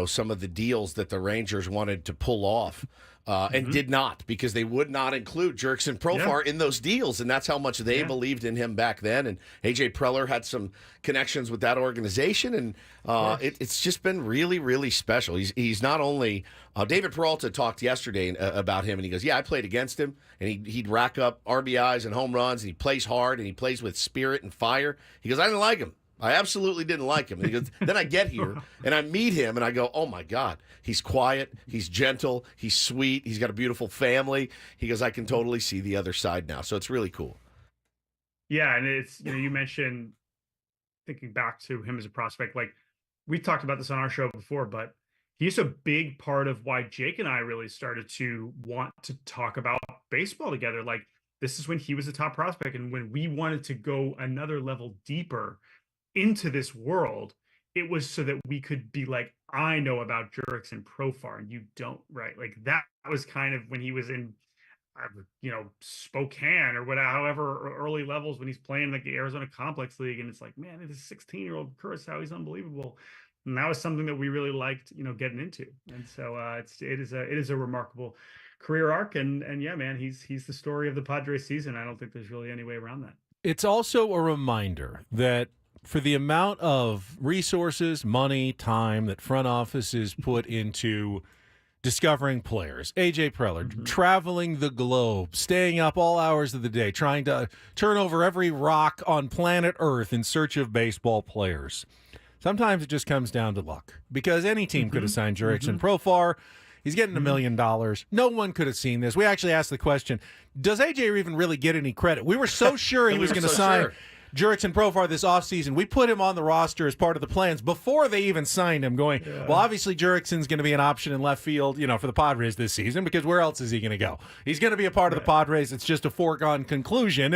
Speaker 1: some of the deals that the Rangers wanted to pull off and did not, because they would not include Jurickson Profar in those deals, and that's how much they believed in him back then. And A.J. Preller had some connections with that organization, and it's just been really, really special. He's not only David Peralta talked yesterday about him, and he goes, "Yeah, I played against him, and he'd rack up RBIs and home runs, and he plays hard, and he plays with spirit and fire." He goes, "I didn't like him. I absolutely didn't like him." And he goes, then I get here and I meet him and I go, "Oh my God, he's quiet, he's gentle, he's sweet, he's got a beautiful family." He goes, "I can totally see the other side now." So it's really cool.
Speaker 10: Yeah, and it's, you mentioned thinking back to him as a prospect, like we talked about this on our show before, but he's a big part of why Jake and I really started to want to talk about baseball together. Like this is when he was a top prospect, and when we wanted to go another level deeper into this world, it was so that we could be like, I know about Jurickson Profar and you don't, right? Like that was kind of when he was in, Spokane or whatever, however early levels when he's playing like the Arizona Complex League, and it's like, man, it is 16-year-old Curacao, he's unbelievable. And that was something that we really liked, getting into. And so it is a remarkable career arc, and yeah, man, he's the story of the Padres season. I don't think there's really any way around that.
Speaker 3: It's also a reminder that for the amount of resources, money, time that front offices put into discovering players, A.J. Preller, traveling the globe, staying up all hours of the day, trying to turn over every rock on planet Earth in search of baseball players. Sometimes it just comes down to luck, because any team could have signed Jurickson Profar. He's getting $1 million. No one could have seen this. We actually asked the question, does A.J. even really get any credit? We were so sure he was going to sign. Jurickson Profar this offseason. We put him on the roster as part of the plans before they even signed him, going, well, obviously Jurickson's going to be an option in left field, for the Padres this season, because where else is he going to go? He's going to be a part of the Padres. It's just a foregone conclusion.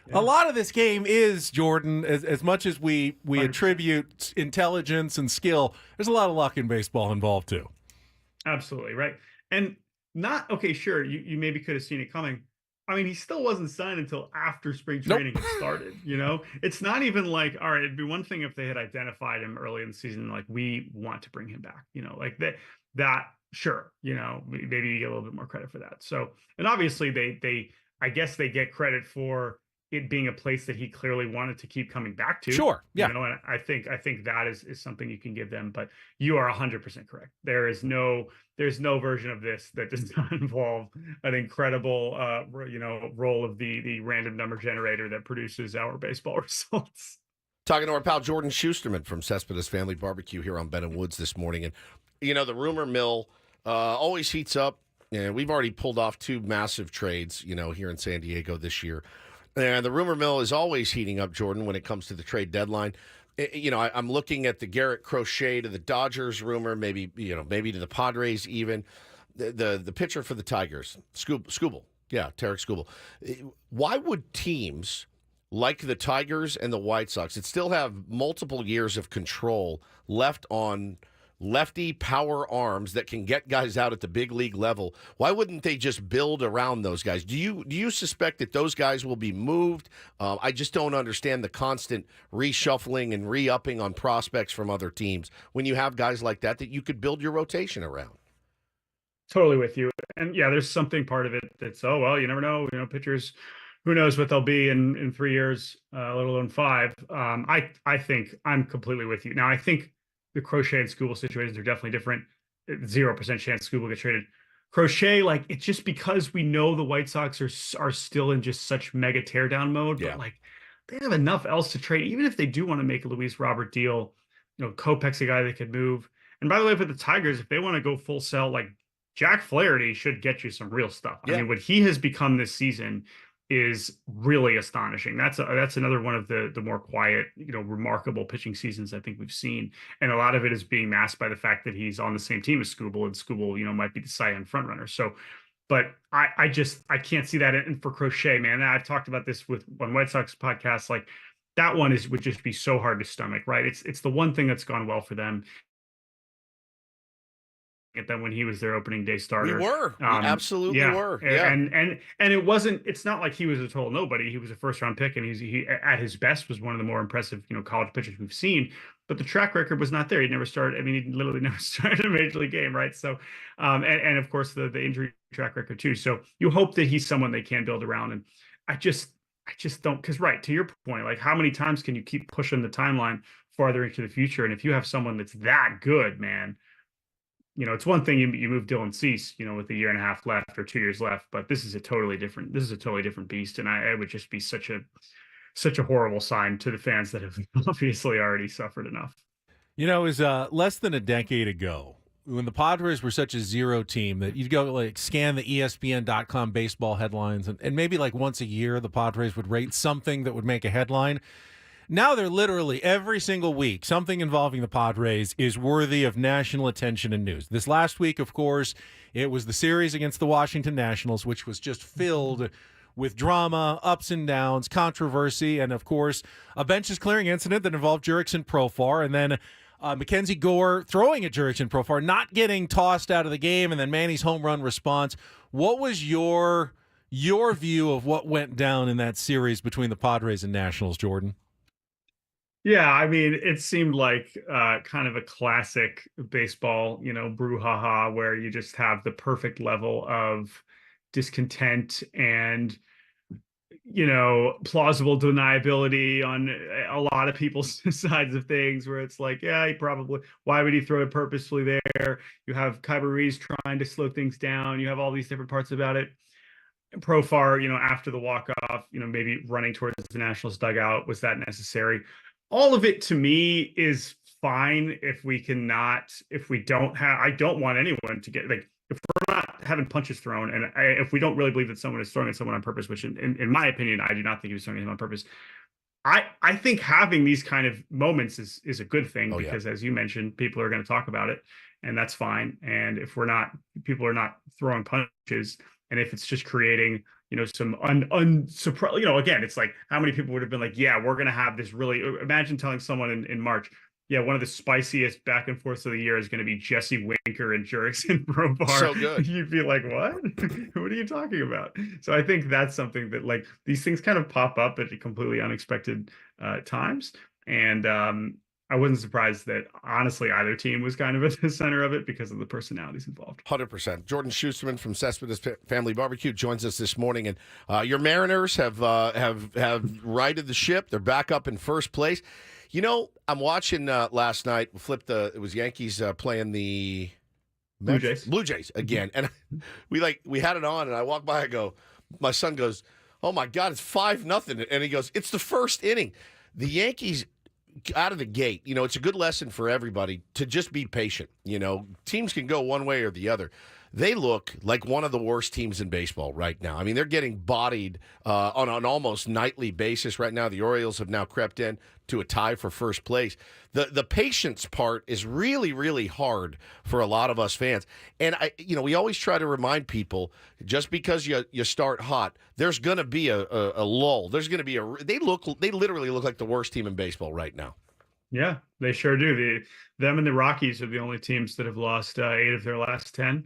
Speaker 3: Yeah. A lot of this game is, Jordan, as much as we attribute intelligence and skill, there's a lot of luck in baseball involved too.
Speaker 10: Absolutely, right. And not, okay, sure, you maybe could have seen it coming. I mean, he still wasn't signed until after spring training had started, It's not even like, all right, it'd be one thing if they had identified him early in the season, like, we want to bring him back, like that, sure, maybe you get a little bit more credit for that. So, and obviously I guess they get credit for it being a place that he clearly wanted to keep coming back to.
Speaker 3: Sure. Yeah.
Speaker 10: And I think that is something you can give them, but you are 100% correct. There's no version of this that does not involve an incredible, role of the random number generator that produces our baseball results.
Speaker 1: Talking to our pal Jordan Shusterman from Cespedes Family Barbecue here on Ben and Woods this morning. And, the rumor mill always heats up. And we've already pulled off 2 massive trades, here in San Diego this year. And the rumor mill is always heating up, Jordan, when it comes to the trade deadline. I'm looking at the Garrett Crochet to the Dodgers rumor, maybe to the Padres even. The pitcher for the Tigers, Skubal. Yeah, Tarek Skubal. Why would teams like the Tigers and the White Sox that still have multiple years of control left on lefty power arms that can get guys out at the big league level, why wouldn't they just build around those guys? Do you suspect that those guys will be moved? I just don't understand the constant reshuffling and re-upping on prospects from other teams when you have guys like that you could build your rotation around.
Speaker 10: Totally with you. And yeah, there's something part of it that's, you never know, pitchers, who knows what they'll be in 3 years, let alone 5. I think I'm completely with you. Now, I think the Crochet and Skubal situations are definitely different. 0% chance Skubal gets traded. Crochet, it's just because we know the White Sox are still in just such mega teardown mode, but they have enough else to trade. Even if they do want to make a Luis Robert deal, Kopech's a guy they could move. And by the way, for the Tigers, if they want to go full sell, Jack Flaherty should get you some real stuff. I mean, what he has become this season is really astonishing. That's another one of the more quiet, remarkable pitching seasons I think we've seen. And a lot of it is being masked by the fact that he's on the same team as Skubal, and Skubal, might be the Cy Young frontrunner. So, but I can't see that. And for Crochet, man, I've talked about this with one White Sox podcast. That one would just be so hard to stomach, right? It's the one thing that's gone well for them. At them when he was their opening day starter.
Speaker 1: We absolutely were. Yeah.
Speaker 10: And it's not like he was a total nobody. He was a first round pick, and he at his best was one of the more impressive, college pitchers we've seen, but the track record was not there. He never started. I mean, he literally never started a major league game. Right. So, and of course the injury track record too. So you hope that he's someone they can build around. And I just don't, because to your point, how many times can you keep pushing the timeline farther into the future? And if you have someone that's that good, man, it's one thing you move Dylan Cease, with a year and a half left or 2 years left, but this is a totally different beast. And it would just be such a horrible sign to the fans that have obviously already suffered enough.
Speaker 3: It was less than a decade ago when the Padres were such a zero team that you'd go scan the ESPN.com baseball headlines, and maybe once a year the Padres would rate something that would make a headline. Now they're literally every single week, something involving the Padres is worthy of national attention and news. This last week, of course, it was the series against the Washington Nationals, which was just filled with drama, ups and downs, controversy, and, of course, a benches clearing incident that involved Jurickson Profar, and then Mackenzie Gore throwing at Jurickson Profar, not getting tossed out of the game, and then Manny's home run response. What was your view of what went down in that series between the Padres and Nationals, Jordan?
Speaker 10: Yeah, I mean, it seemed like kind of a classic baseball, brouhaha, where you just have the perfect level of discontent and, plausible deniability on a lot of people's sides of things, where it's why would he throw it purposefully there? You have Kyber Ruiz trying to slow things down. You have all these different parts about it. Profar, after the walk-off, maybe running towards the Nationals dugout, was that necessary? All of it to me is fine I don't want anyone to get if we're not having punches thrown, and if we don't really believe that someone is throwing at someone on purpose, which in my opinion, I do not think he was throwing him on purpose. I think having these kind of moments is a good thing because, as you mentioned, people are going to talk about it, and that's fine. And if people are not throwing punches, and if it's just creating, some unsurprised, again, it's like how many people would have been like, yeah, we're going to have this really. Imagine telling someone in March, yeah, one of the spiciest back and forths of the year is going to be Jesse Winker and Jurickson Brobar.
Speaker 1: So good.
Speaker 10: You'd be like, what? What are you talking about? So I think that's something that, like, these things kind of pop up at completely unexpected times. And I wasn't surprised that, honestly, either team was kind of at the center of it because of the personalities involved.
Speaker 1: 100%. Jordan Shusterman from Cespedes Family Barbecue joins us this morning. And your Mariners have righted the ship. They're back up in first place. I'm watching last night. It was Yankees playing the
Speaker 10: Blue Jays
Speaker 1: again, and we had it on, and I walked by. My son goes, "Oh my God, it's 5-0," and he goes, "It's the first inning." The Yankees out of the gate. It's a good lesson for everybody to just be patient. Teams can go one way or the other. They look like one of the worst teams in baseball right now. I mean, they're getting bodied on an almost nightly basis right now. The Orioles have now crept in to a tie for first place. The patience part is really, really hard for a lot of us fans. And we always try to remind people, just because you start hot, there's going to be a lull. There's going to be they literally look like the worst team in baseball right now.
Speaker 10: Yeah, they sure do. Them and the Rockies are the only teams that have lost 8 of their last 10.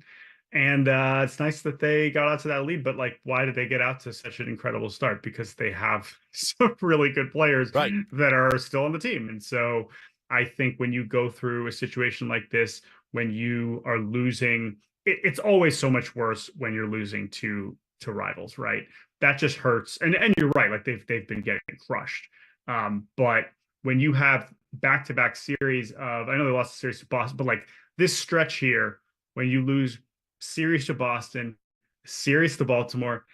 Speaker 10: And it's nice that they got out to that lead, but why did they get out to such an incredible start? Because they have some really good players that are still on the team. And so I think when you go through a situation like this, when you are losing, it's always so much worse when you're losing to rivals, right? That just hurts. And you're right, they've been getting crushed. But when you have back-to-back series of, I know they lost the series to Boston, but this stretch here, when you lose series to Boston, series to Baltimore,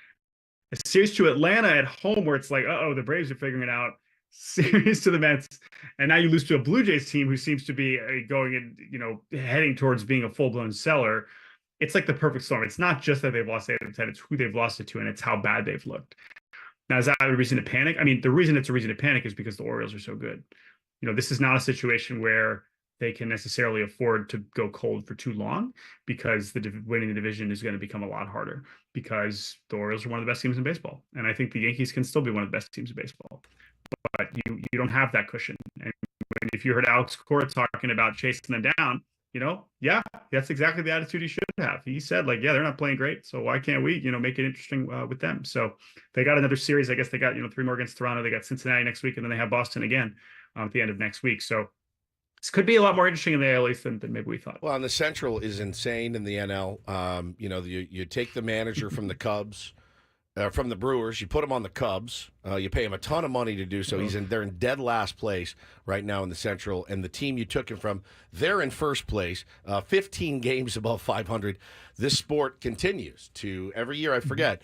Speaker 10: a series to Atlanta at home where it's like, the Braves are figuring it out, series to the Mets, and now you lose to a Blue Jays team who seems to be going in, heading towards being a full-blown seller. It's like the perfect storm. It's not just that they've lost 8 of 10, it's who they've lost it to, and it's how bad they've looked. Now, is that a reason to panic? I mean, the reason it's a reason to panic is because the Orioles are so good. This is not a situation where they can necessarily afford to go cold for too long, because winning the division is going to become a lot harder, because the Orioles are one of the best teams in baseball. And I think the Yankees can still be one of the best teams in baseball. But you don't have that cushion. And if you heard Alex Cora talking about chasing them down, yeah, that's exactly the attitude he should have. He said, they're not playing great, so why can't we, make it interesting with them? So they got another series. I guess they got, 3 more against Toronto. They got Cincinnati next week, and then they have Boston again at the end of next week. So this could be a lot more interesting in the AL East than maybe we thought.
Speaker 1: Well, and the Central is insane in the NL. You take the manager from the Cubs, from the Brewers, you put him on the Cubs. You pay him a ton of money to do so. They're in dead last place right now in the Central, and the team you took him from, they're in first place, 15 games above 500. This sport continues to, every year I forget,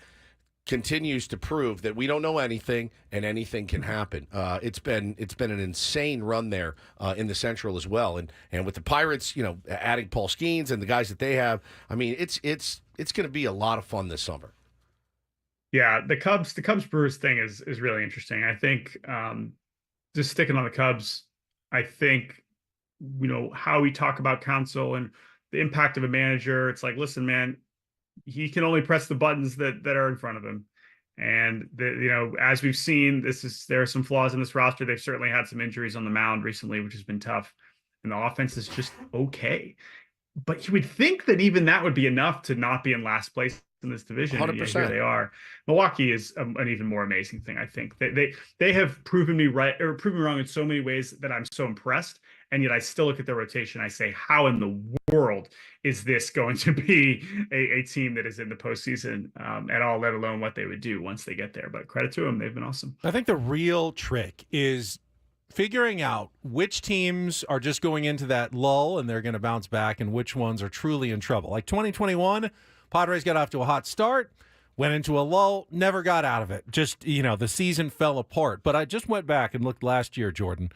Speaker 1: continues to prove that we don't know anything and anything can happen. It's been an insane run there in the Central as well, and with the Pirates, adding Paul Skeens and the guys that they have, I mean, it's going to be a lot of fun this summer.
Speaker 10: Yeah, the Cubs Brewers thing is really interesting. I think just sticking on the Cubs, I think how we talk about Counsell and the impact of a manager. It's like, listen, man, he can only press the buttons that are in front of him. And as we've seen, there are some flaws in this roster. They've certainly had some injuries on the mound recently, which has been tough. And the offense is just okay. But you would think that even that would be enough to not be in last place in this division.
Speaker 1: 100%.
Speaker 10: And yet here they are. Milwaukee is an even more amazing thing. I think they have proven me right, or proven me wrong in so many ways that I'm so impressed. And yet I still look at their rotation. I say, how in the world is this going to be a team that is in the postseason at all, let alone what they would do once they get there? But credit to them. They've been awesome.
Speaker 3: I think the real trick is figuring out which teams are just going into that lull and they're going to bounce back, and which ones are truly in trouble. Like 2021, Padres got off to a hot start, went into a lull, never got out of it. Just, the season fell apart. But I just went back and looked last year, Jordan.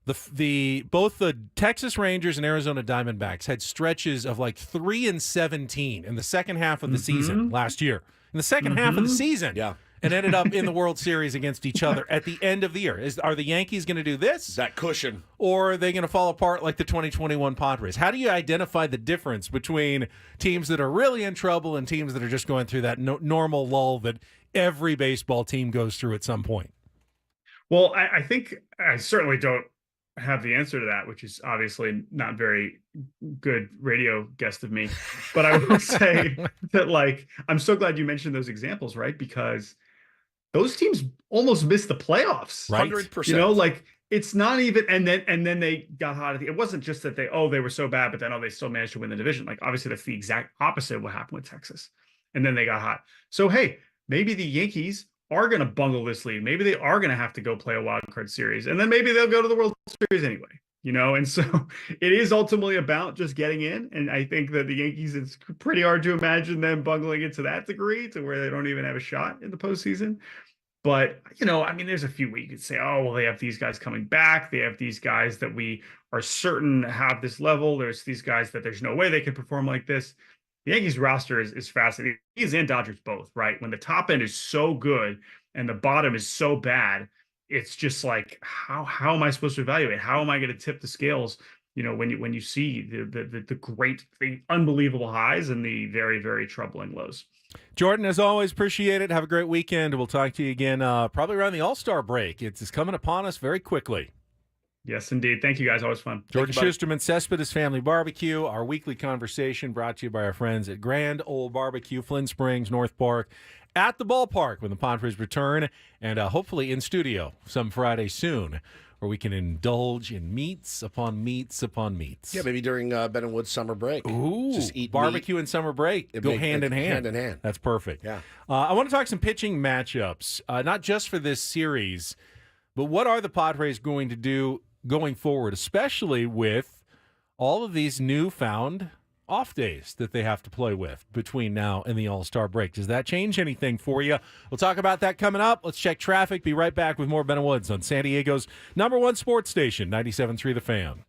Speaker 3: Both the Texas Rangers and Arizona Diamondbacks had stretches of 3-17 in the second half of the season last year. In the second half of the season.
Speaker 1: Yeah.
Speaker 3: and ended up in the World Series against each other at the end of the year. Are the Yankees going to do this?
Speaker 1: That cushion.
Speaker 3: Or are they going to fall apart like the 2021 Padres? How do you identify the difference between teams that are really in trouble and teams that are just going through that normal lull that every baseball team goes through at some point?
Speaker 10: Well, I think I certainly don't have the answer to that, which is obviously not very good radio guest of me. But I would say that, like, I'm so glad you mentioned those examples, right? Because those teams almost missed the playoffs.
Speaker 1: Right. 100%.
Speaker 10: You know, like, it's not even, and then they got hot at it wasn't just that they were so bad, but then they still managed to win the division. Like, obviously that's the exact opposite of what happened with Texas. And then they got hot. So hey, maybe the Yankees are going to bungle this lead. Maybe they are going to have to go play a wild card series, and then maybe they'll go to the World Series anyway, you know? And so it is ultimately about just getting in. And I think that the Yankees, it's pretty hard to imagine them bungling it to that degree to where they don't even have a shot in the postseason. But, you know, I mean, there's a few where you could say, oh, well, they have these guys coming back. They have these guys that we are certain have this level. There's these guys that there's no way they can perform like this. The Yankees roster is fascinating. Yankees and Dodgers both, right? When the top end is so good and the bottom is so bad, it's just like, how am I supposed to evaluate? How am I going to tip the scales? You know, when you see the unbelievable highs and the very, very troubling lows.
Speaker 3: Jordan, as always, appreciate it. Have a great weekend. We'll talk to you again probably around the All-Star break. It's coming upon us very quickly.
Speaker 10: Yes, indeed. Thank you, guys. Always fun.
Speaker 3: Jordan Shusterman, Cespedes Family Barbecue, our weekly conversation brought to you by our friends at Grand Ole Barbecue, Flint Springs, North Park, at the ballpark when the Padres return, and hopefully in studio some Friday soon, where we can indulge in meats upon meats upon meats.
Speaker 1: Yeah, maybe during Ben and Wood's summer break.
Speaker 3: Ooh,
Speaker 1: just eat
Speaker 3: barbecue
Speaker 1: meat.
Speaker 3: and summer break go hand in hand.
Speaker 1: Hand in hand.
Speaker 3: That's perfect.
Speaker 1: Yeah.
Speaker 3: I want to talk some pitching matchups, not just for this series, but what are the Padres going to do going forward, especially with all of these newfound off days that they have to play with between now and the All-Star break. Does that change anything for you? We'll talk about that coming up. Let's check traffic. Be right back with more Ben and Woods on San Diego's #1 sports station, 97.3 The Fan.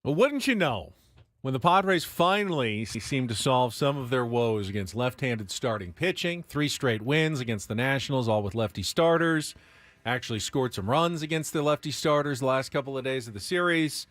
Speaker 3: Well, wouldn't you know, when the Padres finally seemed to solve some of their woes against left-handed starting pitching, 3 straight wins against the Nationals, all with lefty starters, actually scored some runs against the lefty starters the last couple of days of the series.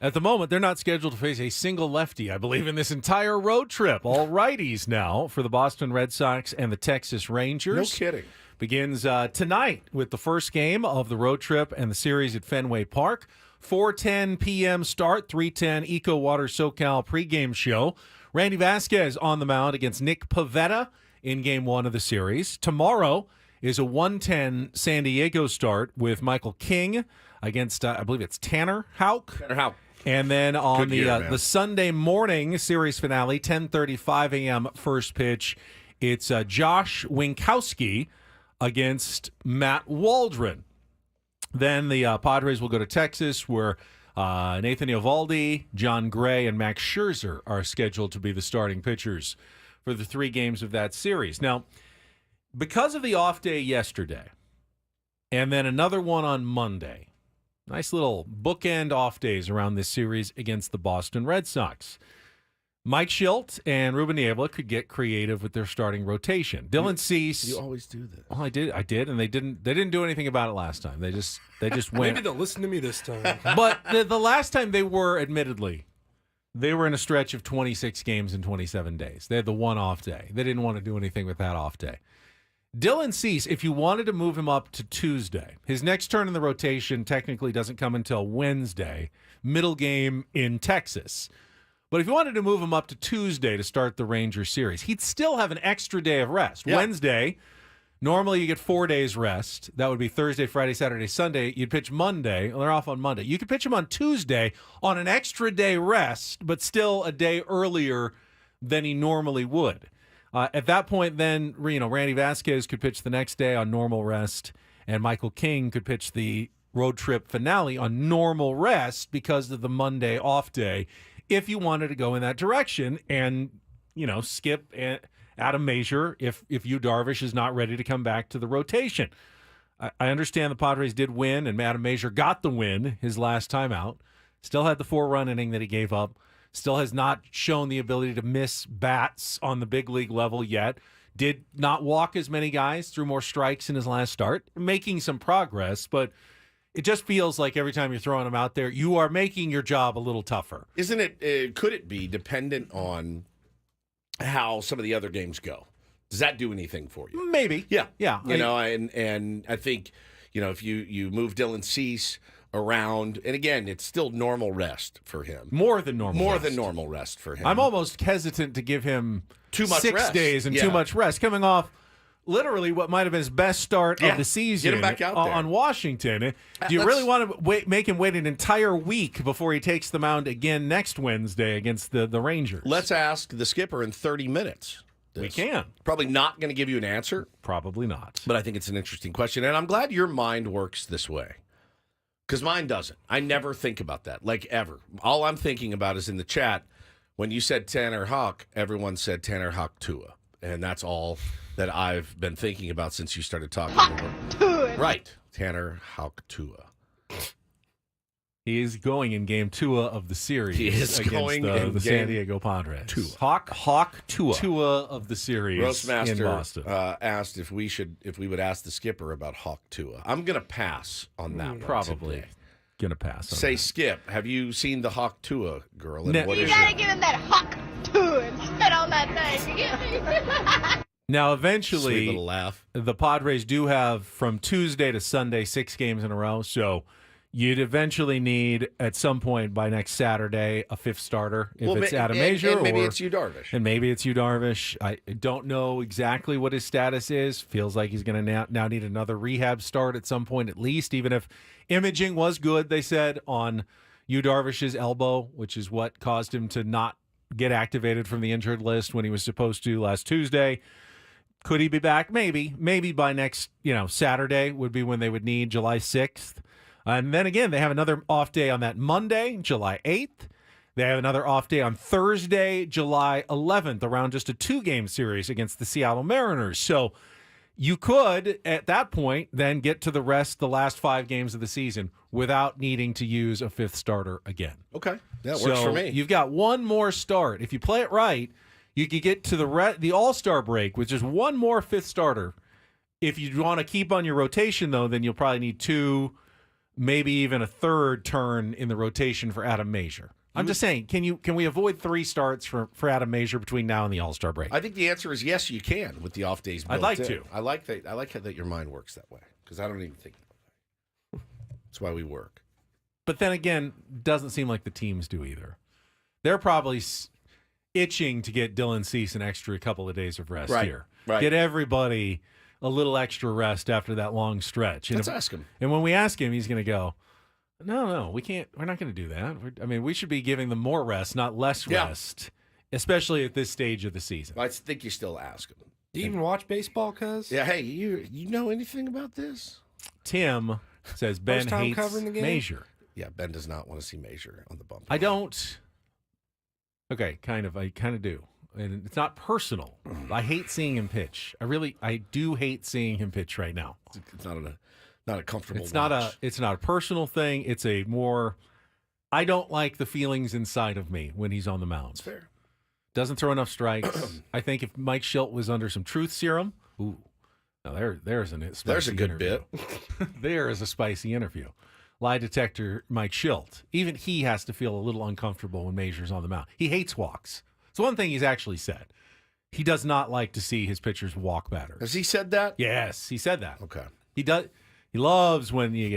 Speaker 3: At the moment, they're not scheduled to face a single lefty, I believe, in this entire road trip. All righties now for the Boston Red Sox and the Texas Rangers.
Speaker 1: No kidding.
Speaker 3: Begins tonight with the first game of the road trip and the series at Fenway Park. 4:10 p.m. start, 3:10 Eco Water SoCal pregame show. Randy Vasquez on the mound against Nick Pivetta in Game 1 of the series. Tomorrow is a 1:10 San Diego start with Michael King against, I believe it's Tanner Houck.
Speaker 1: Tanner Houck.
Speaker 3: And then on
Speaker 1: Good
Speaker 3: the Sunday morning series finale, 10:35 a.m. first pitch, it's Josh Winkowski against Matt Waldron. Then the Padres will go to Texas, where Nathan Eovaldi, John Gray, and Max Scherzer are scheduled to be the starting pitchers for the 3 games of that series. Now, because of the off day yesterday, and then another one on Monday, nice little bookend off days around this series against the Boston Red Sox. Mike Shildt and Ruben Niebla could get creative with their starting rotation. Dylan Cease.
Speaker 1: You always do this.
Speaker 3: Well, I did, and they didn't do anything about it last time. They just went.
Speaker 2: Maybe they'll listen to me this time.
Speaker 3: But the last time they were, admittedly, they were in a stretch of 26 games in 27 days. They had the one off day. They didn't want to do anything with that off day. Dylan Cease, if you wanted to move him up to Tuesday, his next turn in the rotation technically doesn't come until Wednesday, middle game in Texas. But if you wanted to move him up to Tuesday to start the Rangers series, he'd still have an extra day of rest. Yeah. Wednesday, normally you get 4 days rest. That would be Thursday, Friday, Saturday, Sunday. You'd pitch Monday. Well, they're off on Monday. You could pitch him on Tuesday on an extra day rest, but still a day earlier than he normally would. At that point, then, Randy Vasquez could pitch the next day on normal rest, and Michael King could pitch the road trip finale on normal rest because of the Monday off day, if you wanted to go in that direction and, skip Adam Major if Yu Darvish is not ready to come back to the rotation. I understand the Padres did win, and Adam Major got the win his last time out. Still had the 4-run inning that he gave up. Still has not shown the ability to miss bats on the big league level yet. Did not walk as many guys, threw more strikes in his last start. Making some progress, but it just feels like every time you're throwing him out there, you are making your job a little tougher.
Speaker 1: Isn't it? Could it be dependent on how some of the other games go? Does that do anything for you?
Speaker 3: Maybe.
Speaker 1: Yeah.
Speaker 3: Yeah.
Speaker 1: And I think, if you move Dylan Cease around, and again, it's still normal rest for him.
Speaker 3: More than normal
Speaker 1: rest for him.
Speaker 3: I'm almost hesitant to give him
Speaker 1: too much
Speaker 3: 6
Speaker 1: rest.
Speaker 3: days and too much rest. Coming off literally what might have been his best start of the season.
Speaker 1: Get him back out there.
Speaker 3: On Washington. Do you really want to make him wait an entire week before he takes the mound again next Wednesday against the Rangers?
Speaker 1: Let's ask the skipper in 30 minutes.
Speaker 3: We can.
Speaker 1: Probably not going to give you an answer.
Speaker 3: Probably not.
Speaker 1: But I think it's an interesting question, and I'm glad your mind works this way. Because mine doesn't. I never think about that, like ever. All I'm thinking about is in the chat, when you said Tanner Houck, everyone said Tanner Houck Tua. And that's all that I've been thinking about since you started talking. Right. Tanner Houck Tua.
Speaker 3: He is going in game 2 of the series.
Speaker 1: He is
Speaker 3: against
Speaker 1: going
Speaker 3: the San Diego Padres.
Speaker 1: Tua.
Speaker 3: Hawk Tua of the series
Speaker 1: Roastmaster
Speaker 3: in Boston.
Speaker 1: asked if we would ask the skipper about Hawk Tua. I'm going to pass on that one.
Speaker 3: Probably going to pass on
Speaker 1: Say,
Speaker 3: that.
Speaker 1: Skip, have you seen the Hawk Tua girl? And
Speaker 11: You gotta give him that Hawk Tua and spit on that thing. You get me?
Speaker 3: Now,
Speaker 1: Sweet
Speaker 3: eventually,
Speaker 1: little laugh.
Speaker 3: the Padres do have from Tuesday to Sunday 6 games in a row, so you'd eventually need, at some point by next Saturday, a 5th starter. If it's Adam Major,
Speaker 1: and maybe it's Yu Darvish.
Speaker 3: And maybe it's Yu Darvish. I don't know exactly what his status is. Feels like he's going to now need another rehab start at some point at least, even if imaging was good, they said, on Yu Darvish's elbow, which is what caused him to not get activated from the injured list when he was supposed to last Tuesday. Could he be back? Maybe. Maybe by next, Saturday would be when they would need July 6th. And then again, they have another off day on that Monday, July 8th. They have another off day on Thursday, July 11th, around just a 2-game series against the Seattle Mariners. So you could, at that point, then get to the last 5 games of the season without needing to use a 5th starter again.
Speaker 1: Okay. That works for me.
Speaker 3: You've got one more start. If you play it right, you could get to the All-Star break with just one more 5th starter. If you want to keep on your rotation, though, then you'll probably need 2, maybe even a 3rd turn in the rotation for Adam Major. I'm just saying, can we avoid 3 starts for Adam Major between now and the All-Star break?
Speaker 1: I think the answer is yes, you can with the off days built
Speaker 3: I'd like
Speaker 1: in.
Speaker 3: to.
Speaker 1: I like that. I like how that your mind works that way because I don't even think that way. That's why we work.
Speaker 3: But then again, doesn't seem like the teams do either. They're probably itching to get Dylan Cease an extra couple of days of rest here.
Speaker 1: Right.
Speaker 3: Get everybody a little extra rest after that long stretch.
Speaker 1: Let's ask him.
Speaker 3: And when we ask him, he's going to go, No, we can't. We're not going to do that. We should be giving them more rest, not less rest, especially at this stage of the season.
Speaker 1: I think you still ask him.
Speaker 2: Do you even watch baseball, cuz?
Speaker 1: Yeah, hey, you know anything about this?
Speaker 3: Tim says Ben hates
Speaker 2: covering the game?
Speaker 3: Major.
Speaker 1: Yeah, Ben does not want to see Major on the bump.
Speaker 3: I don't. Okay, kind of. I kind of do. And it's not personal. I hate seeing him pitch. I do hate seeing him pitch right now.
Speaker 1: It's not a comfortable
Speaker 3: It's
Speaker 1: watch.
Speaker 3: it's not a personal thing. It's a more I don't like the feelings inside of me when he's on the mound.
Speaker 1: That's fair.
Speaker 3: Doesn't throw enough strikes. I think if Mike Shildt was under some truth serum, now there's a
Speaker 1: good
Speaker 3: interview.
Speaker 1: bit.
Speaker 3: There is a spicy interview. Lie detector Mike Shildt. Even he has to feel a little uncomfortable when Major's on the mound. He hates walks. It's one thing he's actually said. He does not like to see his pitchers walk batters.
Speaker 1: Has he said that?
Speaker 3: Yes, he said that.
Speaker 1: Okay.
Speaker 3: He does. He loves when you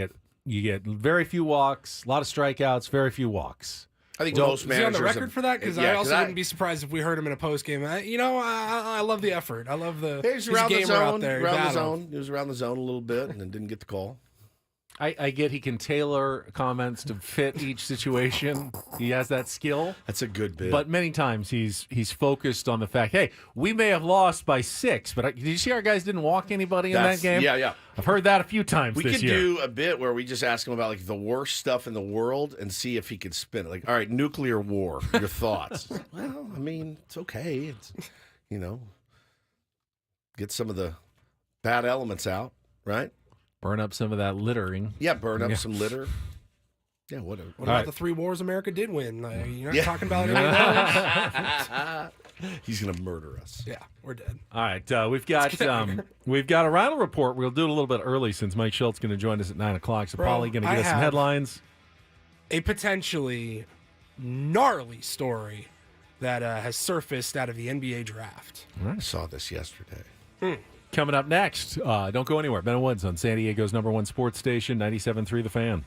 Speaker 3: get very few walks, a lot of strikeouts, very few walks.
Speaker 1: I think most
Speaker 2: is
Speaker 1: managers
Speaker 2: he on the record for that? Because
Speaker 1: yeah,
Speaker 2: I also wouldn't be surprised if we heard him in a post game. I love the effort. I love the
Speaker 1: he's around the zone.
Speaker 2: out there.
Speaker 1: Around the zone. He was around the zone a little bit and then didn't get the call.
Speaker 3: I get he can tailor comments to fit each situation. He has that skill.
Speaker 1: That's a good bit.
Speaker 3: But many times he's focused on the fact, hey, we may have lost by 6, but did you see our guys didn't walk anybody in that game?
Speaker 1: Yeah.
Speaker 3: I've heard that a few times
Speaker 1: we
Speaker 3: this
Speaker 1: could
Speaker 3: year.
Speaker 1: do a bit where we just ask him about like the worst stuff in the world and see if he could spin it. Like, all right, nuclear war, your thoughts. Well, I mean, it's okay. It's, get some of the bad elements out, right?
Speaker 3: Burn up some of that littering.
Speaker 1: Yeah, burn up some litter. Yeah, whatever.
Speaker 2: What about the 3 wars America did win? You're not talking about it anymore?
Speaker 1: He's going to murder us.
Speaker 2: Yeah, we're dead.
Speaker 3: All right, we've got a Reindl Report. We'll do it a little bit early since Mike Shilt's going to join us at 9 o'clock. So Paulie going to get us some headlines.
Speaker 2: A potentially gnarly story that has surfaced out of the NBA draft.
Speaker 1: I saw this yesterday.
Speaker 3: Coming up next, don't go anywhere. Ben Woods on San Diego's #1 sports station, 97.3 The Fan.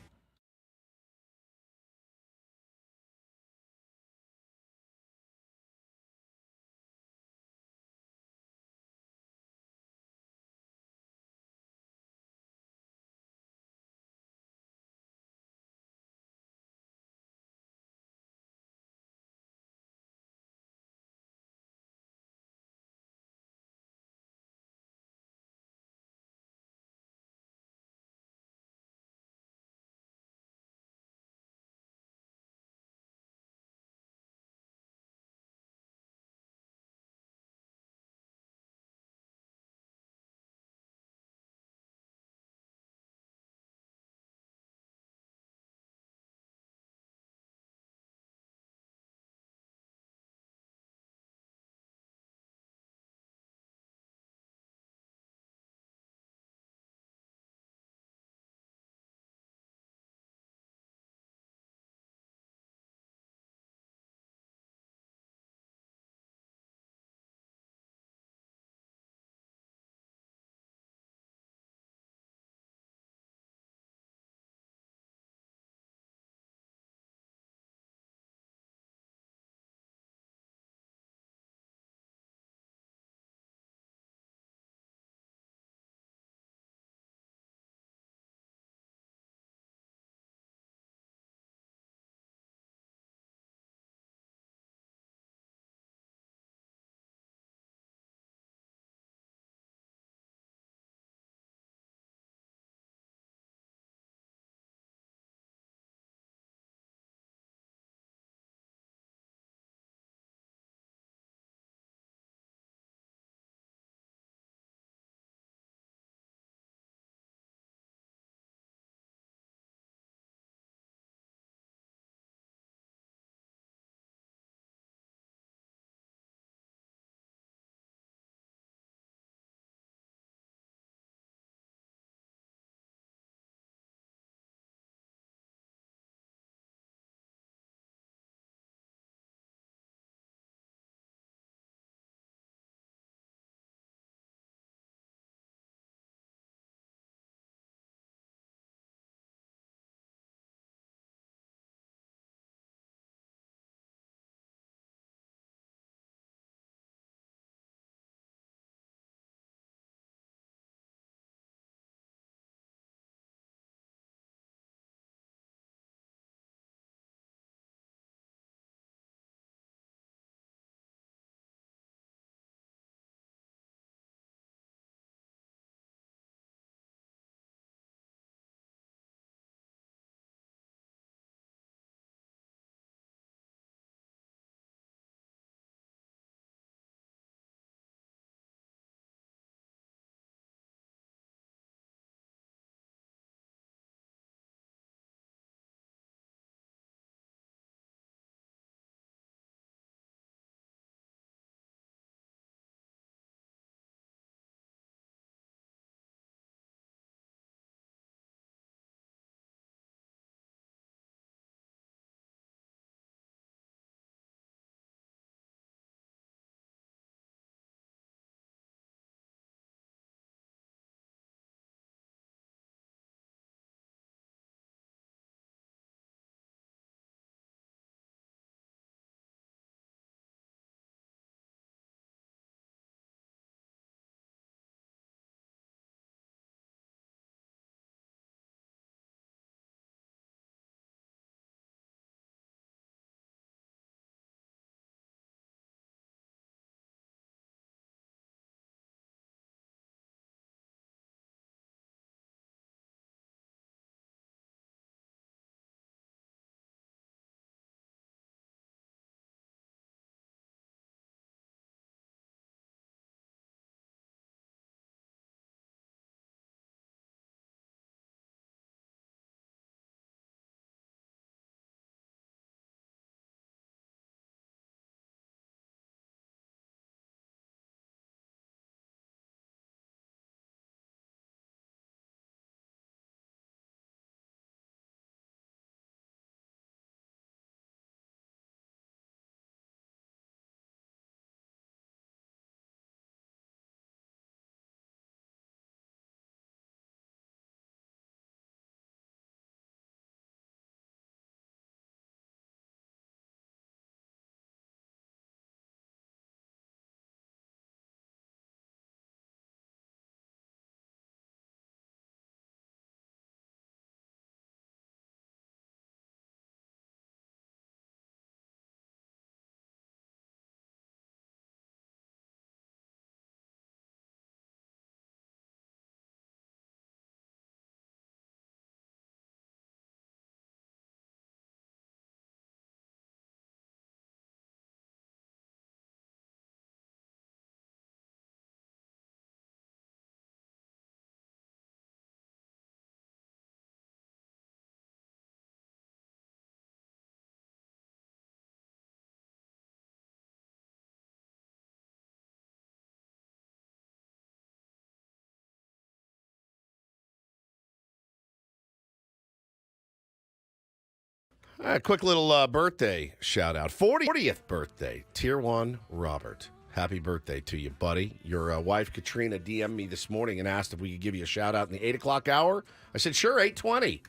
Speaker 1: Quick little birthday shout out. 40th birthday, Tier 1 Robert. Happy birthday to you, buddy. Your wife, Katrina, DM'd me this morning and asked if we could give you a shout out in the 8 o'clock hour. I said, sure, 8:20.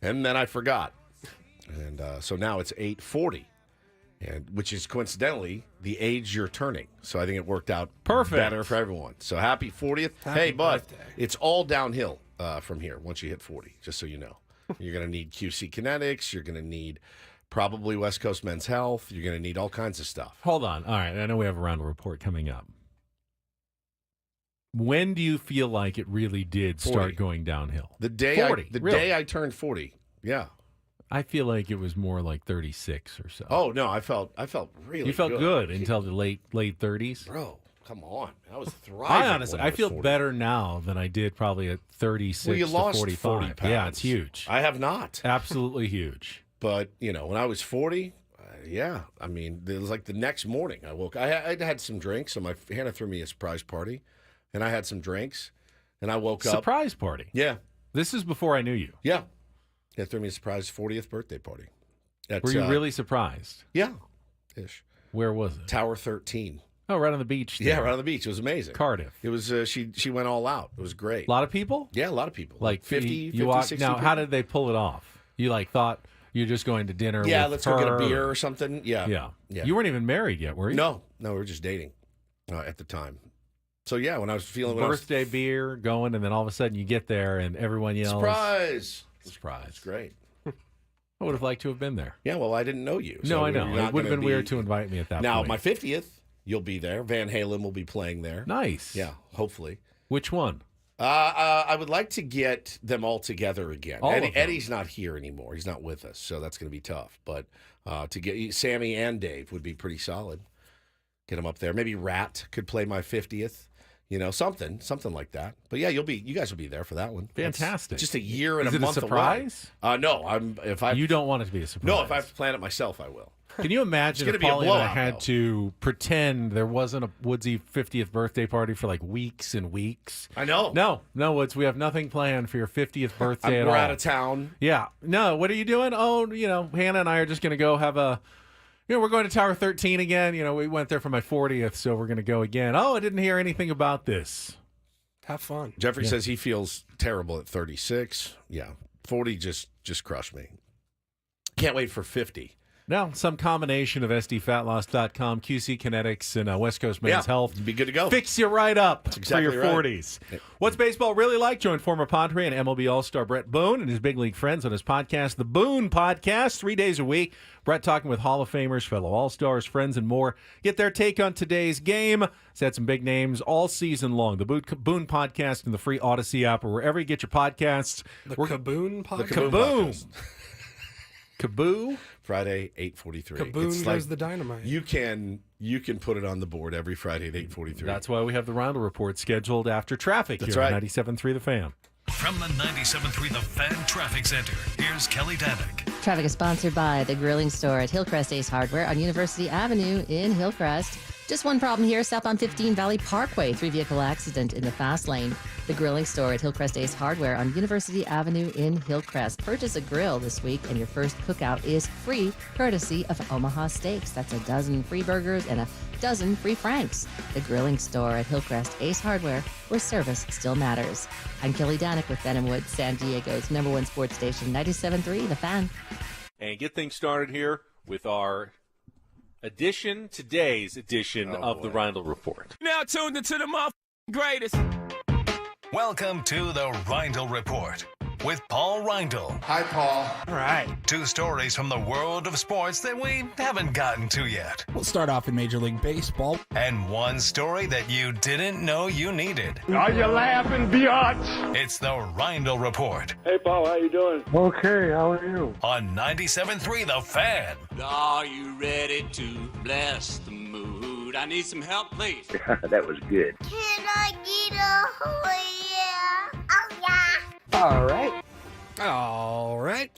Speaker 1: And then I forgot. And so now it's 8:40, which is coincidentally the age you're turning. So I think it worked out better for everyone. So happy 40th. Hey, bud, it's all downhill from here once you hit 40, just so you know. You're going to need QC Kinetics. You're going to need probably West Coast Men's Health. You're going to need all kinds of stuff.
Speaker 3: Hold on. All right. I know we have a Reindl Report coming up. When do you feel like it really did start going downhill?
Speaker 1: The day day I turned 40. Yeah.
Speaker 3: I feel like it was more like 36 or so.
Speaker 1: Oh, no. I felt really good.
Speaker 3: You felt good until the late 30s?
Speaker 1: Bro, come on. I was thriving.
Speaker 3: I feel 40. Better now than I did probably at 36
Speaker 1: well, you
Speaker 3: to
Speaker 1: lost
Speaker 3: 45.
Speaker 1: 40 pounds.
Speaker 3: Yeah, it's huge.
Speaker 1: I have not.
Speaker 3: Absolutely huge.
Speaker 1: But, when I was 40, yeah. I mean, it was like the next morning I woke. I had some drinks, so Hannah threw me a surprise party, and I had some drinks, and I woke up.
Speaker 3: Surprise party?
Speaker 1: Yeah.
Speaker 3: This is before I knew you.
Speaker 1: Yeah. They threw me a surprise 40th birthday party.
Speaker 3: Were you really surprised?
Speaker 1: Yeah. Ish.
Speaker 3: Where was it?
Speaker 1: Tower 13.
Speaker 3: Oh, right on the beach.
Speaker 1: Yeah, right on the beach. It was amazing.
Speaker 3: Cardiff.
Speaker 1: It was. She went all out. It was great.
Speaker 3: A lot of people?
Speaker 1: Yeah, a lot of people.
Speaker 3: Like
Speaker 1: 50, 60
Speaker 3: Now,
Speaker 1: people.
Speaker 3: how did they pull it off? You thought you were just going to dinner with
Speaker 1: let's
Speaker 3: her?
Speaker 1: go get a beer or something. Yeah.
Speaker 3: You weren't even married yet, were you?
Speaker 1: No, we were just dating at the time. So, yeah, when I was feeling...
Speaker 3: Birthday beer going, and then all of a sudden you get there and everyone yells...
Speaker 1: Surprise!
Speaker 3: It's
Speaker 1: great.
Speaker 3: I would have liked to have been there.
Speaker 1: Yeah, well, I didn't know you.
Speaker 3: So I know. It would have been weird to invite me at that point.
Speaker 1: Now, my 50th, you'll be there. Van Halen will be playing there.
Speaker 3: Nice.
Speaker 1: Yeah, hopefully.
Speaker 3: Which one?
Speaker 1: I would like to get them all together again.
Speaker 3: All of them.
Speaker 1: Eddie's not here anymore. He's not with us, so that's going to be tough. But to get Sammy and Dave would be pretty solid. Get them up there. Maybe Rat could play my 50th. Something like that. But yeah, you guys will be there for that one.
Speaker 3: Fantastic.
Speaker 1: It's just a year and
Speaker 3: Is
Speaker 1: a
Speaker 3: it
Speaker 1: month
Speaker 3: a surprise?
Speaker 1: away. No,
Speaker 3: you don't want it to be a surprise.
Speaker 1: No, if I have to plan it myself, I will.
Speaker 3: Can you imagine if Paulie and I had to pretend there wasn't a Woodsy 50th birthday party for like weeks and weeks?
Speaker 1: I know.
Speaker 3: No, Woods, we have nothing planned for your 50th birthday at all.
Speaker 1: We're out of town.
Speaker 3: Yeah. No, what are you doing? Oh, Hannah and I are just going to go have a... we're going to Tower 13 again. We went there for my 40th, so we're going to go again. Oh, I didn't hear anything about this.
Speaker 2: Have fun.
Speaker 1: Jeffrey says he feels terrible at 36. Yeah, 40 just crushed me. Can't wait for 50.
Speaker 3: Now, some combination of SDFatLoss.com, QC Kinetics, and West Coast Men's Health.
Speaker 1: Be good to go.
Speaker 3: Fix you right up
Speaker 1: exactly
Speaker 3: for your 40s. What's baseball really like? Join former Padre and MLB All-Star Brett Boone and his big league friends on his podcast, The Boone Podcast, 3 days a week. Brett talking with Hall of Famers, fellow All-Stars, friends, and more. Get their take on today's game. He's had some big names all season long. The Boone Podcast and the free Odyssey app or wherever you get your podcasts.
Speaker 2: The Kaboom Podcast?
Speaker 1: The Kaboom.
Speaker 3: Kaboo?
Speaker 1: Friday, 8:43.
Speaker 2: Kaboom goes the dynamite.
Speaker 1: You can put it on the board every Friday at 8:43.
Speaker 3: That's why we have the Reindl Report scheduled after traffic here on 97.3 The Fan.
Speaker 4: From the 97.3 The Fan Traffic Center, here's Kelly Danick.
Speaker 5: Traffic is sponsored by the grilling store at Hillcrest Ace Hardware on University Avenue in Hillcrest. Just one problem here, southbound 15 Valley Parkway, 3-vehicle accident in the fast lane. The grilling store at Hillcrest Ace Hardware on University Avenue in Hillcrest. Purchase a grill this week and your first cookout is free, courtesy of Omaha Steaks. That's a dozen free burgers and a dozen free franks. The grilling store at Hillcrest Ace Hardware, where service still matters. I'm Kelly Danick with Ben & Woods, San Diego's #1 sports station, 97.3 The Fan.
Speaker 3: And get things started here with our today's edition of the Reindl Report.
Speaker 8: Now tuned into the greatest.
Speaker 4: Welcome to the Reindl Report with Paul Reindl.
Speaker 8: Hi, Paul.
Speaker 2: All right.
Speaker 4: 2 stories from the world of sports that we haven't gotten to yet.
Speaker 12: We'll start off in Major League Baseball.
Speaker 4: And 1 story that you didn't know you needed.
Speaker 7: Are you laughing, biatch?
Speaker 4: It's the Reindl Report
Speaker 7: Hey, Paul, how you doing? Okay, how are you?
Speaker 4: on 97.3 The Fan.
Speaker 13: Are you ready to bless the mood? I need some help, please.
Speaker 14: That was good.
Speaker 11: Can I get a oh yeah? Oh yeah.
Speaker 2: All right.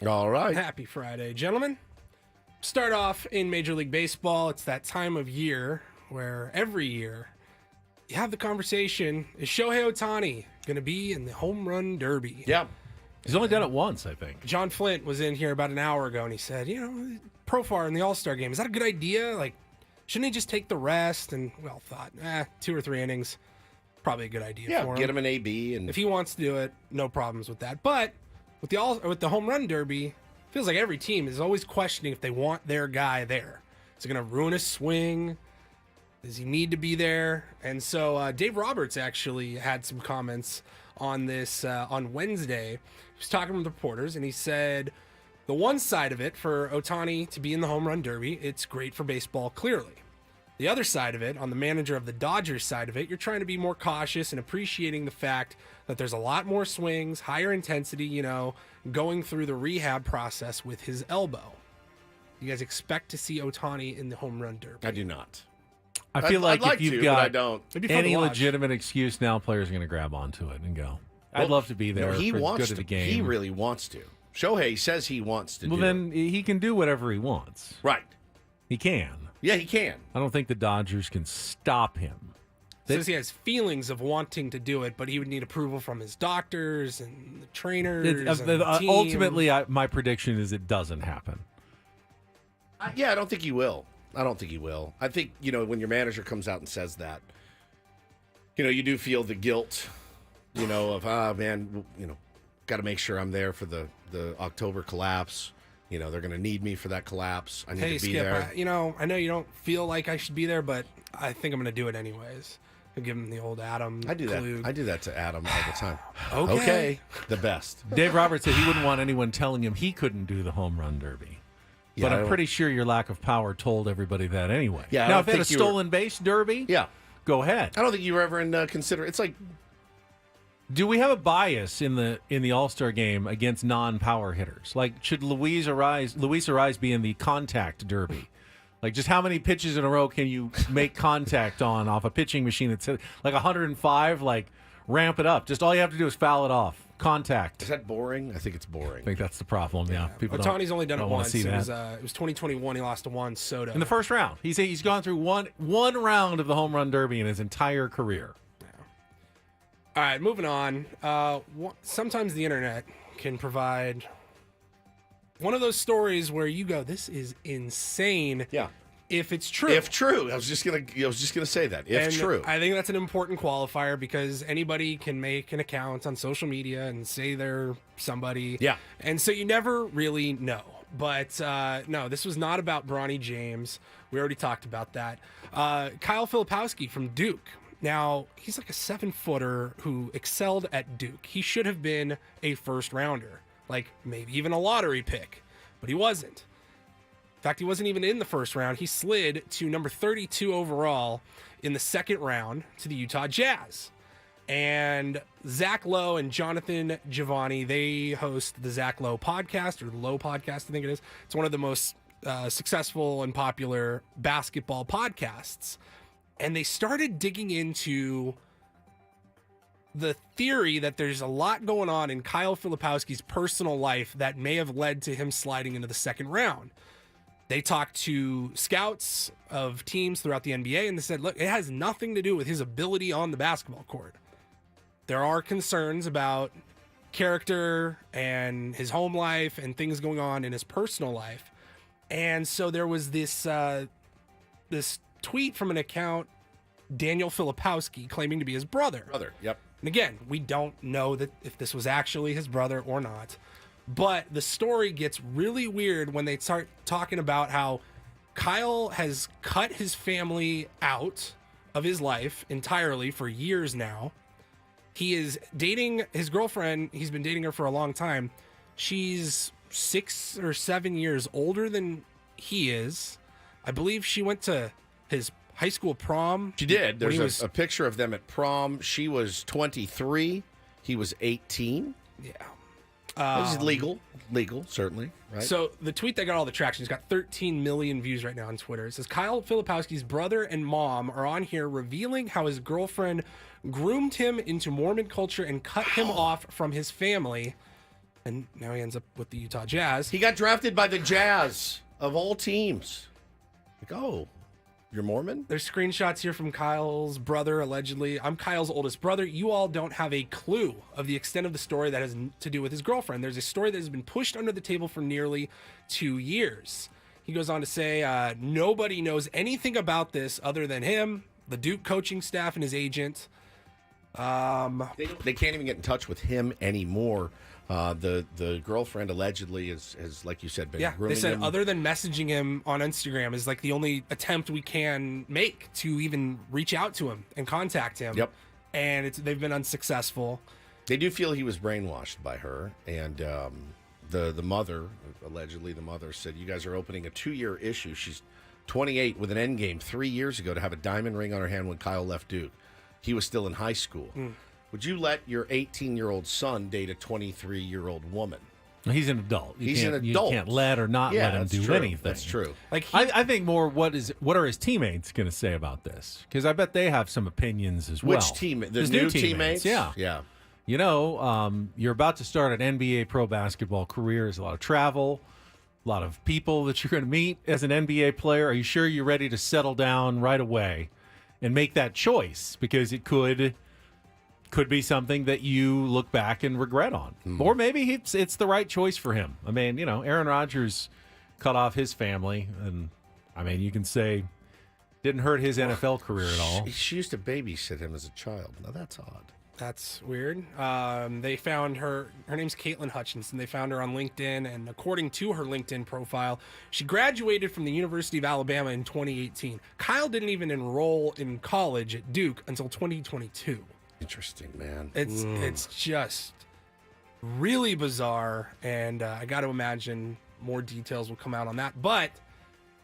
Speaker 2: Happy Friday, gentlemen. Start off in Major League Baseball. It's that time of year where every year you have the conversation, is Shohei Ohtani going to be in the home run derby?
Speaker 1: Yeah.
Speaker 3: He's only done it once, I think.
Speaker 2: John Flint was in here about an hour ago, and he said, Profar in the All-Star game, is that a good idea? Like, shouldn't he just take the rest? And we all thought, 2 or 3 innings, probably a good idea for him.
Speaker 1: Get him an AB. And
Speaker 2: if he wants to do it, no problems with that. But with the home run derby, feels like every team is always questioning if they want their guy there. Is it going to ruin his swing? Does he need to be there? And so Dave Roberts actually had some comments on this on Wednesday. He was talking with reporters, and he said the one side of it for Ohtani to be in the home run derby, it's great for baseball, clearly. The other side of it, on the manager of the Dodgers side of it, you're trying to be more cautious and appreciating the fact that there's a lot more swings, higher intensity, going through the rehab process with his elbow. You guys expect to see Ohtani in the home run derby?
Speaker 1: I do not.
Speaker 3: I feel like if you've got any
Speaker 2: watch.
Speaker 3: legitimate excuse now, players are going to grab onto it and go. I'd love to be there.
Speaker 1: He
Speaker 3: for
Speaker 1: wants
Speaker 3: good
Speaker 1: to.
Speaker 3: of the game.
Speaker 1: He really wants to. Shohei says he wants to.
Speaker 3: Well, then he can do whatever he wants.
Speaker 1: Right.
Speaker 3: He can.
Speaker 1: Yeah, he can.
Speaker 3: I don't think the Dodgers can stop him.
Speaker 2: Says he has feelings of wanting to do it, but he would need approval from his doctors and the trainers. and the team.
Speaker 3: Ultimately, my prediction is it doesn't happen.
Speaker 1: I don't think he will. I think, when your manager comes out and says that, you do feel the guilt, of, got to make sure I'm there for the October collapse. They're going to need me for that collapse. I need to be
Speaker 2: Skip,
Speaker 1: there.
Speaker 2: I know you don't feel like I should be there, but I think I'm going to do it anyways. I'll give him the old Adam.
Speaker 1: I do that.
Speaker 2: Klug.
Speaker 1: I do that to Adam all the time.
Speaker 2: Okay.
Speaker 1: The best.
Speaker 3: Dave Roberts said he wouldn't want anyone telling him he couldn't do the home run derby.
Speaker 1: Yeah,
Speaker 3: but I'm pretty sure your lack of power told everybody that anyway.
Speaker 1: Yeah.
Speaker 3: Now, if they had a stolen base derby, go ahead.
Speaker 1: I don't think you were ever in consider. It's like,
Speaker 3: do we have a bias in the All-Star game against non-power hitters? Like, should Luis Arise be in the contact derby? Like, just how many pitches in a row can you make contact on off a pitching machine that's like 105? Like, ramp it up. Just all you have to do is foul it off. Contact.
Speaker 1: Is that boring? I think it's boring.
Speaker 3: I think that's the problem. Yeah, people.
Speaker 2: Ohtani's only done it once. It was
Speaker 3: 2021.
Speaker 2: He lost to Juan Soto
Speaker 3: in the first round. He's gone through one round of the home run derby in his entire career.
Speaker 2: Yeah. All right, moving on. Sometimes the internet can provide one of those stories where you go, "This is insane."
Speaker 1: Yeah.
Speaker 2: If it's true.
Speaker 1: If true. I was just gonna say that. If true.
Speaker 2: I think that's an important qualifier because anybody can make an account on social media and say they're somebody.
Speaker 1: Yeah.
Speaker 2: And so you never really know. But no, this was not about Bronny James. We already talked about that. Kyle Filipowski from Duke. Now, he's like a 7-footer who excelled at Duke. He should have been a first rounder, like maybe even a lottery pick, but he wasn't. In fact, he wasn't even in the first round. He slid to number 32 overall in the second round to the Utah Jazz. And Zach Lowe and Jonathan Giovanni, they host the Zach Lowe podcast, or the Lowe podcast, I think it is. It's one of the most successful and popular basketball podcasts. And they started digging into the theory that there's a lot going on in Kyle Filipowski's personal life that may have led to him sliding into the second round. They talked to scouts of teams throughout the NBA, and they said, look, it has nothing to do with his ability on the basketball court. There are concerns about character and his home life and things going on in his personal life. And so there was this tweet from an account, Daniel Filipowski, claiming to be his brother.
Speaker 1: Yep.
Speaker 2: And again, we don't know that if this was actually his brother or not. But the story gets really weird when they start talking about how Kyle has cut his family out of his life entirely for years now. He is dating his girlfriend. He's been dating her for a long time. She's 6 or 7 years older than he is. I believe she went to his high school prom.
Speaker 1: She did. There's a picture of them at prom. She was 23. He was 18.
Speaker 2: Yeah.
Speaker 1: This is legal, certainly, right?
Speaker 2: So the tweet that got all the traction has got 13 million views right now on Twitter. It says, Kyle Filipowski's brother and mom are on here revealing how his girlfriend groomed him into Mormon culture and cut him off from his family. And now he ends up with the Utah Jazz.
Speaker 1: He got drafted by the Jazz, of all teams. Like, oh. You're Mormon?
Speaker 2: There's screenshots here from Kyle's brother, allegedly. I'm Kyle's oldest brother. You all don't have a clue of the extent of the story that has to do with his girlfriend. There's a story that has been pushed under the table for nearly 2 years. He goes on to say, nobody knows anything about this other than him, the Duke coaching staff, and his agent.
Speaker 1: They can't even get in touch with him anymore. The girlfriend allegedly has, like you said, been grooming
Speaker 2: they said
Speaker 1: him.
Speaker 2: Other than messaging him on Instagram is like the only attempt we can make to even reach out to him and contact him.
Speaker 1: Yep.
Speaker 2: And they've been unsuccessful.
Speaker 1: They do feel he was brainwashed by her, and the mother, allegedly the mother, said, you guys are opening a 2-year issue. She's 28 with an end game 3 years ago to have a diamond ring on her hand when Kyle left Duke. He was still in high school. Would you let your 18-year-old son date a 23-year-old woman?
Speaker 3: He's an adult.
Speaker 1: He's an adult.
Speaker 3: You can't let or not let him do anything.
Speaker 1: That's true.
Speaker 3: Like I think more, what are his teammates going to say about this? Because I bet they have some opinions as well.
Speaker 1: Which team? The
Speaker 3: His
Speaker 1: new
Speaker 3: teammates?
Speaker 1: Yeah.
Speaker 3: You know, you're about to start an NBA pro basketball career. There's a lot of travel, a lot of people that you're going to meet as an NBA player. Are you sure you're ready to settle down right away and make that choice? Because it could be something that you look back and regret on. Or maybe it's the right choice for him. I mean, you know, Aaron Rodgers cut off his family, and I mean, you can say didn't hurt his NFL career at all.
Speaker 1: She used to babysit him as a child. Now that's odd.
Speaker 2: That's weird. They found her name's Caitlin Hutchinson. They found her on LinkedIn, and according to her LinkedIn profile, she graduated from the University of Alabama in 2018. Kyle didn't even enroll in college at Duke until 2022.
Speaker 1: Interesting, man.
Speaker 2: It's just really bizarre, and I got to imagine more details will come out on that. But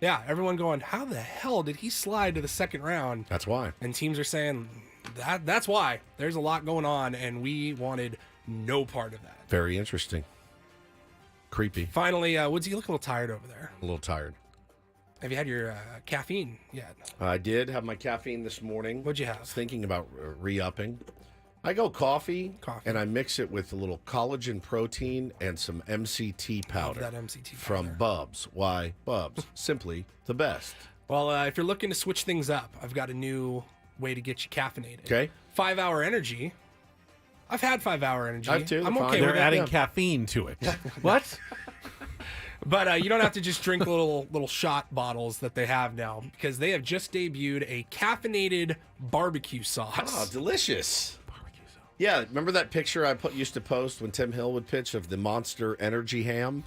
Speaker 2: yeah, everyone going, how the hell did he slide to the second round?
Speaker 1: That's why.
Speaker 2: And teams are saying that's why. There's a lot going on, and we wanted no part of that.
Speaker 1: Very interesting. Creepy.
Speaker 2: Finally, Woodsy, you look a little tired over there.
Speaker 1: A little tired.
Speaker 2: Have you had your caffeine yet?
Speaker 1: I did have my caffeine this morning.
Speaker 2: What'd you have?
Speaker 1: I was thinking about re-upping. I go coffee, and I mix it with a little collagen protein and some MCT powder.
Speaker 2: Love that MCT powder.
Speaker 1: From Bubs. Why Bubs? Simply the best.
Speaker 2: Well, if you're looking to switch things up, I've got a new way to get you caffeinated.
Speaker 1: Okay.
Speaker 2: 5 Hour Energy. I've had 5 Hour Energy.
Speaker 1: I have too.
Speaker 2: I'm okay
Speaker 3: They're
Speaker 2: with
Speaker 3: adding
Speaker 2: it.
Speaker 3: caffeine to it. What?
Speaker 2: But you don't have to just drink little shot bottles that they have now, because they have just debuted a caffeinated barbecue sauce.
Speaker 1: Oh, delicious. Barbecue sauce. Yeah, remember that picture I used to post when Tim Hill would pitch of the Monster Energy ham?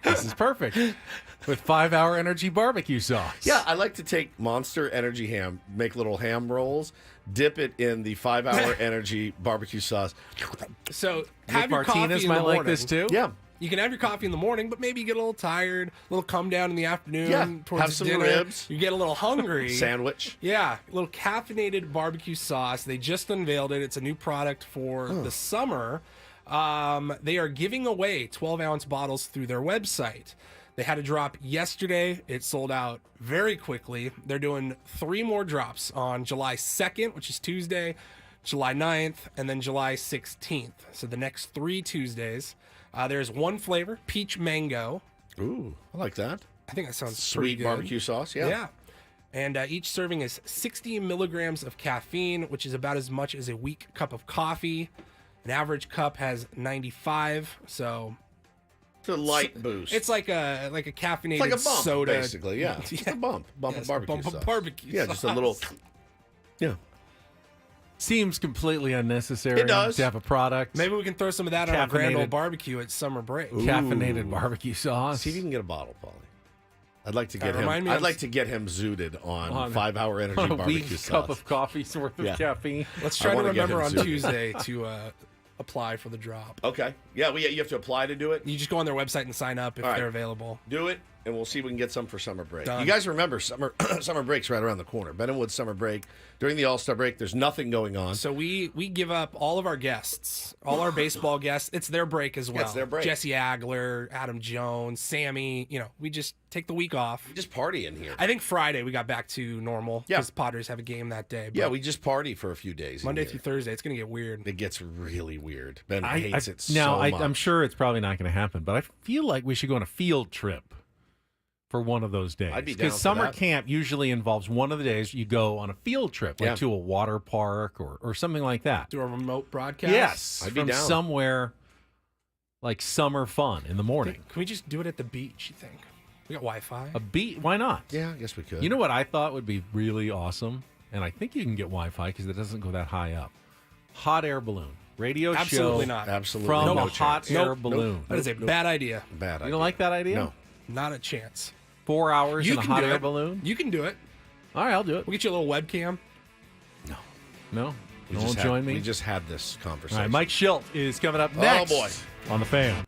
Speaker 3: This is perfect. With 5 Hour Energy barbecue sauce.
Speaker 1: Yeah, I like to take Monster Energy ham, make little ham rolls, dip it in the 5 Hour Energy barbecue sauce.
Speaker 2: So have your
Speaker 3: Martinez
Speaker 2: coffee in
Speaker 3: might
Speaker 2: the morning.
Speaker 3: like this too.
Speaker 1: Yeah.
Speaker 2: You can have your coffee in the morning, but maybe you get a little tired, a little come down in the afternoon.
Speaker 1: Yeah,
Speaker 2: towards
Speaker 1: have some
Speaker 2: dinner.
Speaker 1: ribs.
Speaker 2: You get a little hungry.
Speaker 1: Sandwich.
Speaker 2: Yeah, a little caffeinated barbecue sauce. They just unveiled it. It's a new product for the summer. They are giving away 12-ounce bottles through their website. They had a drop yesterday. It sold out very quickly. They're doing 3 more drops on July 2nd, which is Tuesday, July 9th, and then July 16th. So the next 3 Tuesdays. There's one flavor, peach mango.
Speaker 1: Ooh, I like that.
Speaker 2: I think that sounds
Speaker 1: Sweet
Speaker 2: pretty good.
Speaker 1: barbecue sauce, yeah.
Speaker 2: Yeah. And each serving is 60 milligrams of caffeine, which is about as much as a weak cup of coffee. An average cup has 95, so
Speaker 1: it's a light boost.
Speaker 2: It's like a caffeinated
Speaker 1: it's like a bump,
Speaker 2: soda,
Speaker 1: basically. Yeah, just a bump of barbecue
Speaker 2: bump
Speaker 1: sauce.
Speaker 2: of barbecue.
Speaker 1: Yeah, just a little. Yeah,
Speaker 3: Seems completely unnecessary.
Speaker 1: It does.
Speaker 3: To have a product.
Speaker 2: Maybe we can throw some of that on a grand old
Speaker 3: Caffeinated.
Speaker 2: barbecue at summer break.
Speaker 3: Caffeinated barbecue sauce.
Speaker 1: see if you can get a bottle, Paulie. I'd like to get him.
Speaker 2: remind me
Speaker 1: I'd
Speaker 2: of-
Speaker 1: like to get him zooted on 5 Hour Energy
Speaker 3: on a
Speaker 1: barbecue
Speaker 3: weak
Speaker 1: sauce.
Speaker 3: cup of coffee's worth of caffeine.
Speaker 2: Let's
Speaker 1: I
Speaker 2: try to
Speaker 1: wanna get
Speaker 2: remember
Speaker 1: him
Speaker 2: on
Speaker 1: zooted.
Speaker 2: Tuesday to apply for the drop.
Speaker 1: Okay. Yeah, you have to apply to do it.
Speaker 2: You just go on their website and sign up if
Speaker 1: All right.
Speaker 2: they're available.
Speaker 1: Do it, and we'll see if we can get some for summer break.
Speaker 2: Done.
Speaker 1: You guys remember summer break's right around the corner. Ben and Wood's summer break. During the All-Star break, there's nothing going on.
Speaker 2: So we give up all of our guests, all our baseball guests. It's their break as well.
Speaker 1: It's their break.
Speaker 2: Jesse Agler, Adam Jones, Sammy. We just take the week off.
Speaker 1: We just party in here.
Speaker 2: I think Friday we got back to normal.
Speaker 1: Yeah.
Speaker 2: Because Padres have a game that day.
Speaker 1: Yeah,
Speaker 2: but
Speaker 1: we just party for a few days. in
Speaker 2: Monday
Speaker 1: here.
Speaker 2: through Thursday, it's going to get weird.
Speaker 1: It gets really weird. Ben hates it so
Speaker 3: now,
Speaker 1: much.
Speaker 3: I'm sure it's probably not going to happen, but I feel like we should go on a field trip for one of those days.
Speaker 1: I'd be down
Speaker 3: because
Speaker 1: for
Speaker 3: summer
Speaker 1: that.
Speaker 3: camp usually involves one of the days you go on a field trip, like to a water park or something like that.
Speaker 2: Do a remote broadcast?
Speaker 3: Yes,
Speaker 1: I'd be
Speaker 3: from
Speaker 1: down.
Speaker 3: somewhere like summer fun in the morning.
Speaker 2: Can we just do it at the beach, you think? We got Wi-Fi.
Speaker 3: A beach? Why not?
Speaker 1: Yeah, I guess we could.
Speaker 3: You know what I thought would be really awesome? And I think you can get Wi-Fi because it doesn't go that high up. Hot air balloon. Radio
Speaker 2: Absolutely
Speaker 3: show
Speaker 2: not.
Speaker 1: Absolutely
Speaker 3: from
Speaker 1: no
Speaker 3: a hot
Speaker 1: chance.
Speaker 3: air
Speaker 1: Nope,
Speaker 3: balloon.
Speaker 2: That is a bad idea.
Speaker 1: Bad idea.
Speaker 3: You don't like that idea?
Speaker 1: No.
Speaker 2: Not a chance.
Speaker 3: 4 hours
Speaker 2: You
Speaker 3: in a
Speaker 2: can
Speaker 3: hot
Speaker 2: do
Speaker 3: air
Speaker 2: it.
Speaker 3: balloon?
Speaker 2: You can do it.
Speaker 3: All right, I'll do it.
Speaker 2: We'll get you a little webcam.
Speaker 3: No?
Speaker 1: We
Speaker 3: No one
Speaker 1: just
Speaker 3: join me?
Speaker 1: We just had this conversation.
Speaker 3: All right, Mike Shildt is coming up
Speaker 1: Oh,
Speaker 3: next
Speaker 1: boy.
Speaker 3: on The Fan.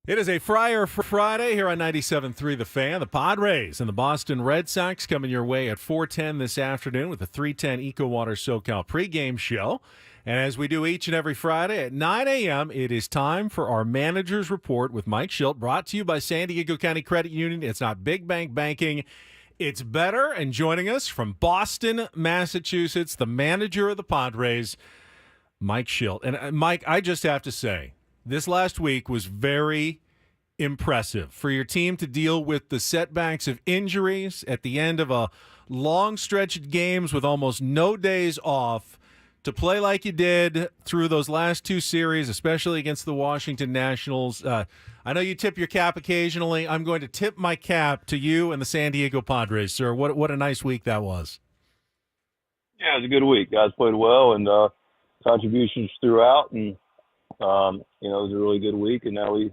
Speaker 3: It is a Friar Friday here on 97.3 The Fan. The Padres and the Boston Red Sox coming your way at 4:10 this afternoon with the 3:10 EcoWater SoCal pregame show. And as we do each and every Friday at 9 a.m., it is time for our Manager's Report with Mike Shildt, brought to you by San Diego County Credit Union. It's not big bank banking. It's better. And joining us from Boston, Massachusetts, the manager of the Padres, Mike Shildt. And Mike, I just have to say, this last week was very impressive for your team to deal with the setbacks of injuries at the end of a long stretch of games with almost no days off, to play like you did through those last two series, especially against the Washington Nationals. I know you tip your cap occasionally. I'm going to tip my cap to you and the San Diego Padres, sir. What a nice week that was.
Speaker 14: Yeah, it was a good week. Guys played well, and contributions throughout, and it was a really good week, and now we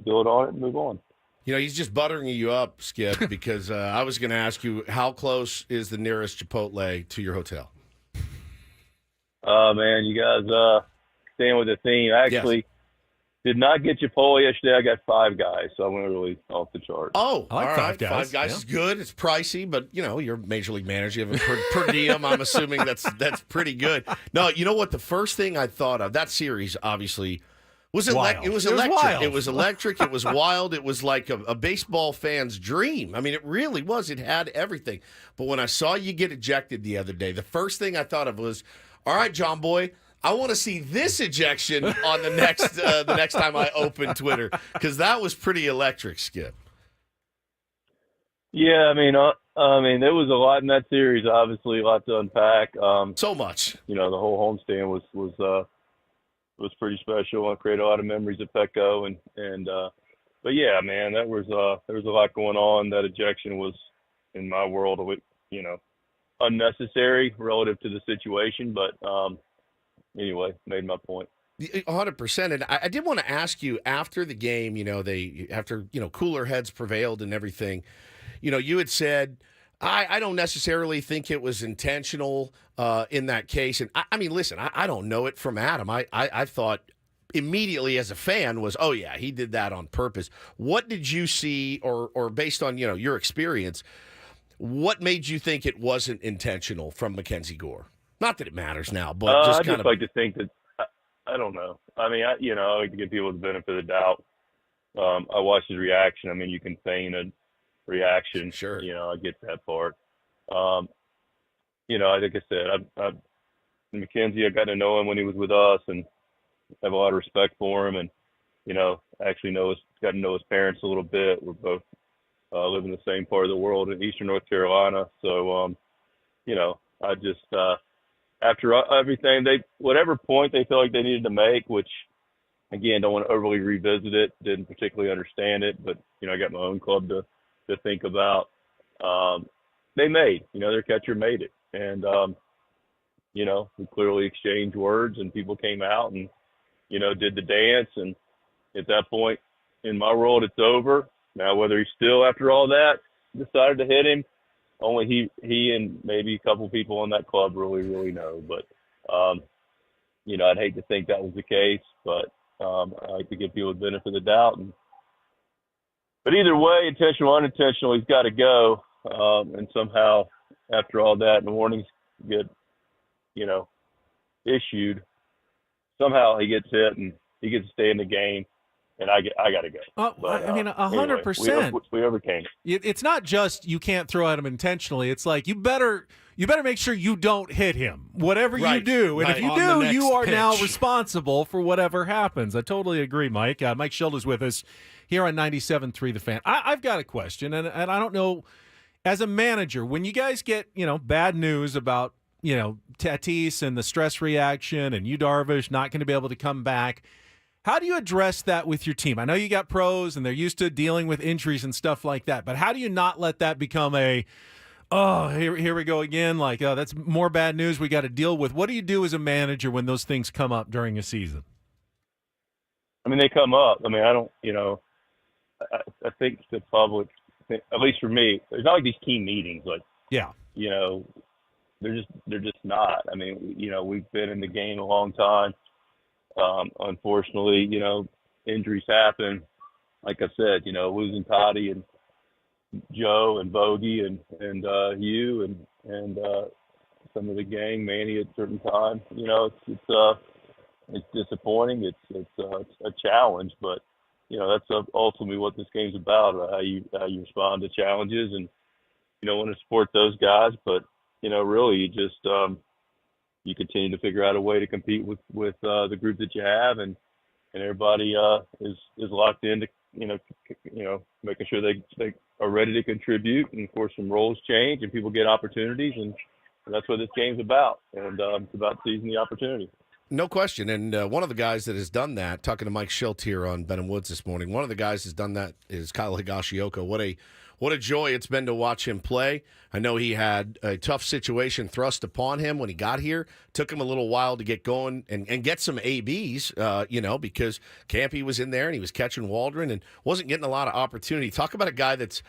Speaker 14: build on it and move on.
Speaker 1: He's just buttering you up, Skip, because I was going to ask you, how close is the nearest Chipotle to your hotel?
Speaker 14: Oh, man, you guys staying with the theme. I actually did not get Chipotle yesterday. I got Five Guys, so I went really off the chart.
Speaker 1: Oh,
Speaker 3: I like
Speaker 1: all
Speaker 3: Five
Speaker 1: right.
Speaker 3: Guys.
Speaker 1: Five Guys is good. It's pricey, but, you're a major league manager. You have a per diem. I'm assuming that's pretty good. No, you know what? The first thing I thought of, that series, obviously, was electric. It was electric. It was electric. It was wild. It was like a baseball fan's dream. I mean, it really was. It had everything. But when I saw you get ejected the other day, the first thing I thought of was, all right, John Boy, I want to see this ejection on the next time I open Twitter, because that was pretty electric, Skip.
Speaker 14: Yeah, I mean, there was a lot in that series. Obviously, a lot to unpack.
Speaker 1: So much.
Speaker 14: The whole homestand was pretty special. I created a lot of memories at Petco, but yeah, man, there was a lot going on. That ejection was, in my world, unnecessary relative to the situation, but anyway, made my point.
Speaker 1: 100%. And I did want to ask you, after the game, after cooler heads prevailed and everything, you had said, I don't necessarily think it was intentional in that case. And I mean, listen, I don't know it from Adam. I thought immediately as a fan was, oh yeah, he did that on purpose. What did you see, or based on, your experience, what made you think it wasn't intentional from Mackenzie Gore? Not that it matters now, but
Speaker 14: I just like to think that, I don't know. I mean, I like to give people the benefit of the doubt. I watched his reaction. I mean, you can feign a reaction.
Speaker 1: Sure.
Speaker 14: I get that part. Like I said, Mackenzie, I got to know him when he was with us, and have a lot of respect for him, and, actually got to know his parents a little bit. We're both live in the same part of the world in Eastern North Carolina. So, I just, after everything, whatever point they felt like they needed to make, which, again, don't want to overly revisit it, didn't particularly understand it, but, I got my own club to think about. They made, their catcher made it. And, we clearly exchanged words, and people came out and, did the dance. And at that point, in my world, it's over. Now, whether he still, after all that, decided to hit him, only he and maybe a couple people in that club really, really know. But, I'd hate to think that was the case, but I like to give people the benefit of the doubt. But either way, intentional or unintentional, he's got to go. And somehow, after all that, and the warnings get, issued, somehow he gets hit and he gets to stay in the game. And I got to go. But,
Speaker 3: 100%.
Speaker 14: We overcame it.
Speaker 3: It's not just you can't throw at him intentionally. It's like you better make sure you don't hit him, whatever you do. And if you do, you are now responsible for whatever happens. I totally agree, Mike. Mike Shildt is with us here on 97.3 The Fan. I've got a question, and I don't know, as a manager, when you guys get bad news about Tatis and the stress reaction and Yu Darvish not going to be able to come back, how do you address that with your team? I know you got pros and they're used to dealing with injuries and stuff like that, but how do you not let that become here we go again, like, oh, that's more bad news we got to deal with? What do you do as a manager when those things come up during a season?
Speaker 14: I mean, they come up. I mean, I don't, I think the public, at least for me, there's not like these team meetings, like, they're just not. I mean, we've been in the game a long time. Unfortunately, injuries happen. like I said, losing Toddy and Joe and Bogey and Hugh and some of the gang, Manny at certain times. It's disappointing. It's a challenge, but that's ultimately what this game's about. How you respond to challenges, and you don't want to support those guys, but really you just you continue to figure out a way to compete with the group that you have, and everybody is locked into making sure they are ready to contribute, and of course some roles change and people get opportunities, and that's what this game's about, and it's about seizing the opportunity.
Speaker 1: No question. And one of the guys that has done that, talking to Mike Shildt here on Ben and Woods this morning, one of the guys that's done that is Kyle Higashioka. What a joy it's been to watch him play. I know he had a tough situation thrust upon him when he got here. Took him a little while to get going and get some ABs, because Campy was in there and he was catching Waldron and wasn't getting a lot of opportunity. Talk about a guy that's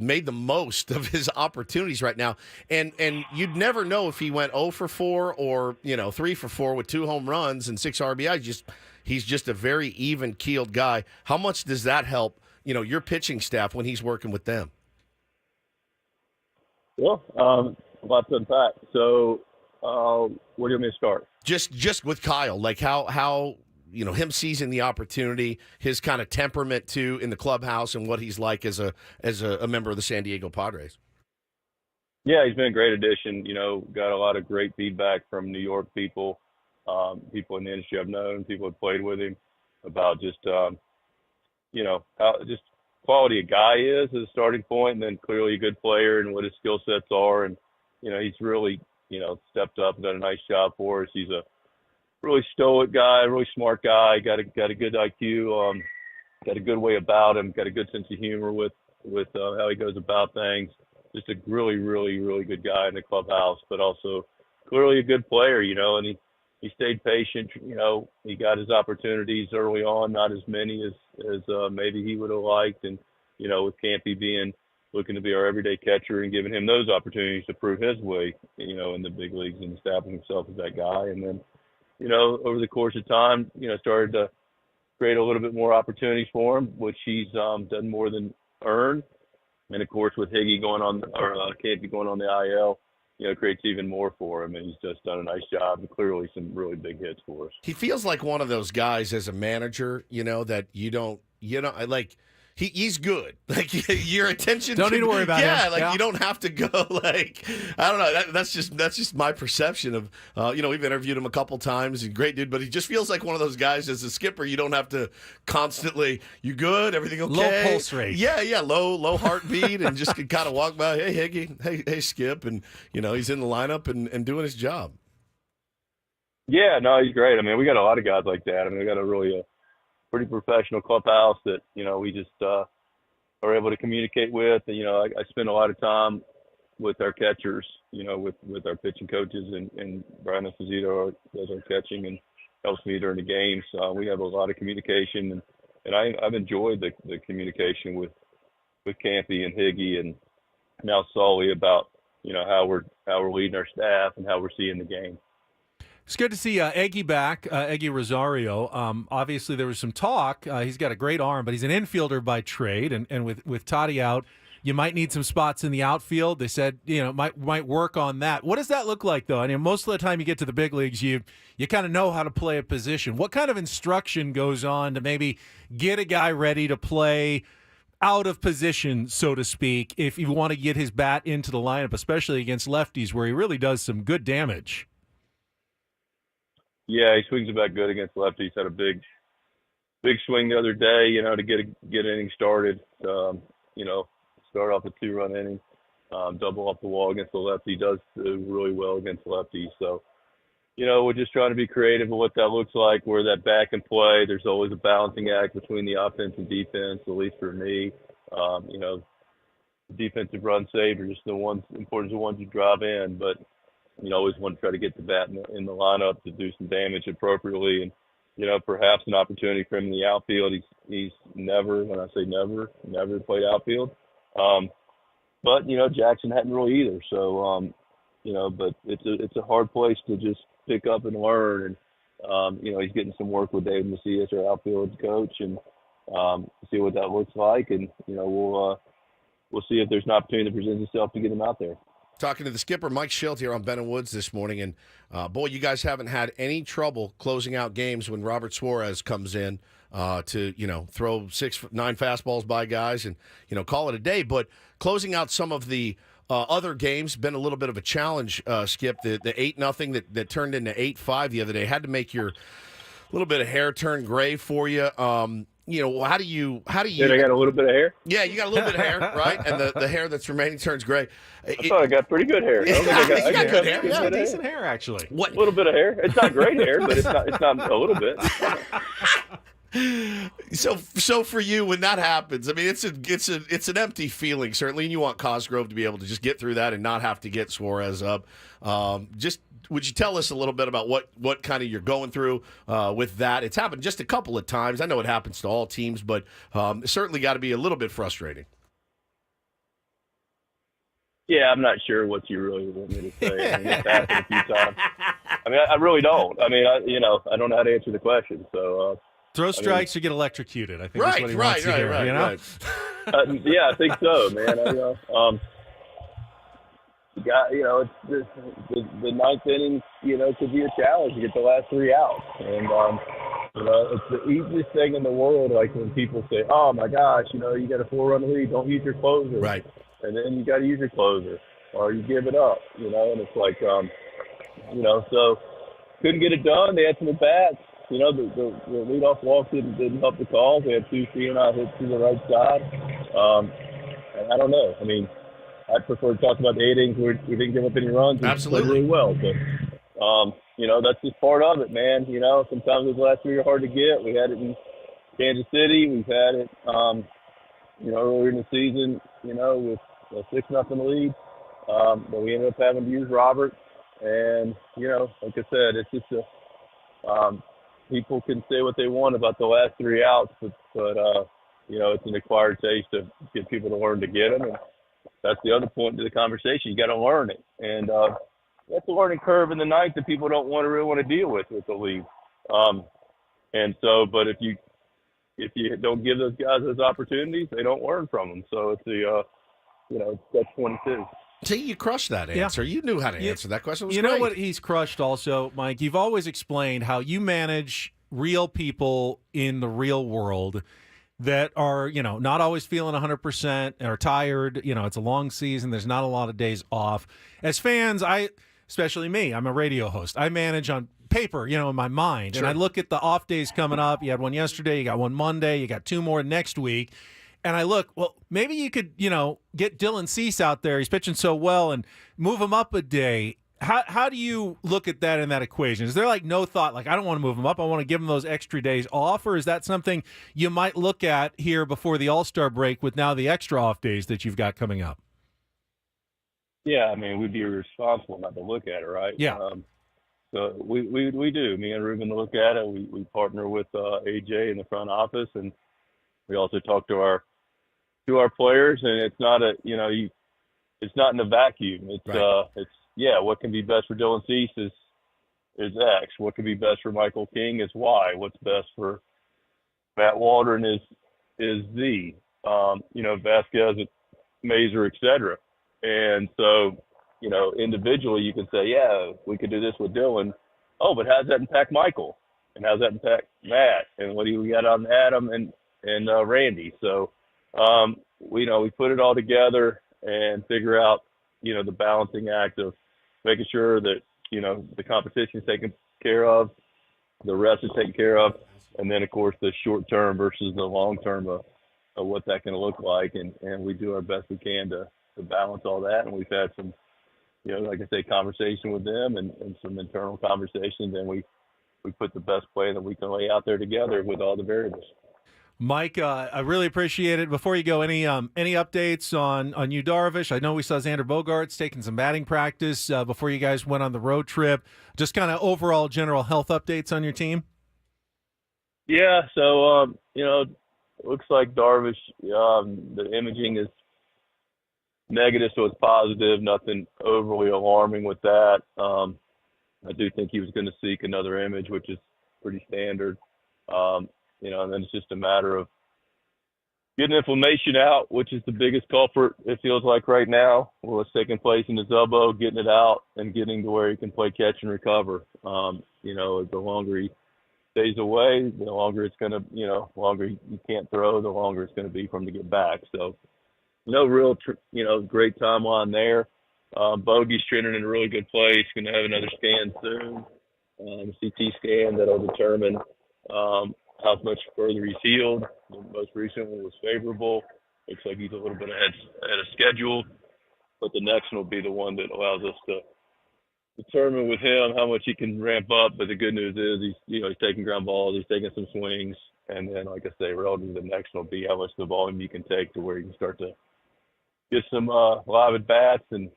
Speaker 1: made the most of his opportunities right now. And you'd never know if he went 0 for 4 or, 3 for 4 with 2 home runs and 6 RBIs. He's just a very even-keeled guy. How much does that help, your pitching staff when he's working with them?
Speaker 14: Well, a lot to unpack. So where do you want me to start?
Speaker 1: Just with Kyle, like how him seizing the opportunity, his kind of temperament too in the clubhouse, and what he's like as a member of the San Diego Padres.
Speaker 14: Yeah, he's been a great addition. Got a lot of great feedback from New York people, people in the industry I've known, people who played with him, about just how just quality a guy is as a starting point, and then clearly a good player and what his skill sets are. And he's really stepped up and done a nice job for us. He's a really stoic guy, really smart guy, got a good IQ, got a good way about him, got a good sense of humor with how he goes about things. Just a really, really, really good guy in the clubhouse, but also clearly a good player, and he stayed patient. He got his opportunities early on, not as many as maybe he would have liked. And, with Campy looking to be our everyday catcher and giving him those opportunities to prove his way, in the big leagues and establishing himself as that guy. And then, over the course of time, started to create a little bit more opportunities for him, which he's done more than earned. And of course, with Higgy going on, or Campy going on the IL, creates even more for him. And he's just done a nice job, and clearly some really big hits for us.
Speaker 1: He feels like one of those guys as a manager, that you don't, like. He's good. Like, your attention.
Speaker 3: Don't need to worry about him.
Speaker 1: Yeah, you don't have to go. Like, I don't know. That's just my perception of. We've interviewed him a couple times. He's a great dude, but he just feels like one of those guys as a skipper. You don't have to constantly. You good? Everything okay?
Speaker 3: Low pulse rate.
Speaker 1: Yeah. Low heartbeat, and just can kind of walk by. Hey, Higgy. Hey, Skip, and he's in the lineup and doing his job.
Speaker 14: Yeah, no, he's great. I mean, we got a lot of guys like that. I mean, we got a really pretty professional clubhouse that, we just are able to communicate with. And, I spend a lot of time with our catchers, with our pitching coaches, and Brian Esposito does our catching and helps me during the games. We have a lot of communication, and I've enjoyed the communication with Campy and Higgy and now Sully about, how we're leading our staff and how we're seeing the game.
Speaker 3: It's good to see Eggy back, Eggy Rosario. Obviously, there was some talk. He's got a great arm, but he's an infielder by trade. And with Toddy out, you might need some spots in the outfield. They said, might work on that. What does that look like, though? I mean, most of the time you get to the big leagues, you kind of know how to play a position. What kind of instruction goes on to maybe get a guy ready to play out of position, so to speak, if you want to get his bat into the lineup, especially against lefties, where he really does some good damage?
Speaker 14: Yeah, he swings about good against lefties. Had a big swing the other day, to get inning started. Start off a 2-run inning, double off the wall against the lefty. He does do really well against lefties. So, we're just trying to be creative with what that looks like, where that bat can play. There's always a balancing act between the offense and defense, at least for me. Defensive run saved are just the ones important, the ones you drive in, but always want to try to get the bat in the lineup to do some damage appropriately. And, perhaps an opportunity for him in the outfield. He's never, when I say never played outfield. But, Jackson hadn't really either. So, but it's a hard place to just pick up and learn. And, he's getting some work with Dave Macias, our outfield coach. And, see what that looks like, and we'll see if there's an opportunity that presents itself to get him out there.
Speaker 1: Talking to the skipper, Mike Shildt, here on Ben and Woods this morning. And, boy, you guys haven't had any trouble closing out games when Robert Suarez comes in to, throw 6-9 fastballs by guys and, call it a day. But closing out some of the other games been a little bit of a challenge, Skip. The 8-0 that turned into 8-5 the other day had to make your little bit of hair turn gray for you. How do you?
Speaker 14: Did I got a little bit of hair?
Speaker 1: Yeah, you got a little bit of hair, right? And the hair that's remaining turns gray.
Speaker 14: I thought I got pretty good hair.
Speaker 1: You got good hair. Yeah,
Speaker 3: decent hair actually.
Speaker 14: What? A little bit of hair. It's not great hair, but it's not a little bit.
Speaker 1: So for you, when that happens, I mean, it's an empty feeling certainly, and you want Cosgrove to be able to just get through that and not have to get Suarez up. Would you tell us a little bit about what kind of you're going through with that? It's happened just a couple of times. I know it happens to all teams, but it's certainly got to be a little bit frustrating.
Speaker 14: Yeah, I'm not sure what you really want me to say. I mean, it's happened a few times. I mean, I really don't. I mean, I don't know how to answer the question. So
Speaker 3: throw strikes or get electrocuted. I think that's what he wants to hear.
Speaker 1: Right.
Speaker 14: Yeah, I think so, man. It's the ninth inning, could be a challenge to get the last 3 outs. And, it's the easiest thing in the world, like when people say, oh, my gosh, you got a 4-run lead, don't use your closer.
Speaker 1: Right.
Speaker 14: And then you got to use your closer or you give it up, and it's like, so couldn't get it done. They had some at-bats. The leadoff walk didn't help the cause. They had 2 3-and-out hits to the right side. And I don't know. I mean, I prefer to talk about the 8 innings where we didn't give up any runs.
Speaker 1: Absolutely.
Speaker 14: Really well. But, that's just part of it, man. Sometimes those last 3 are hard to get. We had it in Kansas City. We've had it, earlier in the season, with a 6-0 lead. But we ended up having to use Robert. And, like I said, it's just people can say what they want about the last 3 outs, but it's an acquired taste to get people to learn to get them. And that's the other point to the conversation. You got to learn it. And that's a learning curve in the ninth that people don't really want to deal with the league. But if you don't give those guys those opportunities, they don't learn from them. So it's that's 22.
Speaker 1: See, you crushed that answer. Yeah. You knew how to answer that question. It was
Speaker 3: great.
Speaker 1: Know
Speaker 3: what he's crushed also, Mike? You've always explained how you manage real people in the real world that are, not always feeling 100% or tired. It's a long season. There's not a lot of days off. As fans, especially me, I'm a radio host. I manage on paper, in my mind. Sure. And I look at the off days coming up. You had one yesterday. You got one Monday. You got 2 more next week. And I look, well, maybe you could, get Dylan Cease out there. He's pitching so well and move him up a day. How do you look at that in that equation? Is there no thought, I don't want to move him up. I want to give him those extra days off. Or is that something you might look at here before the All-Star break with now the extra off days that you've got coming up?
Speaker 14: Yeah, I mean, we'd be irresponsible not to look at it, right?
Speaker 3: Yeah.
Speaker 14: So we do. Me and Ruben look at it. We partner with AJ in the front office, and we also talk to our players. And it's not it's not in a vacuum. It's
Speaker 1: right.
Speaker 14: What can be best for Dylan Cease is X. What can be best for Michael King is Y. What's best for Matt Waldron is Z. Vasquez, Mazer, etc. And so, individually you can say, yeah, we could do this with Dylan. Oh, but how does that impact Michael? And how does that impact Matt? And what do we got on Adam and Randy? So, we put it all together and figure out, the balancing act of making sure that, the competition is taken care of, the rest is taken care of, and then, of course, the short term versus the long term of what that can look like. And we do our best we can to balance all that. And we've had some, like I say, conversation with them and some internal conversations, and we put the best plan that we can lay out there together with all the variables.
Speaker 3: Mike, I really appreciate it. Before you go, any updates on you, Darvish? I know we saw Xander Bogaerts taking some batting practice before you guys went on the road trip. Just kind of overall general health updates on your team?
Speaker 14: Yeah, so, it looks like Darvish, the imaging is negative, so it's positive. Nothing overly alarming with that. I do think he was going to seek another image, which is pretty standard. And then it's just a matter of getting inflammation out, which is the biggest culprit, it feels like right now. What's taking place in his elbow, getting it out and getting to where he can play catch and recover. The longer he stays away, the longer it's going to, longer you can't throw, the longer it's going to be for him to get back. So no real, great timeline there. Bogey's trending in a really good place. Going to have another scan soon, CT scan that'll determine how much further he's healed. The most recent one was favorable. Looks like he's a little bit ahead of schedule, but the next one will be the one that allows us to determine with him how much he can ramp up. But the good news is he's taking ground balls, he's taking some swings, and then, like I say, relative to the next one will be how much the volume you can take to where you can start to get some live at bats and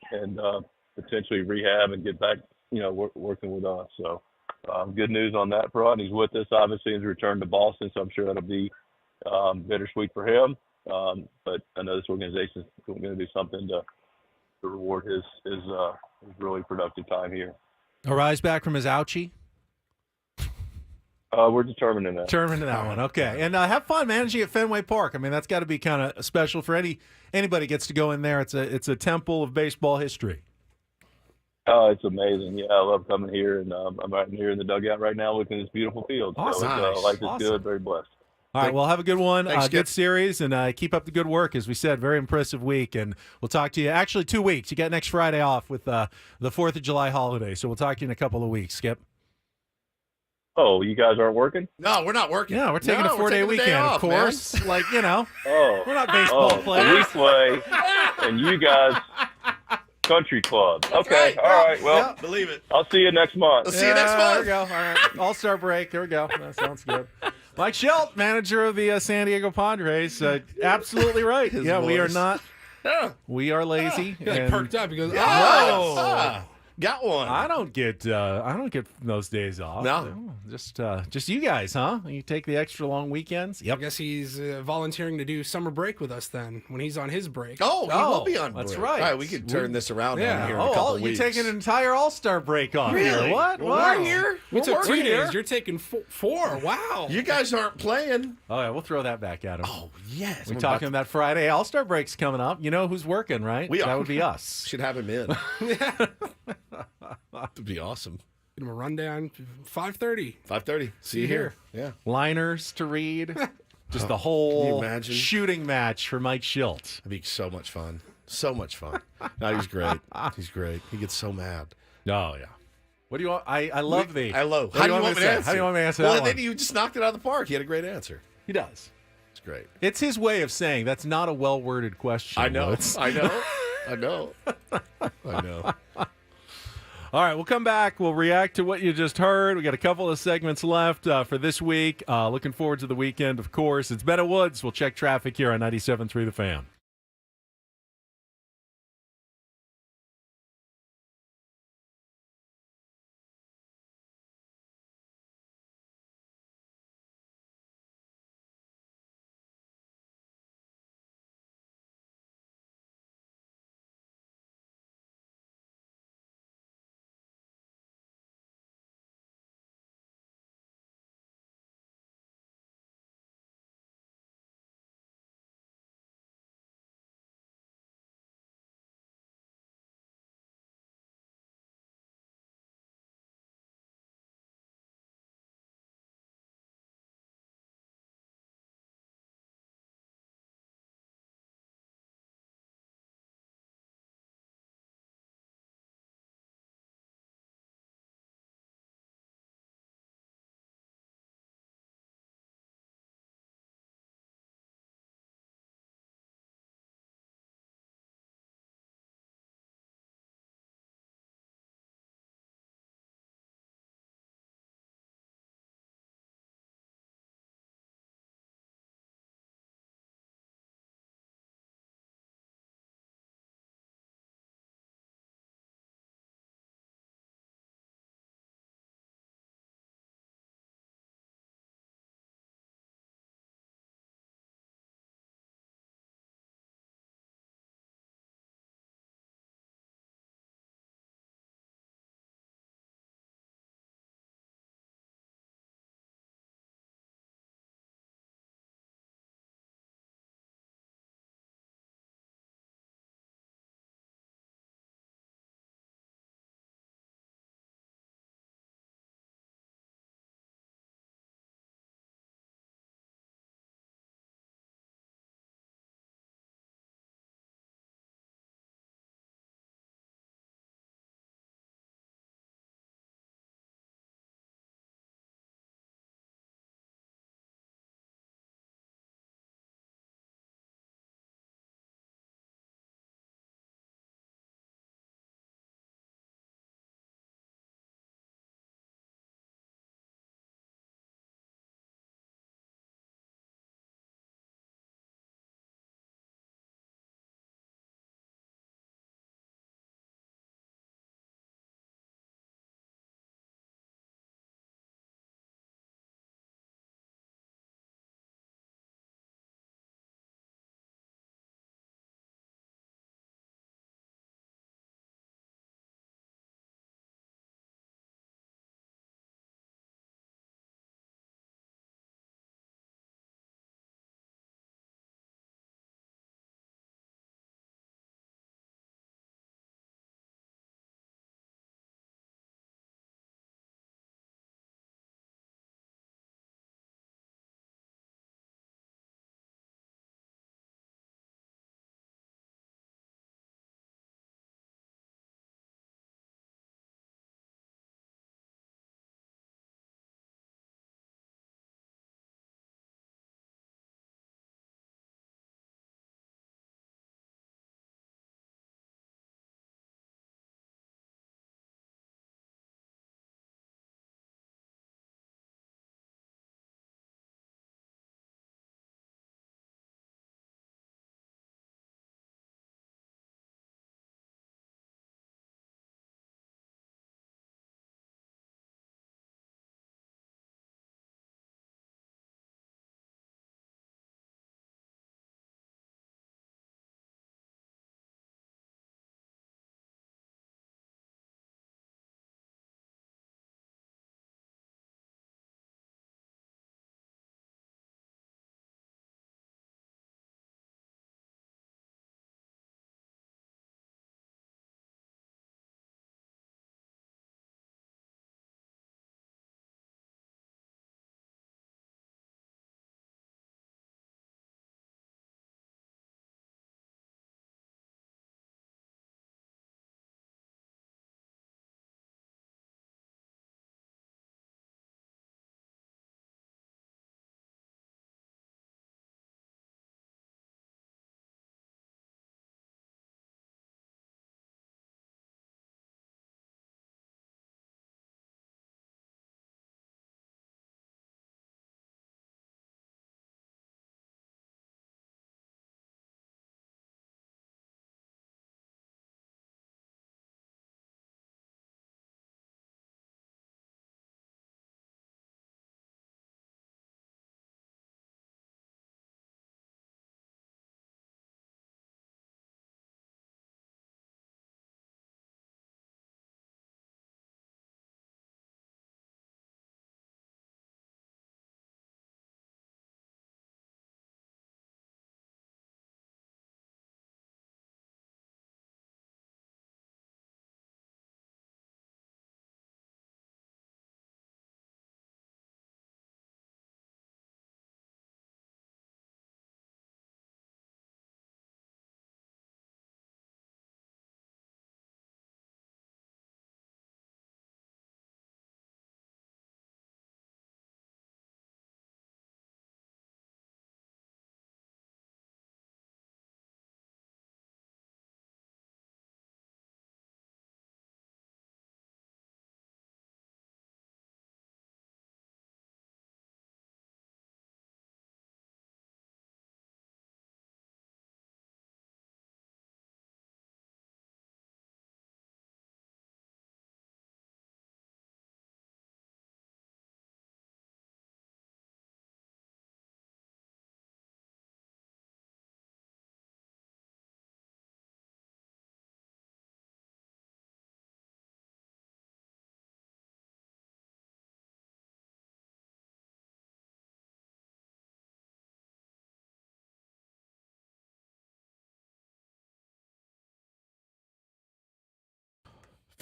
Speaker 14: potentially rehab and get back, working with us. So good news on that front. He's with us, obviously, his return to Boston, so I'm sure that'll be bittersweet for him. But I know this organization is going to do something to reward his really productive time here.
Speaker 3: Arise back from his ouchie?
Speaker 14: We're determining that.
Speaker 3: Determining that one, okay. And have fun managing at Fenway Park. I mean, that's got to be kind of special for anybody gets to go in there. It's a temple of baseball history.
Speaker 14: Oh, it's amazing. Yeah, I love coming here, and I'm right here in the dugout right now looking at this beautiful field.
Speaker 3: Awesome.
Speaker 14: So life is good, very blessed.
Speaker 3: All right, well, have a good one.
Speaker 1: Thanks,
Speaker 3: good series, and keep up the good work. As we said, very impressive week, and we'll talk to you. Actually, 2 weeks. You got next Friday off with the 4th of July holiday, so we'll talk to you in a couple of weeks, Skip.
Speaker 14: Oh, you guys aren't working?
Speaker 1: No, we're not working.
Speaker 3: Yeah, we're taking a 4-day weekend,
Speaker 1: off,
Speaker 3: of course.
Speaker 1: Man.
Speaker 3: We're not baseball players.
Speaker 14: We play, and you guys, country club.
Speaker 1: That's
Speaker 14: okay,
Speaker 1: right.
Speaker 14: all right. Well,
Speaker 1: believe it.
Speaker 14: I'll see you next month.
Speaker 1: I'll see you next month.
Speaker 3: There we go. All right, All-Star break. There we go. That sounds good. Mike Shildt, manager of the San Diego Padres, absolutely right.
Speaker 1: His
Speaker 3: we
Speaker 1: voice.
Speaker 3: are not. We are lazy.
Speaker 2: He like perked up. He goes,
Speaker 1: Got one.
Speaker 3: I don't get those days off.
Speaker 1: No.
Speaker 3: Just you guys, huh? You take the extra long weekends.
Speaker 2: I guess he's volunteering to do summer break with us then when he's on his break.
Speaker 1: Oh, he will be on break.
Speaker 3: That's right.
Speaker 1: All right, we could turn this around
Speaker 2: Yeah.
Speaker 1: on here in a couple of
Speaker 3: you're
Speaker 1: weeks.
Speaker 3: taking an entire All-Star break off
Speaker 1: Really?
Speaker 3: here. What?
Speaker 1: Well,
Speaker 3: Wow.
Speaker 1: we're here.
Speaker 2: We took
Speaker 1: We're
Speaker 2: 2 days.
Speaker 1: here.
Speaker 2: You're taking 4. Wow.
Speaker 1: You guys aren't playing.
Speaker 3: Oh, yeah, we'll throw that back at him.
Speaker 1: Oh, yes.
Speaker 3: We're talking about Friday. All-Star break's coming up. You know who's working, right?
Speaker 1: We are.
Speaker 3: That would be us.
Speaker 1: Should have him in. That'd be awesome.
Speaker 2: Give him a rundown. 5:30.
Speaker 1: 5:30. See you here. Yeah.
Speaker 3: Liners to read. Just the whole shooting match for Mike Shildt.
Speaker 1: That'd be so much fun. So much fun. No, he's great. He's great. He gets so mad.
Speaker 3: Oh, yeah. What do you want? I love the.
Speaker 1: I love.
Speaker 3: How do you want me to answer? How do you want me to answer that
Speaker 1: Well,
Speaker 3: one?
Speaker 1: then you just knocked it out of the park. He had a great answer.
Speaker 3: He does.
Speaker 1: It's great.
Speaker 3: It's his way of saying that's not a well-worded question.
Speaker 1: I know.
Speaker 3: It's-
Speaker 1: I know. I know. I know.
Speaker 3: All right, we'll come back. We'll react to what you just heard. We got a couple of segments left for this week. Looking forward to the weekend, of course. It's Ben Woods. We'll check traffic here on 97.3 The Fan.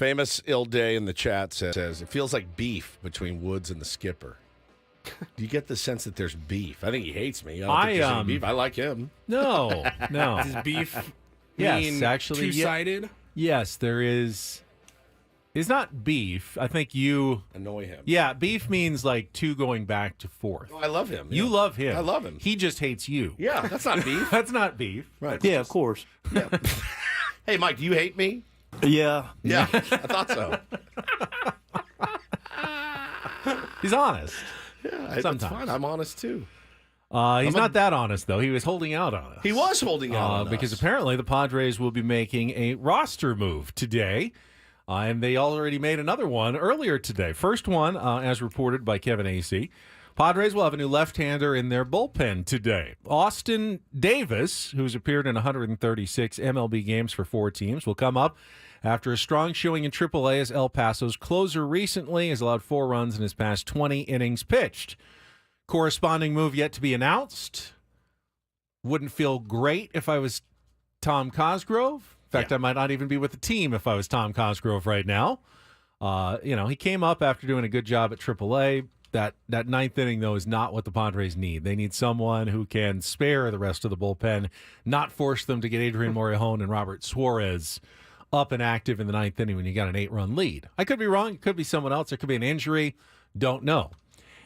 Speaker 1: Famous Ill Day in the chat says, it feels like beef between Woods and the skipper. Do you get the sense that there's beef? I think he hates me. I don't think there's any beef. I like him.
Speaker 3: No.
Speaker 2: Does beef mean
Speaker 3: actually,
Speaker 2: two-sided?
Speaker 3: Yes, there is. It's not beef. I think you
Speaker 1: annoy him.
Speaker 3: Yeah, beef means like two going back to fourth.
Speaker 1: Oh, I love him.
Speaker 3: You love him.
Speaker 1: I love him.
Speaker 3: He just hates you.
Speaker 1: Yeah, that's not beef.
Speaker 3: That's not beef.
Speaker 1: Right.
Speaker 15: Yeah, of course.
Speaker 1: Yeah. Hey, Mike, do you hate me?
Speaker 15: Yeah.
Speaker 1: Yeah, I thought so.
Speaker 3: He's honest.
Speaker 1: Yeah,
Speaker 3: sometimes.
Speaker 1: It's fine. I'm honest too.
Speaker 3: He's not that honest, though. He was holding out on us.
Speaker 1: He was holding out on
Speaker 3: because
Speaker 1: us.
Speaker 3: apparently the Padres will be making a roster move today. And they already made another one earlier today. First one, as reported by Kevin Acee. Padres will have a new left-hander in their bullpen today. Austin Davis, who's appeared in 136 MLB games for 4 teams, will come up after a strong showing in AAA as El Paso's closer recently has allowed 4 runs in his past 20 innings pitched. Corresponding move yet to be announced. Wouldn't feel great if I was Tom Cosgrove. In fact, I might not even be with the team if I was Tom Cosgrove right now. He came up after doing a good job at AAA. That ninth inning, though, is not what the Padres need. They need someone who can spare the rest of the bullpen, not force them to get Adrian Morejon and Robert Suarez up and active in the ninth inning when you got an 8-run lead. I could be wrong. It could be someone else. It could be an injury. Don't know.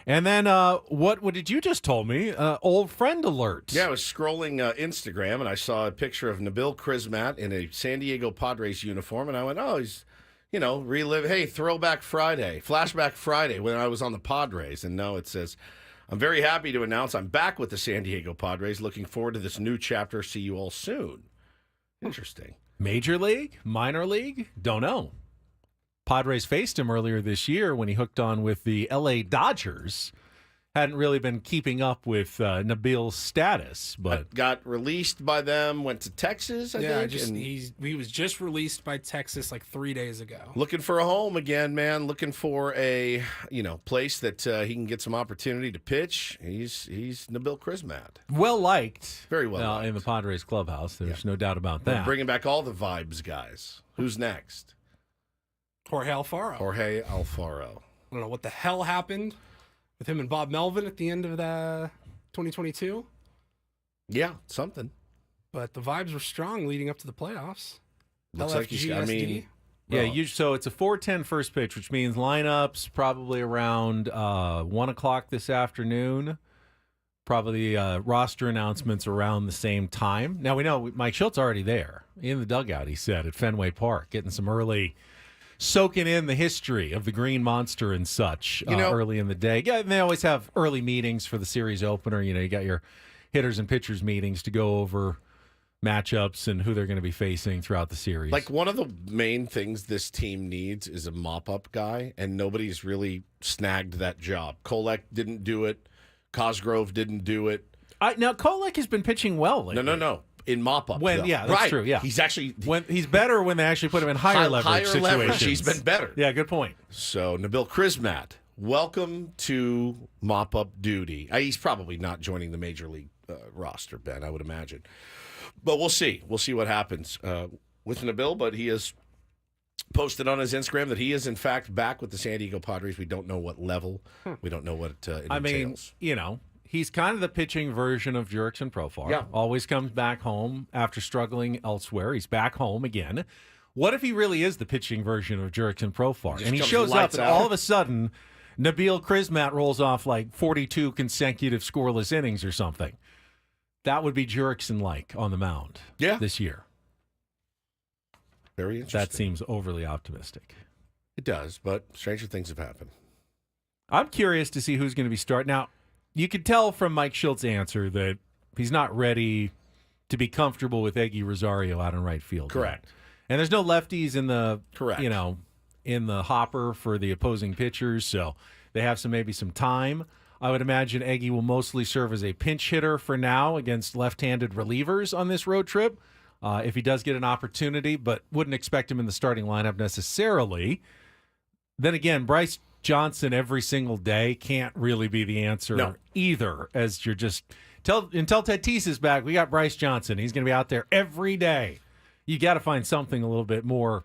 Speaker 3: And then what did you just told me? Old friend alert.
Speaker 1: Yeah, I was scrolling Instagram, and I saw a picture of Nabil Crismatt in a San Diego Padres uniform, and I went, oh, he's, Throwback Friday, Flashback Friday when I was on the Padres. And no, it says, I'm very happy to announce I'm back with the San Diego Padres. Looking forward to this new chapter. See you all soon. Interesting.
Speaker 3: Major league? Minor league? Don't know. Padres faced him earlier this year when he hooked on with the L.A. Dodgers. Hadn't really been keeping up with Nabil's status, but
Speaker 1: got released by them. Went to Texas. I think.
Speaker 2: He was just released by Texas like 3 days ago.
Speaker 1: Looking for a home again, man. Looking for a place that he can get some opportunity to pitch. He's Nabil Crismatt.
Speaker 3: Well liked,
Speaker 1: very well liked.
Speaker 3: In the Padres clubhouse. There's no doubt about that.
Speaker 1: We're bringing back all the vibes, guys. Who's next?
Speaker 2: Jorge Alfaro.
Speaker 1: I
Speaker 2: don't know what the hell happened with him and Bob Melvin at the end of the 2022.
Speaker 1: Yeah, something.
Speaker 2: But the vibes were strong leading up to the playoffs.
Speaker 1: Looks like he's,
Speaker 3: so it's a 4:10 first pitch, which means lineups probably around 1 o'clock this afternoon. Probably roster announcements around the same time. Now, we know Mike Shilt's already there in the dugout, he said, at Fenway Park, getting some early, soaking in the history of the Green Monster and such early in the day. Yeah, and they always have early meetings for the series opener. You got your hitters and pitchers meetings to go over matchups and who they're going to be facing throughout the series.
Speaker 1: Like, one of the main things this team needs is a mop-up guy, and nobody's really snagged that job. Kolek didn't do it. Cosgrove didn't do it.
Speaker 3: Now, Kolek has been pitching well lately.
Speaker 1: No. In mop-up.
Speaker 3: That's true. Yeah, he's better when they actually put him in higher leverage situations.
Speaker 1: Leverage, he's been better.
Speaker 3: Yeah, good point.
Speaker 1: So Nabil Crismatt, welcome to mop-up duty. He's probably not joining the major league roster, Ben, I would imagine. But we'll see. We'll see what happens with Nabil. But he has posted on his Instagram that he is in fact back with the San Diego Padres. We don't know what level. We don't know what it entails.
Speaker 3: He's kind of the pitching version of Jurickson Profar.
Speaker 1: Yeah.
Speaker 3: Always comes back home after struggling elsewhere. He's back home again. What if he really is the pitching version of Jurickson Profar? And he shows up, and all of a sudden, Nabil Crismatt rolls off like 42 consecutive scoreless innings or something. That would be Jurickson-like on the mound this year.
Speaker 1: Very interesting.
Speaker 3: That seems overly optimistic.
Speaker 1: It does, but stranger things have happened.
Speaker 3: I'm curious to see who's going to be starting. Now, you could tell from Mike Shilt's answer that he's not ready to be comfortable with Eggy Rosario out in right field.
Speaker 1: Correct.
Speaker 3: Yet. And there's no lefties in the in the hopper for the opposing pitchers, so they have maybe some time. I would imagine Eggy will mostly serve as a pinch hitter for now against left-handed relievers on this road trip. If he does get an opportunity, but wouldn't expect him in the starting lineup necessarily. Then again, Bryce Johnson every single day can't really be the answer either, as you're just until Tatis is back, we got Bryce Johnson. He's going to be out there every day. You got to find something a little bit more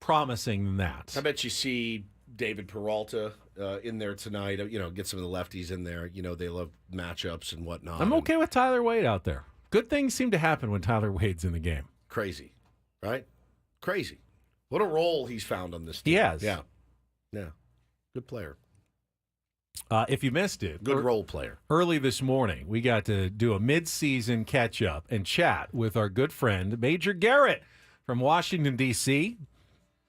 Speaker 3: promising than that.
Speaker 1: I bet you see David Peralta in there tonight. Get some of the lefties in there. They love matchups and whatnot.
Speaker 3: I'm okay with Tyler Wade out there. Good things seem to happen when Tyler Wade's in the game.
Speaker 1: Crazy, right? Crazy. What a role he's found on this team.
Speaker 3: He has.
Speaker 1: Yeah. Good player.
Speaker 3: If you missed it,
Speaker 1: good role player.
Speaker 3: Early this morning, we got to do a mid-season catch-up and chat with our good friend, Major Garrett from Washington, D.C.,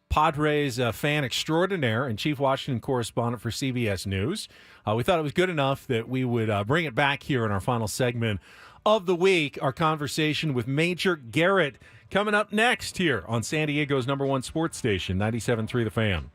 Speaker 3: Padres fan extraordinaire and chief Washington correspondent for CBS News. We thought it was good enough that we would bring it back here in our final segment of the week, our conversation with Major Garrett, coming up next here on San Diego's #1 sports station, 97.3 The Fan.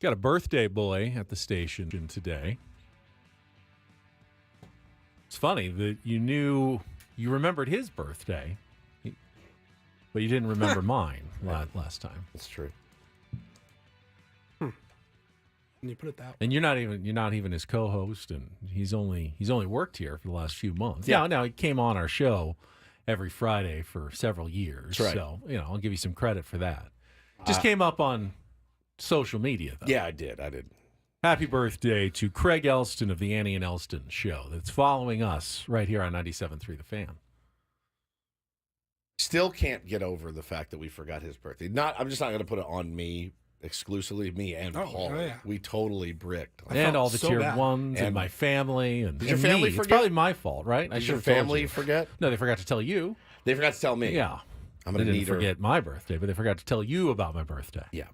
Speaker 3: Got a birthday boy at the station today. It's funny that you remembered his birthday, but you didn't remember mine last time.
Speaker 1: That's true.
Speaker 2: When you put it that way.
Speaker 3: And you're not even his co-host, and he's only worked here for the last few months.
Speaker 1: Yeah.
Speaker 3: Now he came on our show every Friday for several years.
Speaker 1: That's right.
Speaker 3: So I'll give you some credit for that. Just came up on social media, though.
Speaker 1: Yeah, I did.
Speaker 3: Happy birthday to Craig Elston of the Annie and Elston Show that's following us right here on 97.3 The Fan.
Speaker 1: Still can't get over the fact that we forgot his birthday. I'm just not going to put it on me exclusively, me and Paul.
Speaker 2: Oh, yeah.
Speaker 1: We totally bricked.
Speaker 3: And all the
Speaker 2: so
Speaker 3: tier
Speaker 2: bad.
Speaker 3: ones and my family. Did
Speaker 1: your family forget?
Speaker 3: It's probably my fault, right?
Speaker 1: Did your family forget?
Speaker 3: No, they forgot to tell you.
Speaker 1: They forgot to tell me.
Speaker 3: Yeah.
Speaker 1: They
Speaker 3: didn't forget my birthday, but they forgot to tell you about my birthday.
Speaker 1: Yeah.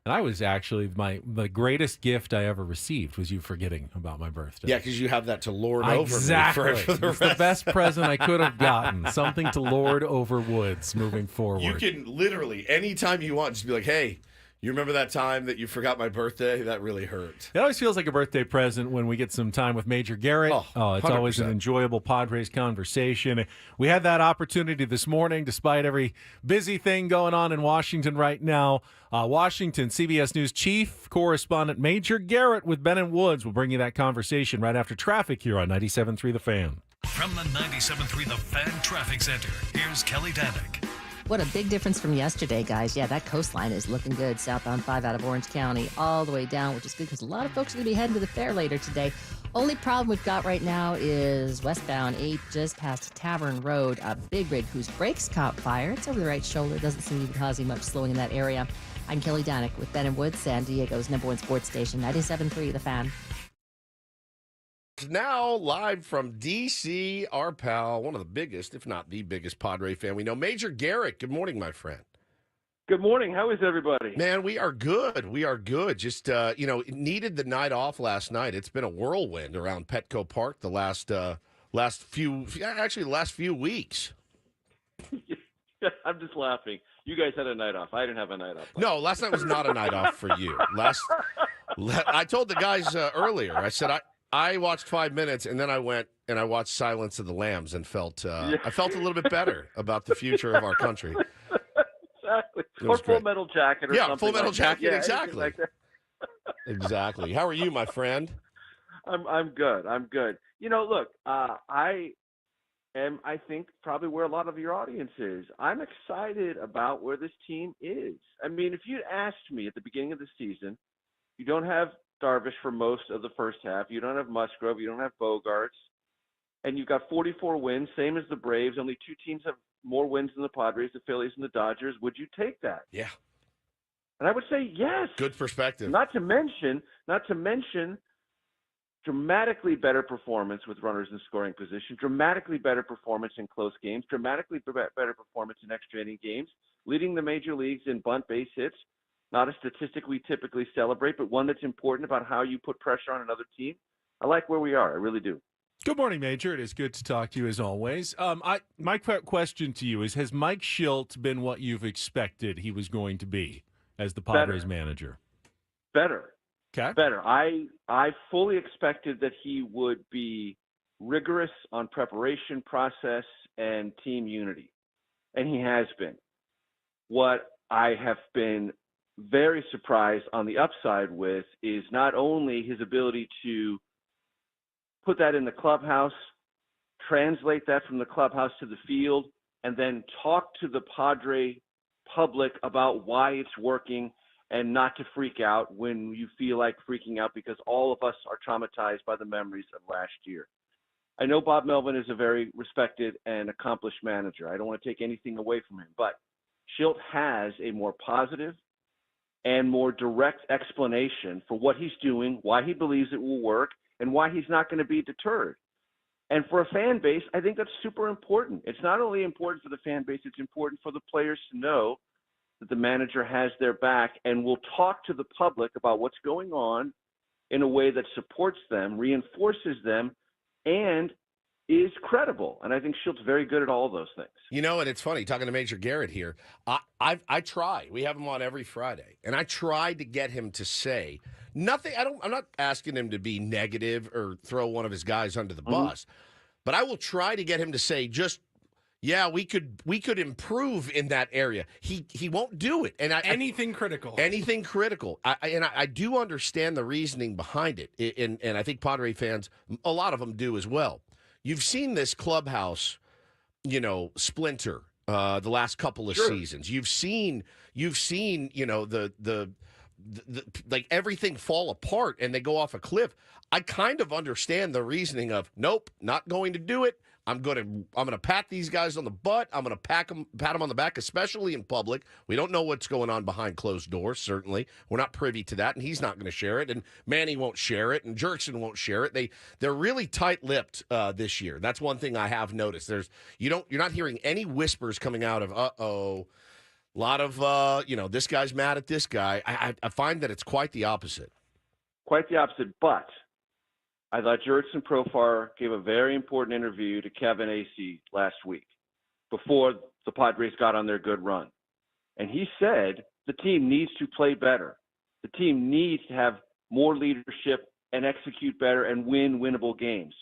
Speaker 3: And I was actually the greatest gift I ever received was you forgetting about my birthday.
Speaker 1: Yeah, because you have that to lord over
Speaker 3: exactly.
Speaker 1: me. Exactly.
Speaker 3: It's the best present I could have gotten. Something to lord over Woods moving forward.
Speaker 1: You can literally, anytime you want, just be like, hey, you remember that time that you forgot my birthday? That really hurt.
Speaker 3: It always feels like a birthday present when we get some time with Major Garrett. Oh, it's 100%. Always an enjoyable Padres conversation. We had that opportunity this morning, despite every busy thing going on in Washington right now. Washington CBS News chief correspondent Major Garrett with Ben and Woods will bring you that conversation right after traffic here on 97.3 The Fan.
Speaker 4: From the 97.3 The Fan Traffic Center, here's Kelly Danick.
Speaker 5: What a big difference from yesterday, guys. Yeah, that coastline is looking good. Southbound 5 out of Orange County all the way down, which is good because a lot of folks are going to be heading to the fair later today. Only problem we've got right now is westbound 8 just past Tavern Road. A big rig whose brakes caught fire. It's over the right shoulder. Doesn't seem to be causing much slowing in that area. I'm Kelly Danick with Ben and Woods, San Diego's #1 sports station, 97.3 The Fan.
Speaker 1: Now live from D.C., our pal, one of the biggest, if not the biggest Padre fan we know, Major Garrett. Good morning, my friend.
Speaker 6: Good morning. How is everybody?
Speaker 1: Man, we are good. We are good. Just, needed the night off last night. It's been a whirlwind around Petco Park the last few weeks.
Speaker 6: I'm just laughing. You guys had a night off. I didn't have a night off.
Speaker 1: No, last night was not a night off for you. I told the guys earlier, I said, I watched 5 minutes, and then I went and I watched Silence of the Lambs and I felt a little bit better about the future of our country.
Speaker 6: Exactly. Or Full Metal Jacket or something.
Speaker 1: Yeah, Full Metal Jacket,
Speaker 6: yeah,
Speaker 1: exactly.
Speaker 6: Like that.
Speaker 1: Exactly. How are you, my friend?
Speaker 6: I'm good. Look, I think probably where a lot of your audience is. I'm excited about where this team is. I mean, if you'd asked me at the beginning of the season, you don't have Darvish for most of the first half. You don't have Musgrove. You don't have Bogarts. And you've got 44 wins, same as the Braves. Only 2 teams have more wins than the Padres, the Phillies and the Dodgers. Would you take that?
Speaker 1: Yeah.
Speaker 6: And I would say yes.
Speaker 1: Good perspective.
Speaker 6: Not to mention dramatically better performance with runners in scoring position, dramatically better performance in close games, dramatically better performance in extra inning games, leading the major leagues in bunt base hits. Not a statistic we typically celebrate, but one that's important about how you put pressure on another team. I like where we are. I really do.
Speaker 3: Good morning, Major. It is good to talk to you as always. My question to you is, has Mike Shildt been what you've expected he was going to be as the Padres manager?
Speaker 6: Better.
Speaker 3: Okay.
Speaker 6: Better. I fully expected that he would be rigorous on preparation process and team unity, and he has been. What I have been very surprised on the upside with is not only his ability to put that in the clubhouse, translate that from the clubhouse to the field, and then talk to the Padre public about why it's working and not to freak out when you feel like freaking out, because all of us are traumatized by the memories of last year. I know Bob Melvin is a very respected and accomplished manager. I don't want to take anything away from him, but Shildt has a more positive and more direct explanation for what he's doing, why he believes it will work, and why he's not going to be deterred. And for a fan base, I think that's super important. It's not only important for the fan base, it's important for the players to know that the manager has their back and will talk to the public about what's going on in a way that supports them, reinforces them, and is credible. And I think Shildt's very good at all those things.
Speaker 1: And it's funny, talking to Major Garrett here, I try. We have him on every Friday, and I try to get him to say nothing. I'm not asking him to be negative or throw one of his guys under the bus, but I will try to get him to say just, yeah, we could improve in that area. He won't do it, and
Speaker 2: anything critical.
Speaker 1: I do understand the reasoning behind it, and I think Padre fans, a lot of them do as well. You've seen this clubhouse, splinter the last couple of seasons. You've seen the like everything fall apart and they go off a cliff. I kind of understand the reasoning of nope, not going to do it. I'm gonna pat these guys on the butt. I'm gonna pat them on the back, especially in public. We don't know what's going on behind closed doors. Certainly, we're not privy to that, and he's not going to share it. And Manny won't share it, and Jurickson won't share it. They're really tight-lipped this year. That's one thing I have noticed. You're not hearing any whispers coming out of a lot of this guy's mad at this guy. I find that it's quite the opposite.
Speaker 6: Quite the opposite, but I thought Jurickson Profar gave a very important interview to Kevin Acee last week before the Padres got on their good run. And he said the team needs to play better. The team needs to have more leadership and execute better and win winnable games.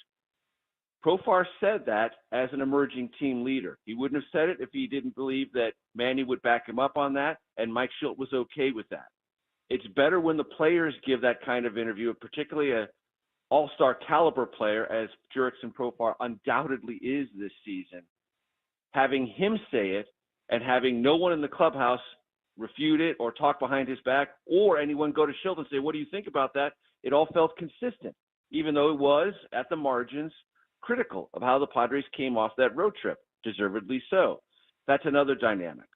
Speaker 6: Profar said that as an emerging team leader. He wouldn't have said it if he didn't believe that Manny would back him up on that, and Mike Shildt was okay with that. It's better when the players give that kind of interview, particularly a all-star caliber player, as Jurickson Profar undoubtedly is this season. Having him say it and having no one in the clubhouse refute it or talk behind his back or anyone go to Shildt and say, what do you think about that? It all felt consistent, even though it was, at the margins, critical of how the Padres came off that road trip, deservedly so. That's another dynamic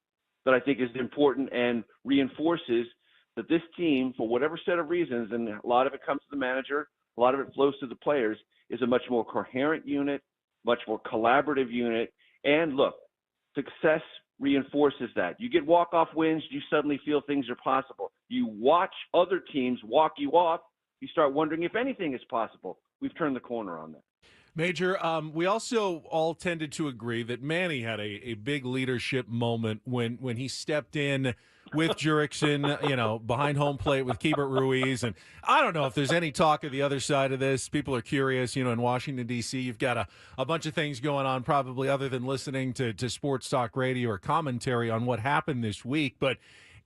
Speaker 6: that I think is important and reinforces that this team, for whatever set of reasons, and a lot of it comes to the manager, a lot of it flows to the players, is a much more coherent unit, much more collaborative unit. And look, success reinforces that. You get walk-off wins, you suddenly feel things are possible. You watch other teams walk you off, you start wondering if anything is possible. We've turned the corner on that.
Speaker 3: Major, we also all tended to agree that Manny had a big leadership moment when he stepped in with Jurickson, behind home plate with Keibert Ruiz. And I don't know if there's any talk of the other side of this. People are curious, in Washington, D.C., you've got a bunch of things going on, probably other than listening to sports talk radio or commentary on what happened this week. But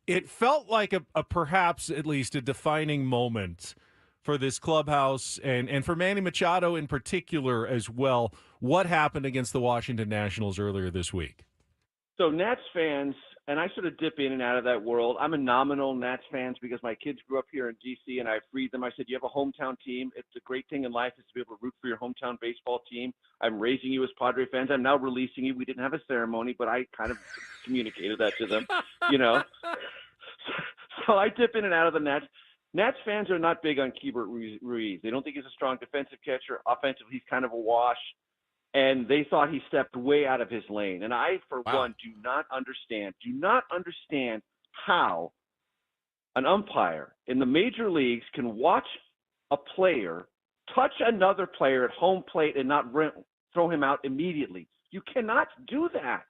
Speaker 3: it felt like a perhaps at least a defining moment for this clubhouse and for Manny Machado in particular as well. What happened against the Washington Nationals earlier this week?
Speaker 6: So Nats fans, and I sort of dip in and out of that world. I'm a nominal Nats fans because my kids grew up here in D.C. and I freed them. I said, you have a hometown team. It's a great thing in life is to be able to root for your hometown baseball team. I'm raising you as Padre fans. I'm now releasing you. We didn't have a ceremony, but I kind of communicated that to them, So I dip in and out of the Nats. Nats fans are not big on Keibert Ruiz. They don't think he's a strong defensive catcher. Offensively, he's kind of a wash. And they thought he stepped way out of his lane. And I, for one, do not understand how an umpire in the major leagues can watch a player touch another player at home plate and not throw him out immediately. You cannot do that.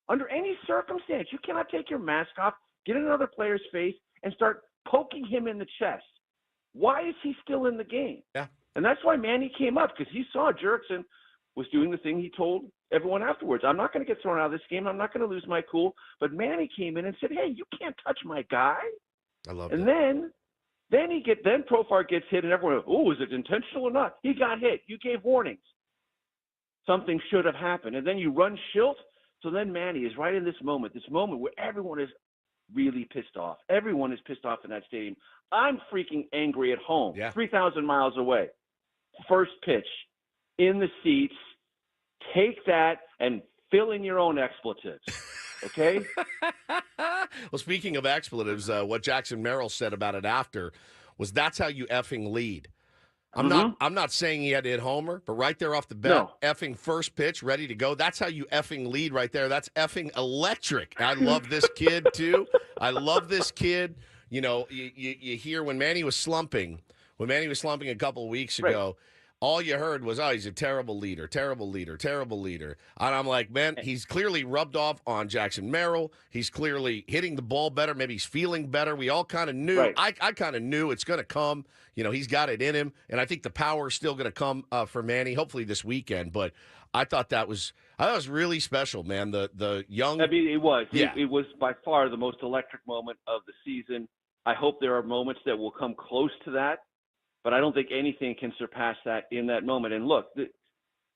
Speaker 6: Under any circumstance, you cannot take your mask off, get in another player's face, and start poking him in the chest. Why is he still in the game?
Speaker 1: Yeah.
Speaker 6: And that's why Manny came up, because he saw Jurickson was doing the thing he told everyone afterwards. I'm not going to get thrown out of this game. I'm not going to lose my cool. But Manny came in and said, hey, you can't touch my guy.
Speaker 1: I love
Speaker 6: and
Speaker 1: that.
Speaker 6: Then Profar gets hit and everyone, is it intentional or not? He got hit. You gave warnings. Something should have happened. And then you run Shildt. So then Manny is right in this moment where everyone is really pissed off. Everyone is pissed off in that stadium. I'm freaking angry at home, 3,000 miles away. First pitch, in the seats, take that and fill in your own expletives, okay?
Speaker 1: Well, speaking of expletives, what Jackson Merrill said about it after was that's how you effing lead. I'm not saying he had to hit homer, but right there off the bat, effing first pitch, ready to go. That's how you effing lead right there. That's effing electric. I love this kid, too. I love this kid. You hear when Manny was slumping a couple of weeks ago, all you heard was, he's a terrible leader, terrible leader, terrible leader. And I'm like, man, he's clearly rubbed off on Jackson Merrill. He's clearly hitting the ball better. Maybe he's feeling better. We all kind of knew.
Speaker 6: Right.
Speaker 1: I kind of knew it's going to come. He's got it in him. And I think the power is still going to come for Manny, hopefully this weekend. But I thought that was really special, man. The young.
Speaker 6: I mean, it was.
Speaker 1: Yeah.
Speaker 6: It was by far the most electric moment of the season. I hope there are moments that will come close to that. But I don't think anything can surpass that in that moment. And look,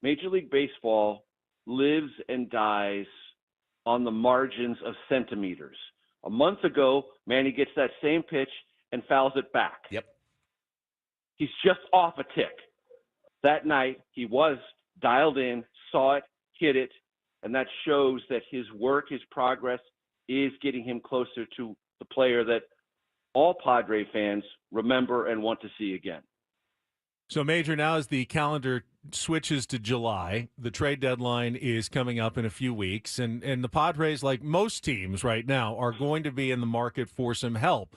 Speaker 6: Major League Baseball lives and dies on the margins of centimeters. A month ago, Manny gets that same pitch and fouls it back.
Speaker 1: Yep.
Speaker 6: He's just off a tick. That night, he was dialed in, saw it, hit it, and that shows that his work, his progress is getting him closer to the player that all Padre fans remember and want to see again.
Speaker 3: So, Major, now as the calendar switches to July, the trade deadline is coming up in a few weeks, and the Padres, like most teams right now, are going to be in the market for some help.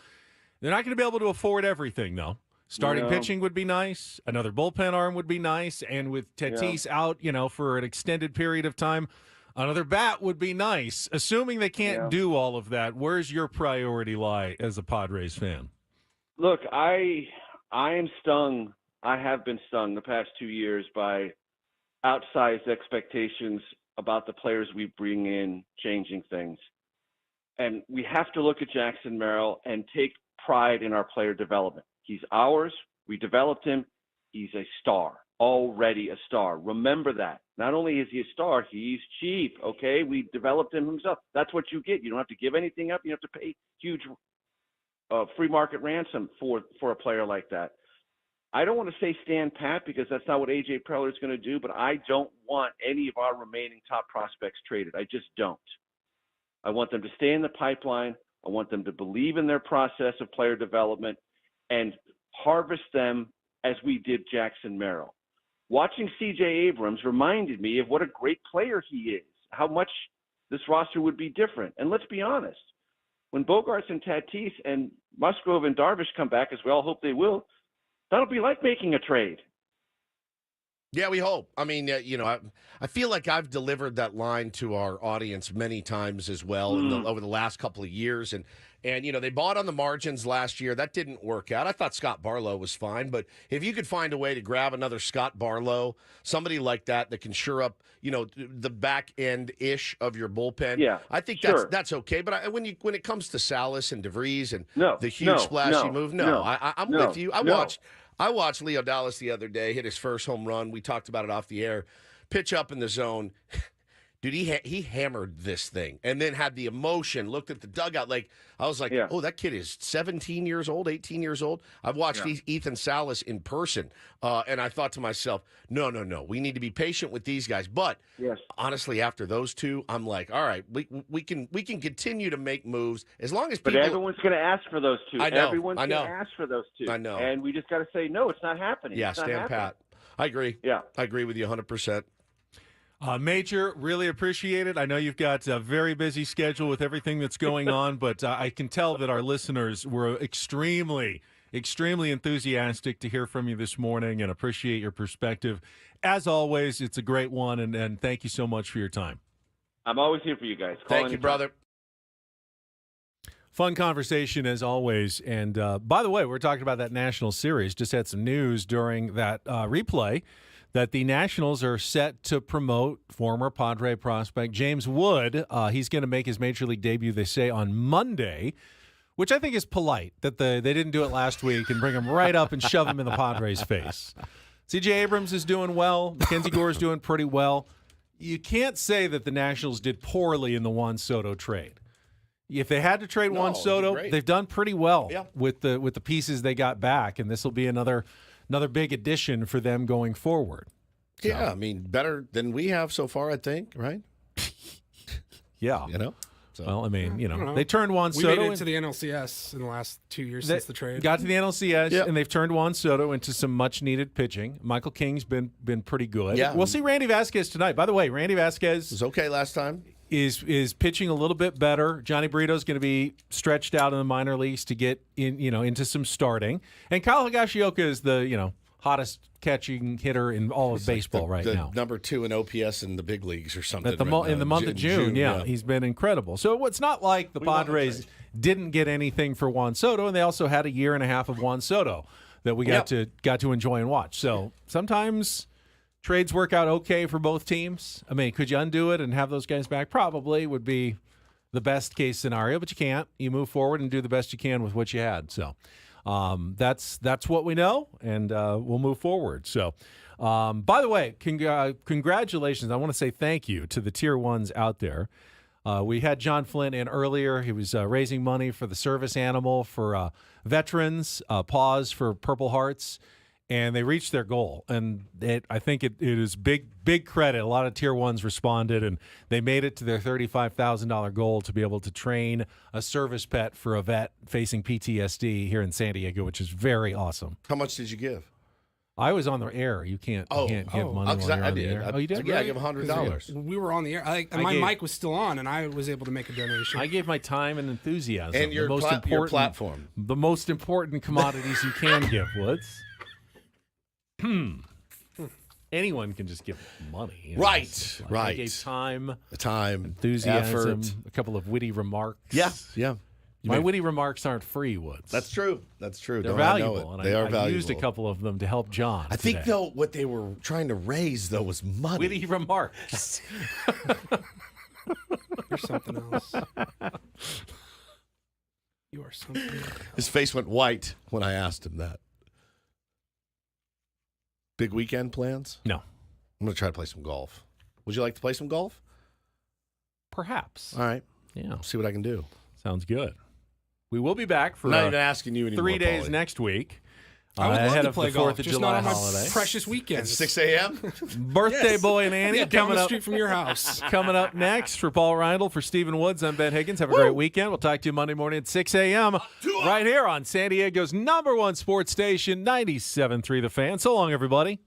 Speaker 3: They're not going to be able to afford everything, though. Starting pitching would be nice. Another bullpen arm would be nice. And with Tatis out, for an extended period of time, another bat would be nice. Assuming they can't do all of that, where's your priority lie as a Padres fan?
Speaker 6: Look, I am stung. I have been stung the past 2 years by outsized expectations about the players we bring in changing things. And we have to look at Jackson Merrill and take pride in our player development. He's ours. We developed him. He's a star, already a star. Remember that. Not only is he a star, he's cheap, okay? We developed him himself. That's what you get. You don't have to give anything up. You have to pay huge free market ransom for a player like that. I don't want to say stand pat because that's not what A.J. Preller is going to do, but I don't want any of our remaining top prospects traded. I just don't. I want them to stay in the pipeline. I want them to believe in their process of player development and harvest them as we did Jackson Merrill. Watching C.J. Abrams reminded me of what a great player he is, how much this roster would be different. And let's be honest, when Bogaerts and Tatis and Musgrove and Darvish come back, as we all hope they will, that'll be like making a trade.
Speaker 1: Yeah, we hope. I mean, I feel like I've delivered that line to our audience many times as well over the last couple of years. And they bought on the margins last year. That didn't work out. I thought Scott Barlow was fine. But if you could find a way to grab another Scott Barlow, somebody like that can shore up, the back end-ish of your bullpen, I think that's okay. But when it comes to Salas and DeVries and the huge splashy move, I'm with you. I watched Leo Dallas the other day hit his first home run. We talked about it off the air. Pitch up in the zone. Dude, he hammered this thing and then had the emotion, looked at the dugout. I was like, oh, that kid is 17 years old, 18 years old. I've watched Ethan Salas in person, and I thought to myself, no. We need to be patient with these guys. But honestly, after those two, I'm like, all right, we can continue to make moves as long as people.
Speaker 6: But everyone's going to ask for those two.
Speaker 1: I know.
Speaker 6: Everyone's going to ask for those two.
Speaker 1: I know.
Speaker 6: And we just got to say, no, it's not happening.
Speaker 1: Yeah, stand pat. I agree.
Speaker 6: Yeah.
Speaker 1: I agree with you 100%.
Speaker 3: Major, really appreciate it. I know you've got a very busy schedule with everything that's going on, but I can tell that our listeners were extremely, extremely enthusiastic to hear from you this morning and appreciate your perspective. As always, it's a great one, and thank you so much for your time.
Speaker 6: I'm always here for you guys.
Speaker 1: Thank you, brother.
Speaker 3: Fun conversation as always. And by the way, we're talking about that National Series. Just had some news during that replay that the Nationals are set to promote former Padre prospect James Wood. He's going to make his Major League debut, they say, on Monday, which I think is polite that they didn't do it last week and bring him right up and shove him in the Padres' face. C.J. Abrams is doing well. Mackenzie Gore is doing pretty well. You can't say that the Nationals did poorly in the Juan Soto trade. If they had to trade Juan Soto, they've done pretty well with the pieces they got back, and this will be another big addition for them going forward. So.
Speaker 1: Yeah, I mean, better than we have so far, I think, right?
Speaker 3: Yeah.
Speaker 1: So.
Speaker 3: Well, I mean, they turned Juan Soto.
Speaker 2: We made it to the NLCS in the last 2 years since the trade.
Speaker 3: Got to the NLCS, and they've turned Juan Soto into some much-needed pitching. Michael King's been pretty good.
Speaker 1: Yeah.
Speaker 3: We'll see Randy Vasquez tonight. By the way, Randy Vasquez
Speaker 1: was okay last time.
Speaker 3: Is pitching a little bit better. Johnny Brito's going to be stretched out in the minor leagues to get into some starting. And Kyle Higashioka is the hottest catching hitter in all of baseball right now.
Speaker 1: Number 2 in OPS in the big leagues or something.
Speaker 3: In the month of June, he's been incredible. So it's not like the Padres didn't get anything for Juan Soto, and they also had a year and a half of Juan Soto that we got to enjoy and watch. So sometimes trades work out okay for both teams. I mean, could you undo it and have those guys back? Probably would be the best case scenario, but you can't. You move forward and do the best you can with what you had. So that's what we know, and we'll move forward. So, by the way, congratulations. I want to say thank you to the Tier 1s out there. We had John Flint in earlier. He was raising money for the service animal for veterans, Paws for Purple Hearts, and they reached their goal. And I think it is big credit. A lot of Tier 1s responded, and they made it to their $35,000 goal to be able to train a service pet for a vet facing PTSD here in San Diego, which is very awesome.
Speaker 1: How much did you give?
Speaker 3: I was on the air. You can't give money while you're on the air.
Speaker 1: Oh, you did? Yeah, I gave $100.
Speaker 2: We were on the air. My mic was still on, and I was able to make a donation.
Speaker 3: I gave my time and enthusiasm.
Speaker 1: And your platform.
Speaker 3: The most important commodities you can give, Woods. Anyone can just give money.
Speaker 1: Right.
Speaker 3: I gave time,
Speaker 1: enthusiasm,
Speaker 3: effort, a couple of witty remarks.
Speaker 1: Yeah.
Speaker 3: My witty remarks aren't free, Woods.
Speaker 1: That's true.
Speaker 3: They're valuable, and I used a couple of them to help John.
Speaker 1: I think, though, what they were trying to raise, though, was money.
Speaker 3: Witty remarks.
Speaker 2: You're something else. You are something else.
Speaker 1: His face went white when I asked him that. Big weekend plans?
Speaker 3: No.
Speaker 1: I'm going to try to play some golf. Would you like to play some golf?
Speaker 3: Perhaps.
Speaker 1: All right.
Speaker 3: Yeah.
Speaker 1: See what I can do.
Speaker 3: Sounds good. We will be back for
Speaker 1: I'm not even asking you anymore,
Speaker 3: 3 days
Speaker 1: Paulie.
Speaker 3: next week.
Speaker 2: I would love
Speaker 3: ahead
Speaker 2: to
Speaker 3: of
Speaker 2: play
Speaker 3: the
Speaker 2: golf,
Speaker 3: 4th of
Speaker 2: just
Speaker 3: July
Speaker 2: not on my
Speaker 3: holiday.
Speaker 2: precious weekend.
Speaker 1: At 6 a.m.?
Speaker 3: Birthday boy and Annie
Speaker 2: down
Speaker 3: coming
Speaker 2: the
Speaker 3: up.
Speaker 2: street from your house.
Speaker 3: Coming up next for Paul Reindl, for Stephen Woods, I'm Ben Higgins. Have a great weekend. We'll talk to you Monday morning at 6 a.m. right here on San Diego's #1 sports station, 97.3 The Fan. So long, everybody.